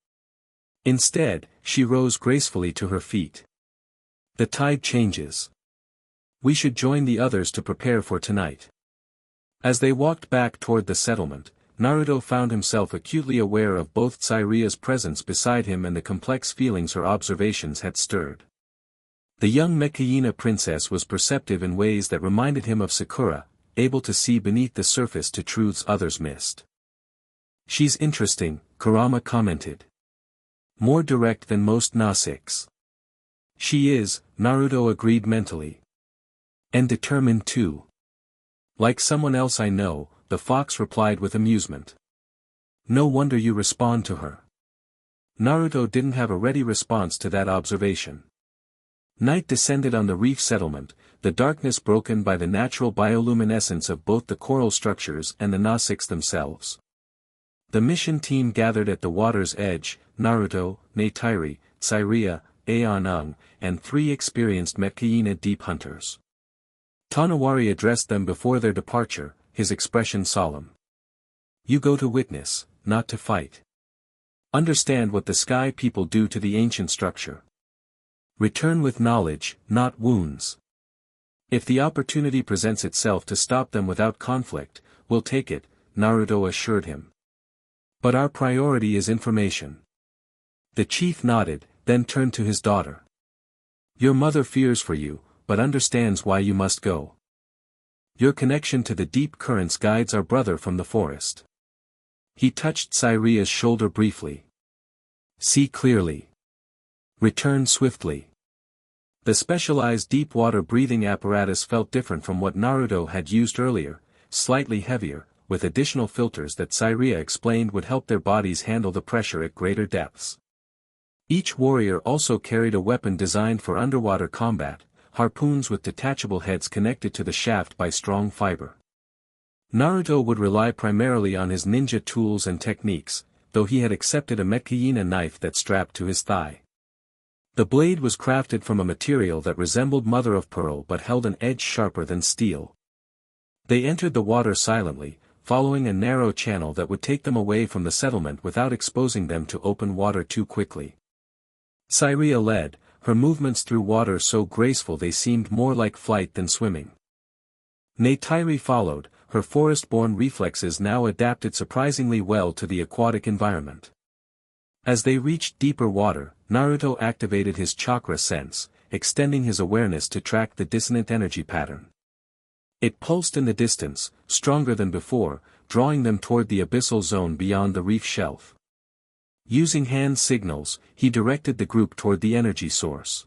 Instead, she rose gracefully to her feet. The tide changes. We should join the others to prepare for tonight. As they walked back toward the settlement, Naruto found himself acutely aware of both Tsireya's presence beside him and the complex feelings her observations had stirred. The young Metkayina princess was perceptive in ways that reminded him of Sakura, able to see beneath the surface to truths others missed. She's interesting, Kurama commented. More direct than most Na-6. She is, Naruto agreed mentally. And determined too. Like someone else I know, the fox replied with amusement. No wonder you respond to her. Naruto didn't have a ready response to that observation. Night descended on the reef settlement, the darkness broken by the natural bioluminescence of both the coral structures and the Nausicaa themselves. The mission team gathered at the water's edge: Naruto, Neytiri, Tsireya, Eywa, and 3 experienced Metkayina deep hunters. Tonawari addressed them before their departure, his expression solemn. "You go to witness, not to fight. Understand what the sky people do to the ancient structure. Return with knowledge, not wounds. If the opportunity presents itself to stop them without conflict, we'll take it," Naruto assured him. "But our priority is information." The chief nodded, then turned to his daughter. "Your mother fears for you, but understands why you must go. Your connection to the deep currents guides our brother from the forest." He touched Tsireya's shoulder briefly. "See clearly. Return swiftly." The specialized deep-water breathing apparatus felt different from what Naruto had used earlier, slightly heavier, with additional filters that Tsireya explained would help their bodies handle the pressure at greater depths. Each warrior also carried a weapon designed for underwater combat, harpoons with detachable heads connected to the shaft by strong fiber. Naruto would rely primarily on his ninja tools and techniques, though he had accepted a Metkayina knife that strapped to his thigh. The blade was crafted from a material that resembled mother-of-pearl but held an edge sharper than steel. They entered the water silently, following a narrow channel that would take them away from the settlement without exposing them to open water too quickly. Tsireya led, her movements through water so graceful they seemed more like flight than swimming. Neytiri followed, her forest-born reflexes now adapted surprisingly well to the aquatic environment. As they reached deeper water, Naruto activated his chakra sense, extending his awareness to track the dissonant energy pattern. It pulsed in the distance, stronger than before, drawing them toward the abyssal zone beyond the reef shelf. Using hand signals, he directed the group toward the energy source.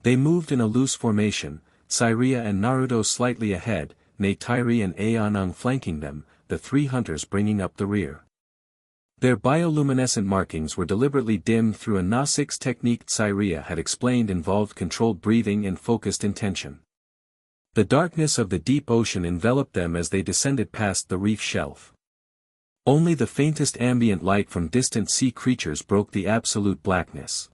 They moved in a loose formation, Tsireya and Naruto slightly ahead, Neytiri and Eywa flanking them, the 3 hunters bringing up the rear. Their bioluminescent markings were deliberately dimmed through a Nausicaa technique Tsireya had explained involved controlled breathing and focused intention. The darkness of the deep ocean enveloped them as they descended past the reef shelf. Only the faintest ambient light from distant sea creatures broke the absolute blackness.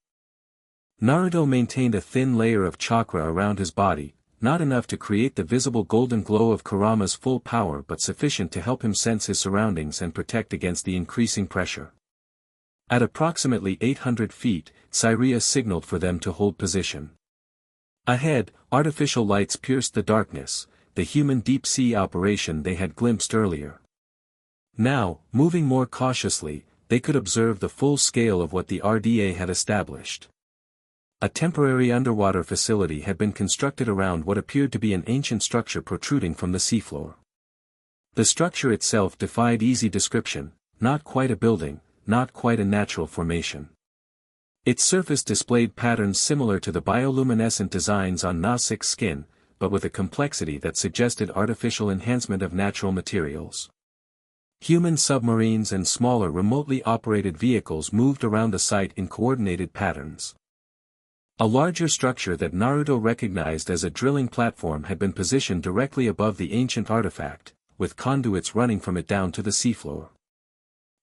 Naruto maintained a thin layer of chakra around his body, not enough to create the visible golden glow of Kurama's full power but sufficient to help him sense his surroundings and protect against the increasing pressure. At approximately 800 feet, Tsireya signaled for them to hold position. Ahead, artificial lights pierced the darkness, the human deep-sea operation they had glimpsed earlier. Now, moving more cautiously, they could observe the full scale of what the RDA had established. A temporary underwater facility had been constructed around what appeared to be an ancient structure protruding from the seafloor. The structure itself defied easy description, not quite a building, not quite a natural formation. Its surface displayed patterns similar to the bioluminescent designs on Nausicaa skin, but with a complexity that suggested artificial enhancement of natural materials. Human submarines and smaller remotely operated vehicles moved around the site in coordinated patterns. A larger structure that Naruto recognized as a drilling platform had been positioned directly above the ancient artifact, with conduits running from it down to the seafloor.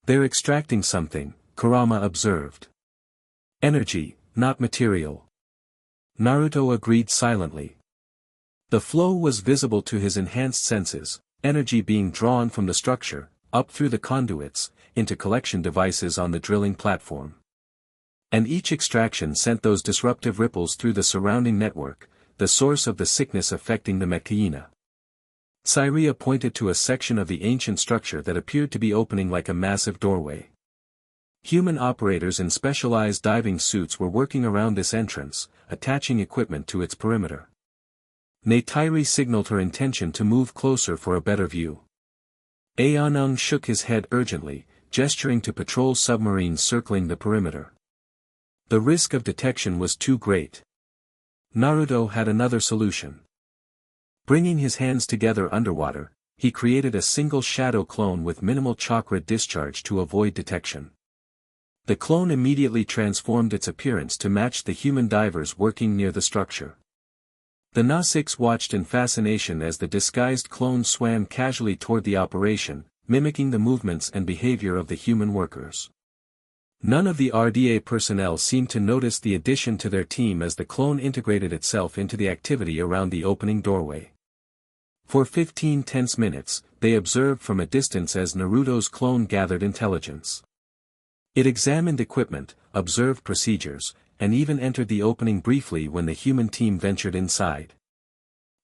"They're extracting something," Kurama observed. "Energy, not material." Naruto agreed silently. The flow was visible to his enhanced senses, energy being drawn from the structure, up through the conduits, into collection devices on the drilling platform. And each extraction sent those disruptive ripples through the surrounding network, the source of the sickness affecting the Metkayina. Tsireya pointed to a section of the ancient structure that appeared to be opening like a massive doorway. Human operators in specialized diving suits were working around this entrance, attaching equipment to its perimeter. Neytiri signaled her intention to move closer for a better view. Eywa shook his head urgently, gesturing to patrol submarines circling the perimeter. The risk of detection was too great. Naruto had another solution. Bringing his hands together underwater, he created a single shadow clone with minimal chakra discharge to avoid detection. The clone immediately transformed its appearance to match the human divers working near the structure. The Na-6 watched in fascination as the disguised clone swam casually toward the operation, mimicking the movements and behavior of the human workers. None of the RDA personnel seemed to notice the addition to their team as the clone integrated itself into the activity around the opening doorway. For 15 tense minutes, they observed from a distance as Naruto's clone gathered intelligence. It examined equipment, observed procedures, and even entered the opening briefly when the human team ventured inside.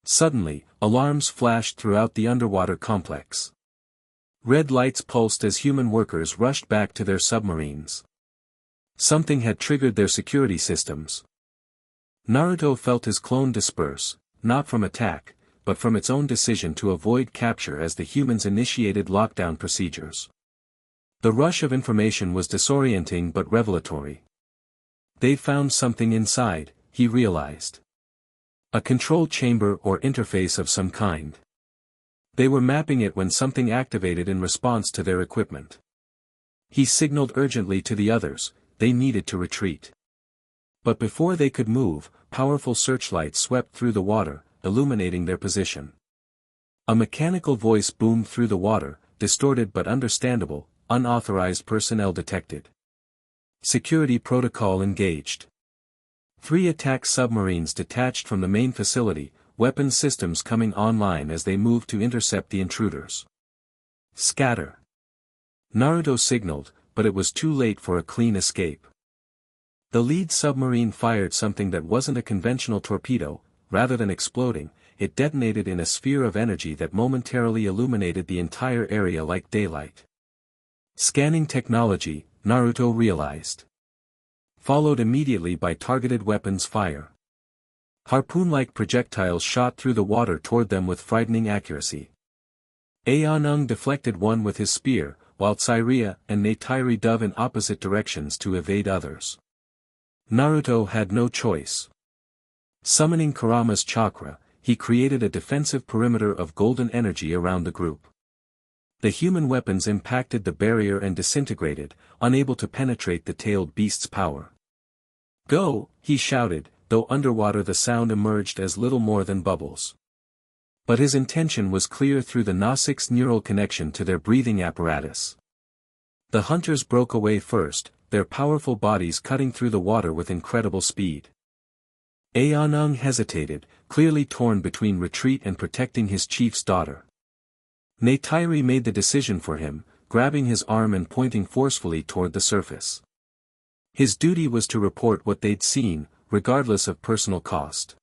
Suddenly, alarms flashed throughout the underwater complex. Red lights pulsed as human workers rushed back to their submarines. Something had triggered their security systems. Naruto felt his clone disperse, not from attack, but from its own decision to avoid capture as the humans initiated lockdown procedures. The rush of information was disorienting but revelatory. They'd found something inside, he realized. A control chamber or interface of some kind. They were mapping it when something activated in response to their equipment. He signaled urgently to the others, they needed to retreat. But before they could move, powerful searchlights swept through the water, illuminating their position. A mechanical voice boomed through the water, distorted but understandable, unauthorized personnel detected. Security protocol engaged. 3 attack submarines detached from the main facility, weapons systems coming online as they moved to intercept the intruders. Scatter. Naruto signaled, but it was too late for a clean escape. The lead submarine fired something that wasn't a conventional torpedo. Rather than exploding, it detonated in a sphere of energy that momentarily illuminated the entire area like daylight. Scanning technology, Naruto realized. Followed immediately by targeted weapons fire. Harpoon-like projectiles shot through the water toward them with frightening accuracy. Eywa deflected one with his spear, while Tsireya and Neytiri dove in opposite directions to evade others. Naruto had no choice. Summoning Kurama's chakra, he created a defensive perimeter of golden energy around the group. The human weapons impacted the barrier and disintegrated, unable to penetrate the tailed beast's power. "Go!" he shouted, though underwater the sound emerged as little more than bubbles. But his intention was clear through the Na-6 neural connection to their breathing apparatus. The hunters broke away first, their powerful bodies cutting through the water with incredible speed. Eywa hesitated, clearly torn between retreat and protecting his chief's daughter. Neytiri made the decision for him, grabbing his arm and pointing forcefully toward the surface. His duty was to report what they'd seen, regardless of personal cost.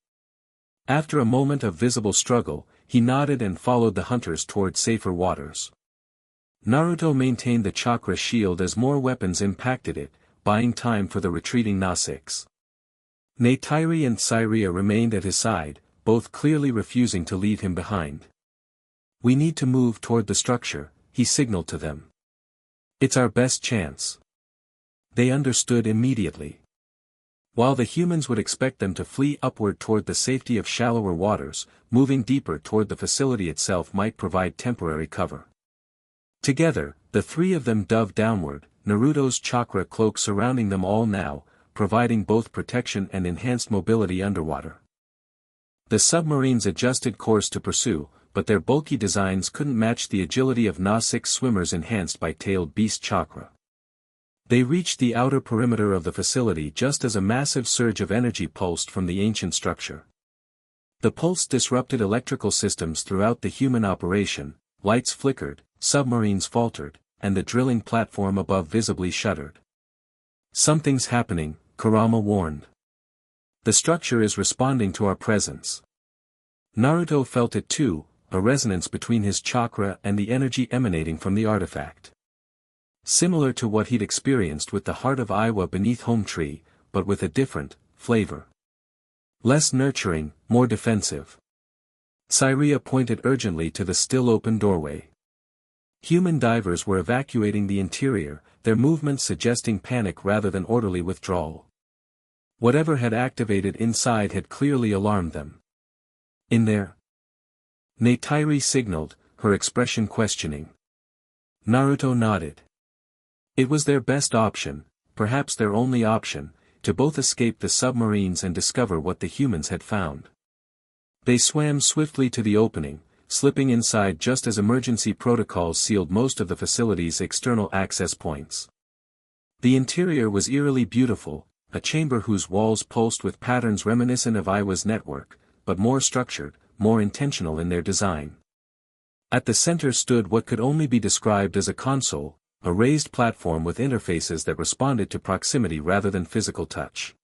After a moment of visible struggle, he nodded and followed the hunters toward safer waters. Naruto maintained the chakra shield as more weapons impacted it, buying time for the retreating Na-6. Neytiri and Tsireya remained at his side, both clearly refusing to leave him behind. "We need to move toward the structure," he signaled to them. "It's our best chance." They understood immediately. While the humans would expect them to flee upward toward the safety of shallower waters, moving deeper toward the facility itself might provide temporary cover. Together, the 3 of them dove downward, Naruto's chakra cloak surrounding them all now, providing both protection and enhanced mobility underwater. The submarines adjusted course to pursue, but their bulky designs couldn't match the agility of Na-6 swimmers enhanced by tailed beast chakra. They reached the outer perimeter of the facility just as a massive surge of energy pulsed from the ancient structure. The pulse disrupted electrical systems throughout the human operation, lights flickered, submarines faltered, and the drilling platform above visibly shuddered. "Something's happening," Kurama warned. "The structure is responding to our presence." Naruto felt it too, a resonance between his chakra and the energy emanating from the artifact. Similar to what he'd experienced with the heart of Eywa beneath Hometree, but with a different flavor. Less nurturing, more defensive. Tsireya pointed urgently to the still open doorway. Human divers were evacuating the interior, their movements suggesting panic rather than orderly withdrawal. Whatever had activated inside had clearly alarmed them. "In there?" Neytiri signaled, her expression questioning. Naruto nodded. It was their best option, perhaps their only option, to both escape the submarines and discover what the humans had found. They swam swiftly to the opening, slipping inside just as emergency protocols sealed most of the facility's external access points. The interior was eerily beautiful, a chamber whose walls pulsed with patterns reminiscent of Eywa's network, but more structured, more intentional in their design. At the center stood what could only be described as a console, a raised platform with interfaces that responded to proximity rather than physical touch.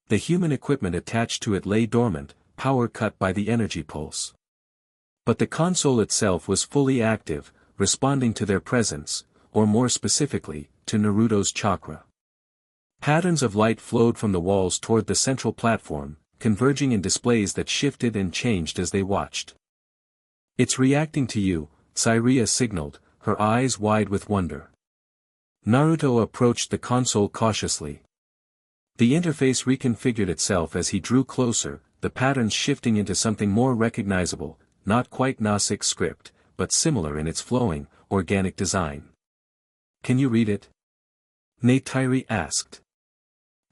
The human equipment attached to it lay dormant, power cut by the energy pulse. But the console itself was fully active, responding to their presence, or more specifically, to Naruto's chakra. Patterns of light flowed from the walls toward the central platform, converging in displays that shifted and changed as they watched. "It's reacting to you," Tsireya signaled, her eyes wide with wonder. Naruto approached the console cautiously. The interface reconfigured itself as he drew closer, the patterns shifting into something more recognizable, not quite Nausicaa script, but similar in its flowing, organic design. "Can you read it?" Neytiri asked.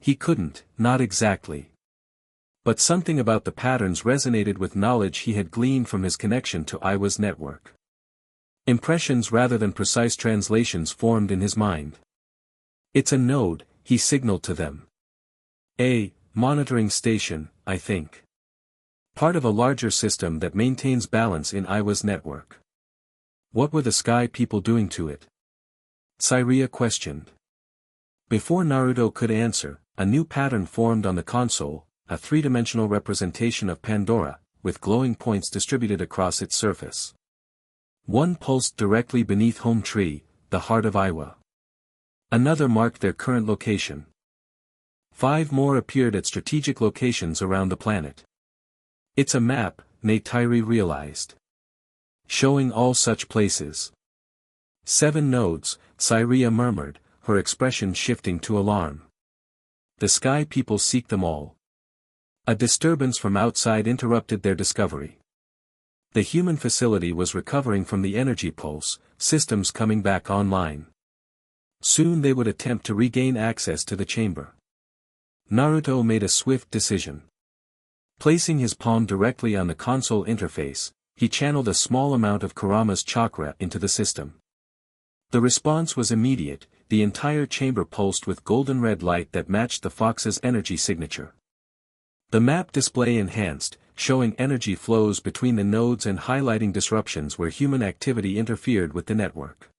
He couldn't, not exactly. But something about the patterns resonated with knowledge he had gleaned from his connection to Eywa's network. Impressions rather than precise translations formed in his mind. "It's a node," he signaled to them. "A monitoring station, I think. Part of a larger system that maintains balance in Eywa's network." "What were the sky people doing to it?" Tsireya questioned. Before Naruto could answer, a new pattern formed on the console, a three-dimensional representation of Pandora, with glowing points distributed across its surface. One pulsed directly beneath Hometree, the heart of Eywa. Another marked their current location. 5 more appeared at strategic locations around the planet. "It's a map," Neytiri realized. "Showing all such places." 7 nodes, Tsireya murmured, her expression shifting to alarm. "The sky people seek them all." A disturbance from outside interrupted their discovery. The human facility was recovering from the energy pulse, systems coming back online. Soon they would attempt to regain access to the chamber. Naruto made a swift decision. Placing his palm directly on the console interface, he channeled a small amount of Kurama's chakra into the system. The response was immediate, the entire chamber pulsed with golden red light that matched the fox's energy signature. The map display enhanced, showing energy flows between the nodes and highlighting disruptions where human activity interfered with the network.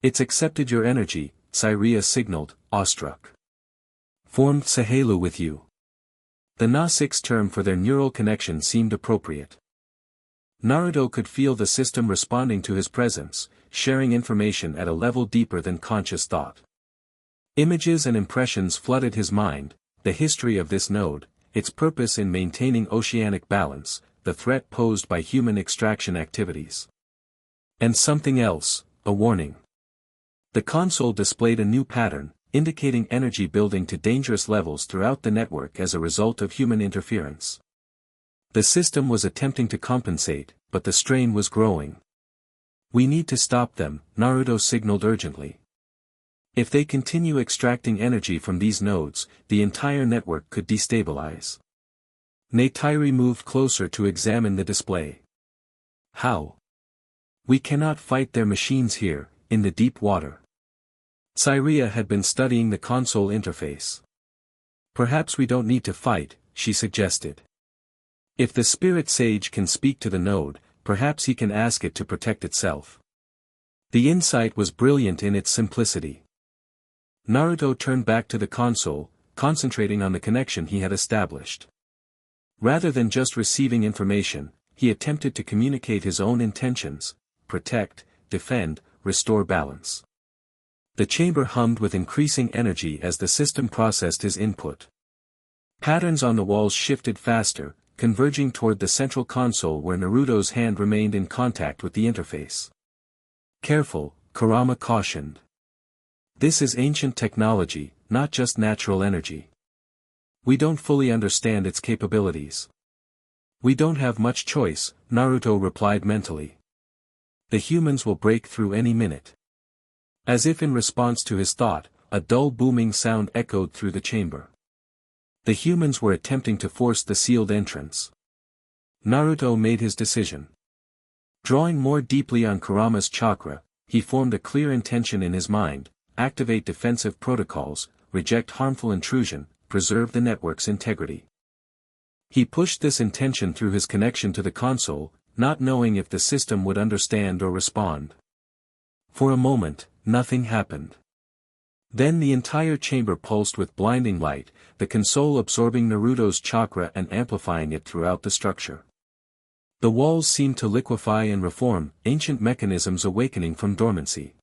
"It's accepted your energy," Tsireya signaled, awestruck. "Formed Sahelu with you." The Nausicaa term for their neural connection seemed appropriate. Naruto could feel the system responding to his presence, sharing information at a level deeper than conscious thought. Images and impressions flooded his mind, the history of this node, its purpose in maintaining oceanic balance, the threat posed by human extraction activities. And something else, a warning. The console displayed a new pattern, indicating energy building to dangerous levels throughout the network as a result of human interference. The system was attempting to compensate, but the strain was growing. "We need to stop them," Naruto signaled urgently. "If they continue extracting energy from these nodes, the entire network could destabilize." Neytiri moved closer to examine the display. "How?" "We cannot fight their machines here, in the deep water." Tsireya had been studying the console interface. "Perhaps we don't need to fight," she suggested. "If the spirit sage can speak to the node, perhaps he can ask it to protect itself." The insight was brilliant in its simplicity. Naruto turned back to the console, concentrating on the connection he had established. Rather than just receiving information, he attempted to communicate his own intentions: protect, defend, restore balance. The chamber hummed with increasing energy as the system processed his input. Patterns on the walls shifted faster, converging toward the central console where Naruto's hand remained in contact with the interface. "Careful," Kurama cautioned. "This is ancient technology, not just natural energy. We don't fully understand its capabilities." "We don't have much choice," Naruto replied mentally. "The humans will break through any minute." As if in response to his thought, a dull booming sound echoed through the chamber. The humans were attempting to force the sealed entrance. Naruto made his decision. Drawing more deeply on Kurama's chakra, he formed a clear intention in his mind: activate defensive protocols, reject harmful intrusion, preserve the network's integrity. He pushed this intention through his connection to the console, not knowing if the system would understand or respond. For a moment, nothing happened. Then the entire chamber pulsed with blinding light, the console absorbing Naruto's chakra and amplifying it throughout the structure. The walls seemed to liquefy and reform, ancient mechanisms awakening from dormancy.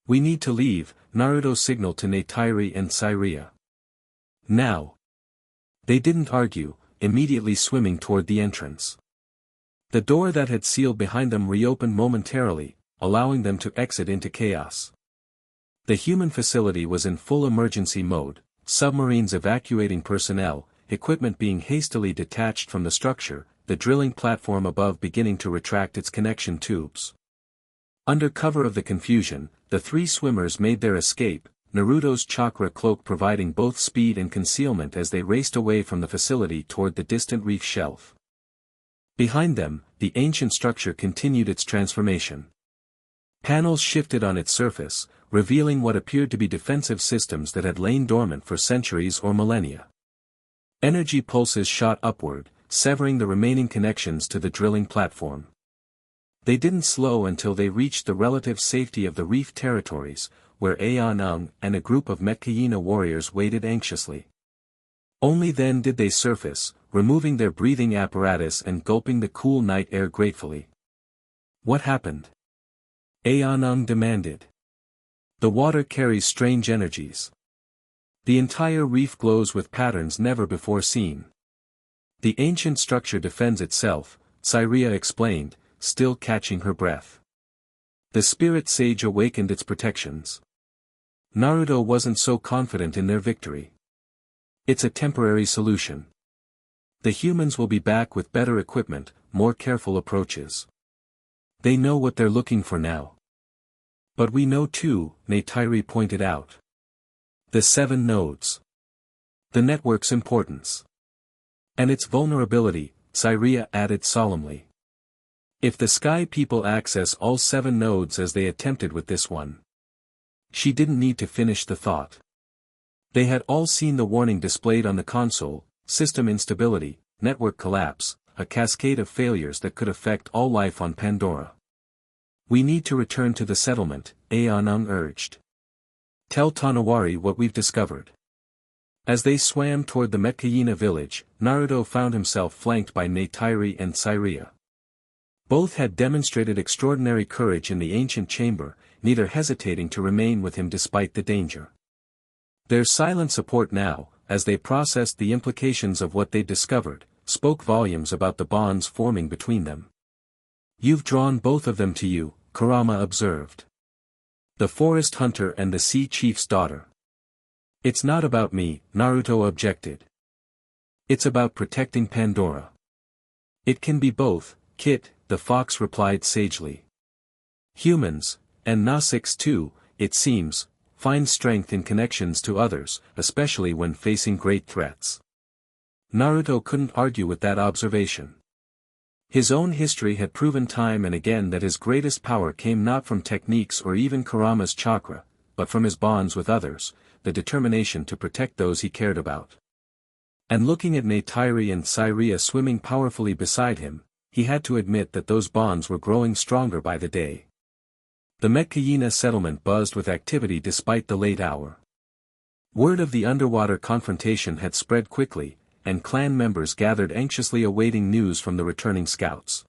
"We need to leave," Naruto signaled to Neytiri and Tsireya. "Now." They didn't argue, immediately swimming toward the entrance. The door that had sealed behind them reopened momentarily, allowing them to exit into chaos. The human facility was in full emergency mode, submarines evacuating personnel, equipment being hastily detached from the structure, the drilling platform above beginning to retract its connection tubes. Under cover of the confusion, the three swimmers made their escape, Naruto's chakra cloak providing both speed and concealment as they raced away from the facility toward the distant reef shelf. Behind them, the ancient structure continued its transformation. Panels shifted on its surface, revealing what appeared to be defensive systems that had lain dormant for centuries or millennia. Energy pulses shot upward, severing the remaining connections to the drilling platform. They didn't slow until they reached the relative safety of the reef territories, where Eywa and a group of Metkayina warriors waited anxiously. Only then did they surface, removing their breathing apparatus and gulping the cool night air gratefully. "What happened?" Eywa demanded. "The water carries strange energies. The entire reef glows with patterns never before seen. The ancient structure defends itself," Tsireya explained, still catching her breath. "The spirit sage awakened its protections." Naruto wasn't so confident in their victory. "It's a temporary solution. The humans will be back with better equipment, more careful approaches. They know what they're looking for now." "But we know too," Neytiri pointed out. "The 7 nodes. The network's importance. And its vulnerability," Tsireya added solemnly. "If the Sky People access all 7 nodes as they attempted with this one." She didn't need to finish the thought. They had all seen the warning displayed on the console: system instability, network collapse, a cascade of failures that could affect all life on Pandora. "We need to return to the settlement," Eywa urged. "Tell Tonowari what we've discovered." As they swam toward the Metkayina village, Naruto found himself flanked by Neytiri and Tsireya. Both had demonstrated extraordinary courage in the ancient chamber, neither hesitating to remain with him despite the danger. Their silent support now, as they processed the implications of what they'd discovered, spoke volumes about the bonds forming between them. "You've drawn both of them to you," Kurama observed. "The forest hunter and the sea chief's daughter." "It's not about me," Naruto objected. "It's about protecting Pandora." "It can be both, Kit," the fox replied sagely. "Humans, and Nausicaa too, it seems, find strength in connections to others, especially when facing great threats." Naruto couldn't argue with that observation. His own history had proven time and again that his greatest power came not from techniques or even Kurama's chakra, but from his bonds with others, the determination to protect those he cared about. And looking at Neytiri and Tsireya swimming powerfully beside him, he had to admit that those bonds were growing stronger by the day. The Metkayina settlement buzzed with activity despite the late hour. Word of the underwater confrontation had spread quickly, and clan members gathered anxiously awaiting news from the returning scouts.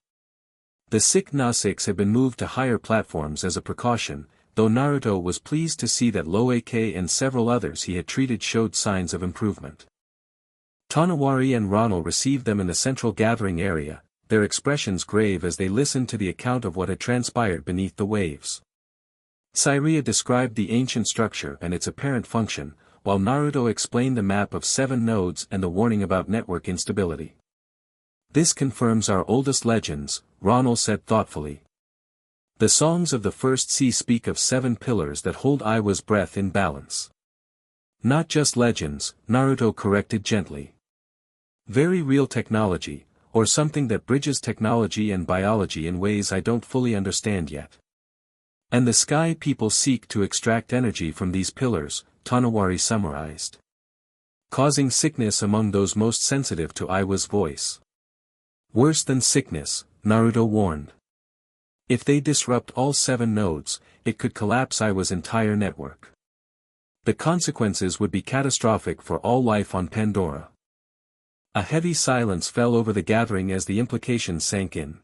The sick Nausicaa had been moved to higher platforms as a precaution, though Naruto was pleased to see that Loake and several others he had treated showed signs of improvement. Tonowari and Ronald received them in the central gathering area, their expressions grave as they listened to the account of what had transpired beneath the waves. Tsireya described the ancient structure and its apparent function, while Naruto explained the map of 7 nodes and the warning about network instability. "This confirms our oldest legends," Ronald said thoughtfully. "The songs of the First Sea speak of 7 pillars that hold Eywa's breath in balance. Not just legends, Naruto corrected gently. Very real technology, or something that bridges technology and biology in ways I don't fully understand yet. And the sky people seek to extract energy from these pillars, Tonowari summarized. Causing sickness among those most sensitive to Eywa's voice. Worse than sickness, Naruto warned. If they disrupt all 7 nodes, it could collapse Eywa's entire network. The consequences would be catastrophic for all life on Pandora. A heavy silence fell over the gathering as the implications sank in.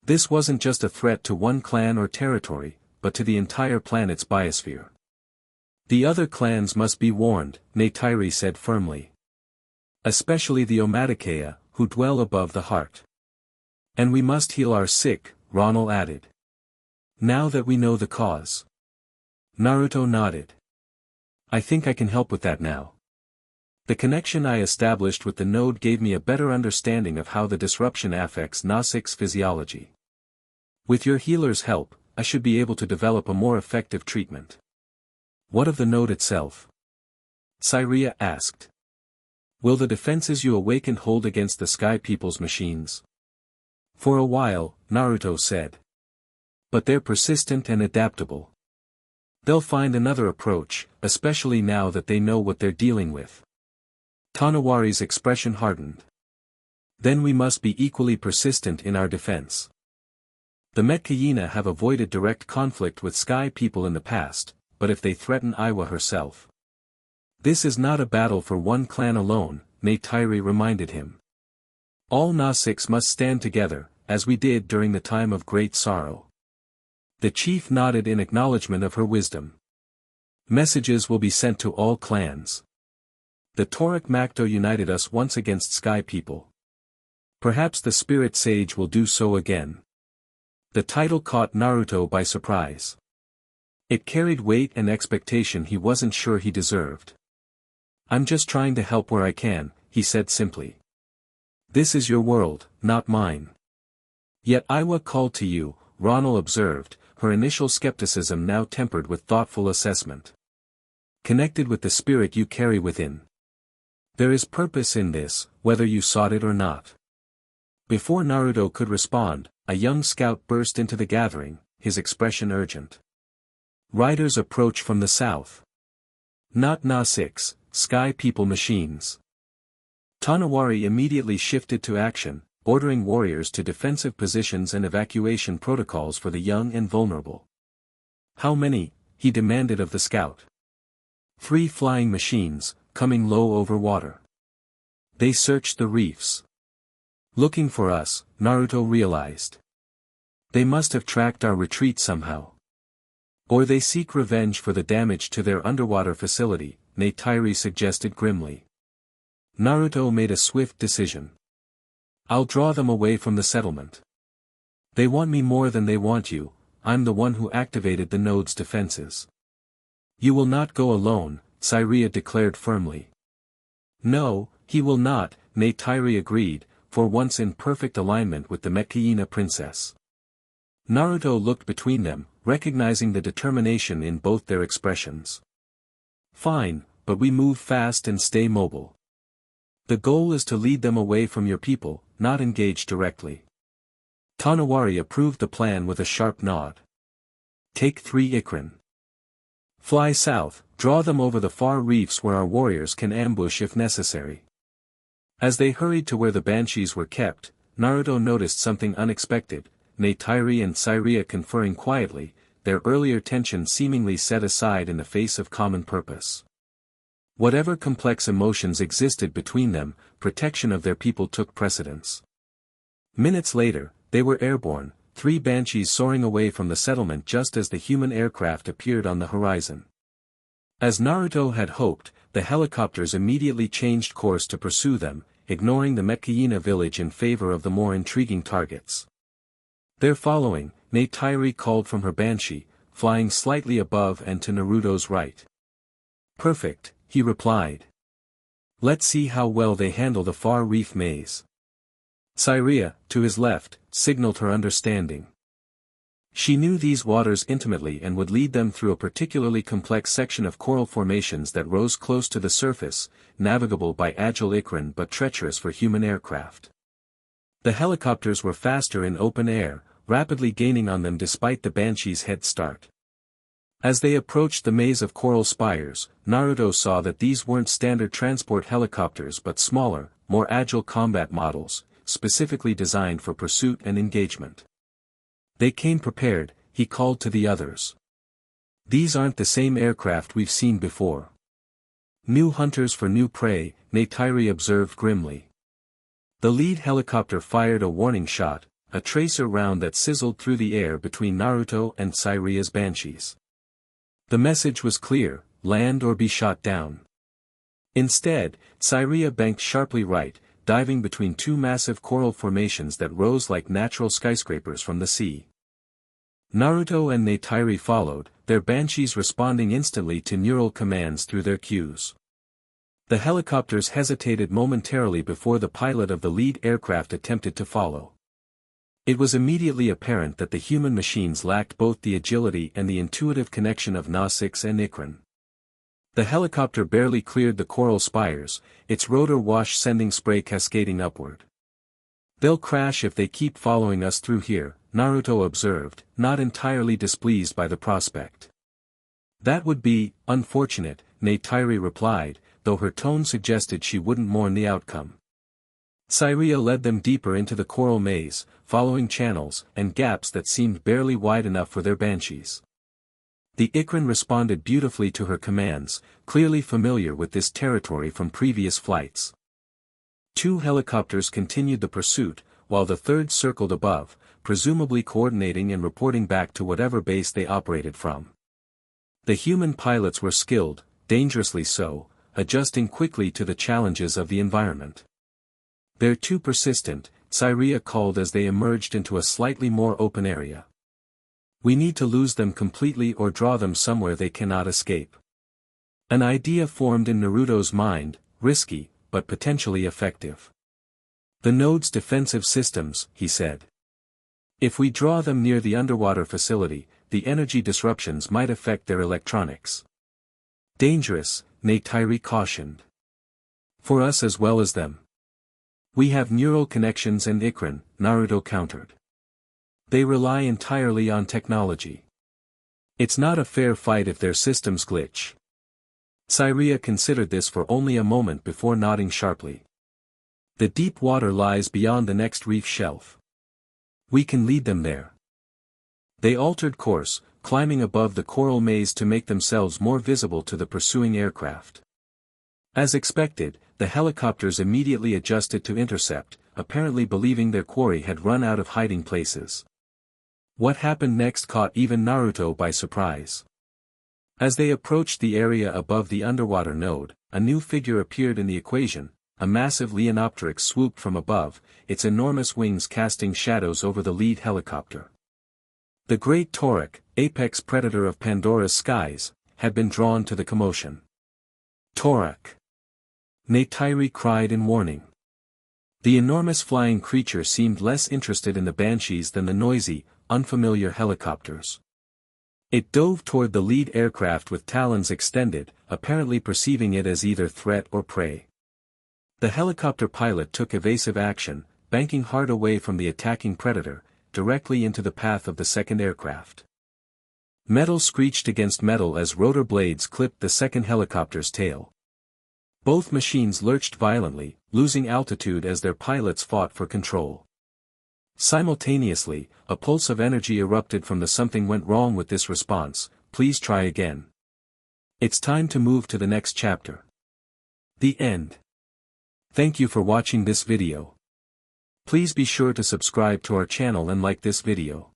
This wasn't just a threat to one clan or territory, but to the entire planet's biosphere. The other clans must be warned, Neytiri said firmly. Especially the Metkayina, who dwell above the heart. And we must heal our sick, Ronald added. Now that we know the cause. Naruto nodded. I think I can help with that now. The connection I established with the node gave me a better understanding of how the disruption affects Nasik's physiology. With your healer's help, I should be able to develop a more effective treatment. What of the node itself? Tsireya asked. Will the defenses you awakened hold against the Sky People's machines? For a while, Naruto said. But they're persistent and adaptable. They'll find another approach, especially now that they know what they're dealing with. Tonowari's expression hardened. Then we must be equally persistent in our defense. The Metkayina have avoided direct conflict with Sky People in the past, but if they threaten Eywa herself. This is not a battle for one clan alone, Neytiri reminded him. All Nasiks must stand together, as we did during the time of great sorrow. The chief nodded in acknowledgement of her wisdom. Messages will be sent to all clans. The Toric Makto united us once against Sky People. Perhaps the Spirit Sage will do so again. The title caught Naruto by surprise. It carried weight and expectation he wasn't sure he deserved. I'm just trying to help where I can, he said simply. This is your world, not mine. Yet Eywa called to you, Ronald observed, her initial skepticism now tempered with thoughtful assessment. Connected with the spirit you carry within. There is purpose in this, whether you sought it or not. Before Naruto could respond, a young scout burst into the gathering, his expression urgent. Riders approach from the south. Not Nasiks, Sky People machines. Tonowari immediately shifted to action, ordering warriors to defensive positions and evacuation protocols for the young and vulnerable. How many? He demanded of the scout. 3 flying machines, coming low over water. They searched the reefs. Looking for us, Naruto realized. They must have tracked our retreat somehow. Or they seek revenge for the damage to their underwater facility, Neytiri suggested grimly. Naruto made a swift decision. I'll draw them away from the settlement. They want me more than they want you, I'm the one who activated the node's defenses. You will not go alone, Tsireya declared firmly. No, he will not, Neytiri agreed, for once in perfect alignment with the Metkayina princess. Naruto looked between them, recognizing the determination in both their expressions. Fine, but we move fast and stay mobile. The goal is to lead them away from your people, not engage directly. Tonowari approved the plan with a sharp nod. Take 3 Ikrin. Fly south, draw them over the far reefs where our warriors can ambush if necessary. As they hurried to where the banshees were kept, Naruto noticed something unexpected, Neytiri and Tsireya conferring quietly, their earlier tension seemingly set aside in the face of common purpose. Whatever complex emotions existed between them, protection of their people took precedence. Minutes later, they were airborne, 3 banshees soaring away from the settlement just as the human aircraft appeared on the horizon. As Naruto had hoped, the helicopters immediately changed course to pursue them, ignoring the Metkayina village in favor of the more intriguing targets. Their following, Neytiri called from her banshee, flying slightly above and to Naruto's right. Perfect, he replied. Let's see how well they handle the far reef maze. Tsireya, to his left, signaled her understanding. She knew these waters intimately and would lead them through a particularly complex section of coral formations that rose close to the surface, navigable by agile ikran but treacherous for human aircraft. The helicopters were faster in open air, rapidly gaining on them despite the Banshee's head start. As they approached the maze of coral spires, Naruto saw that these weren't standard transport helicopters but smaller, more agile combat models, specifically designed for pursuit and engagement. They came prepared, he called to the others. These aren't the same aircraft we've seen before. New hunters for new prey, Neytiri observed grimly. The lead helicopter fired a warning shot, a tracer round that sizzled through the air between Naruto and Tsireya's Banshees. The message was clear, land or be shot down. Instead, Tsireya banked sharply right, diving between two massive coral formations that rose like natural skyscrapers from the sea. Naruto and Neytiri followed, their Banshees responding instantly to neural commands through their cues. The helicopters hesitated momentarily before the pilot of the lead aircraft attempted to follow. It was immediately apparent that the human machines lacked both the agility and the intuitive connection of Na-6 and Ikran. The helicopter barely cleared the coral spires, its rotor wash sending spray cascading upward. "They'll crash if they keep following us through here," Naruto observed, not entirely displeased by the prospect. "That would be unfortunate," Neytiri replied, though her tone suggested she wouldn't mourn the outcome. Tsireya led them deeper into the coral maze, following channels and gaps that seemed barely wide enough for their Banshees. The Ikran responded beautifully to her commands, clearly familiar with this territory from previous flights. Two helicopters continued the pursuit, while the third circled above, presumably coordinating and reporting back to whatever base they operated from. The human pilots were skilled, dangerously so, adjusting quickly to the challenges of the environment. "They're too persistent," Tsireya called as they emerged into a slightly more open area. "We need to lose them completely or draw them somewhere they cannot escape." An idea formed in Naruto's mind, risky, but potentially effective. "The node's defensive systems," he said. "If we draw them near the underwater facility, the energy disruptions might affect their electronics." "Dangerous," Neytiri cautioned. "For us as well as them." "We have neural connections and Ikran," Naruto countered. "They rely entirely on technology. It's not a fair fight if their systems glitch." Tsireya considered this for only a moment before nodding sharply. "The deep water lies beyond the next reef shelf. We can lead them there." They altered course, climbing above the coral maze to make themselves more visible to the pursuing aircraft. As expected, the helicopters immediately adjusted to intercept, apparently believing their quarry had run out of hiding places. What happened next caught even Naruto by surprise. As they approached the area above the underwater node, a new figure appeared in the equation. A massive Leonopteryx swooped from above, its enormous wings casting shadows over the lead helicopter. The great Torak, apex predator of Pandora's skies, had been drawn to the commotion. "Torak!" Neytiri cried in warning. The enormous flying creature seemed less interested in the Banshees than the noisy, unfamiliar helicopters. It dove toward the lead aircraft with talons extended, apparently perceiving it as either threat or prey. The helicopter pilot took evasive action, banking hard away from the attacking predator, directly into the path of the second aircraft. Metal screeched against metal as rotor blades clipped the second helicopter's tail. Both machines lurched violently, losing altitude as their pilots fought for control. Simultaneously, a pulse of energy erupted from the "something went wrong with this response, please try again. It's time to move to the next chapter." The end. Thank you for watching this video. Please be sure to subscribe to our channel and like this video.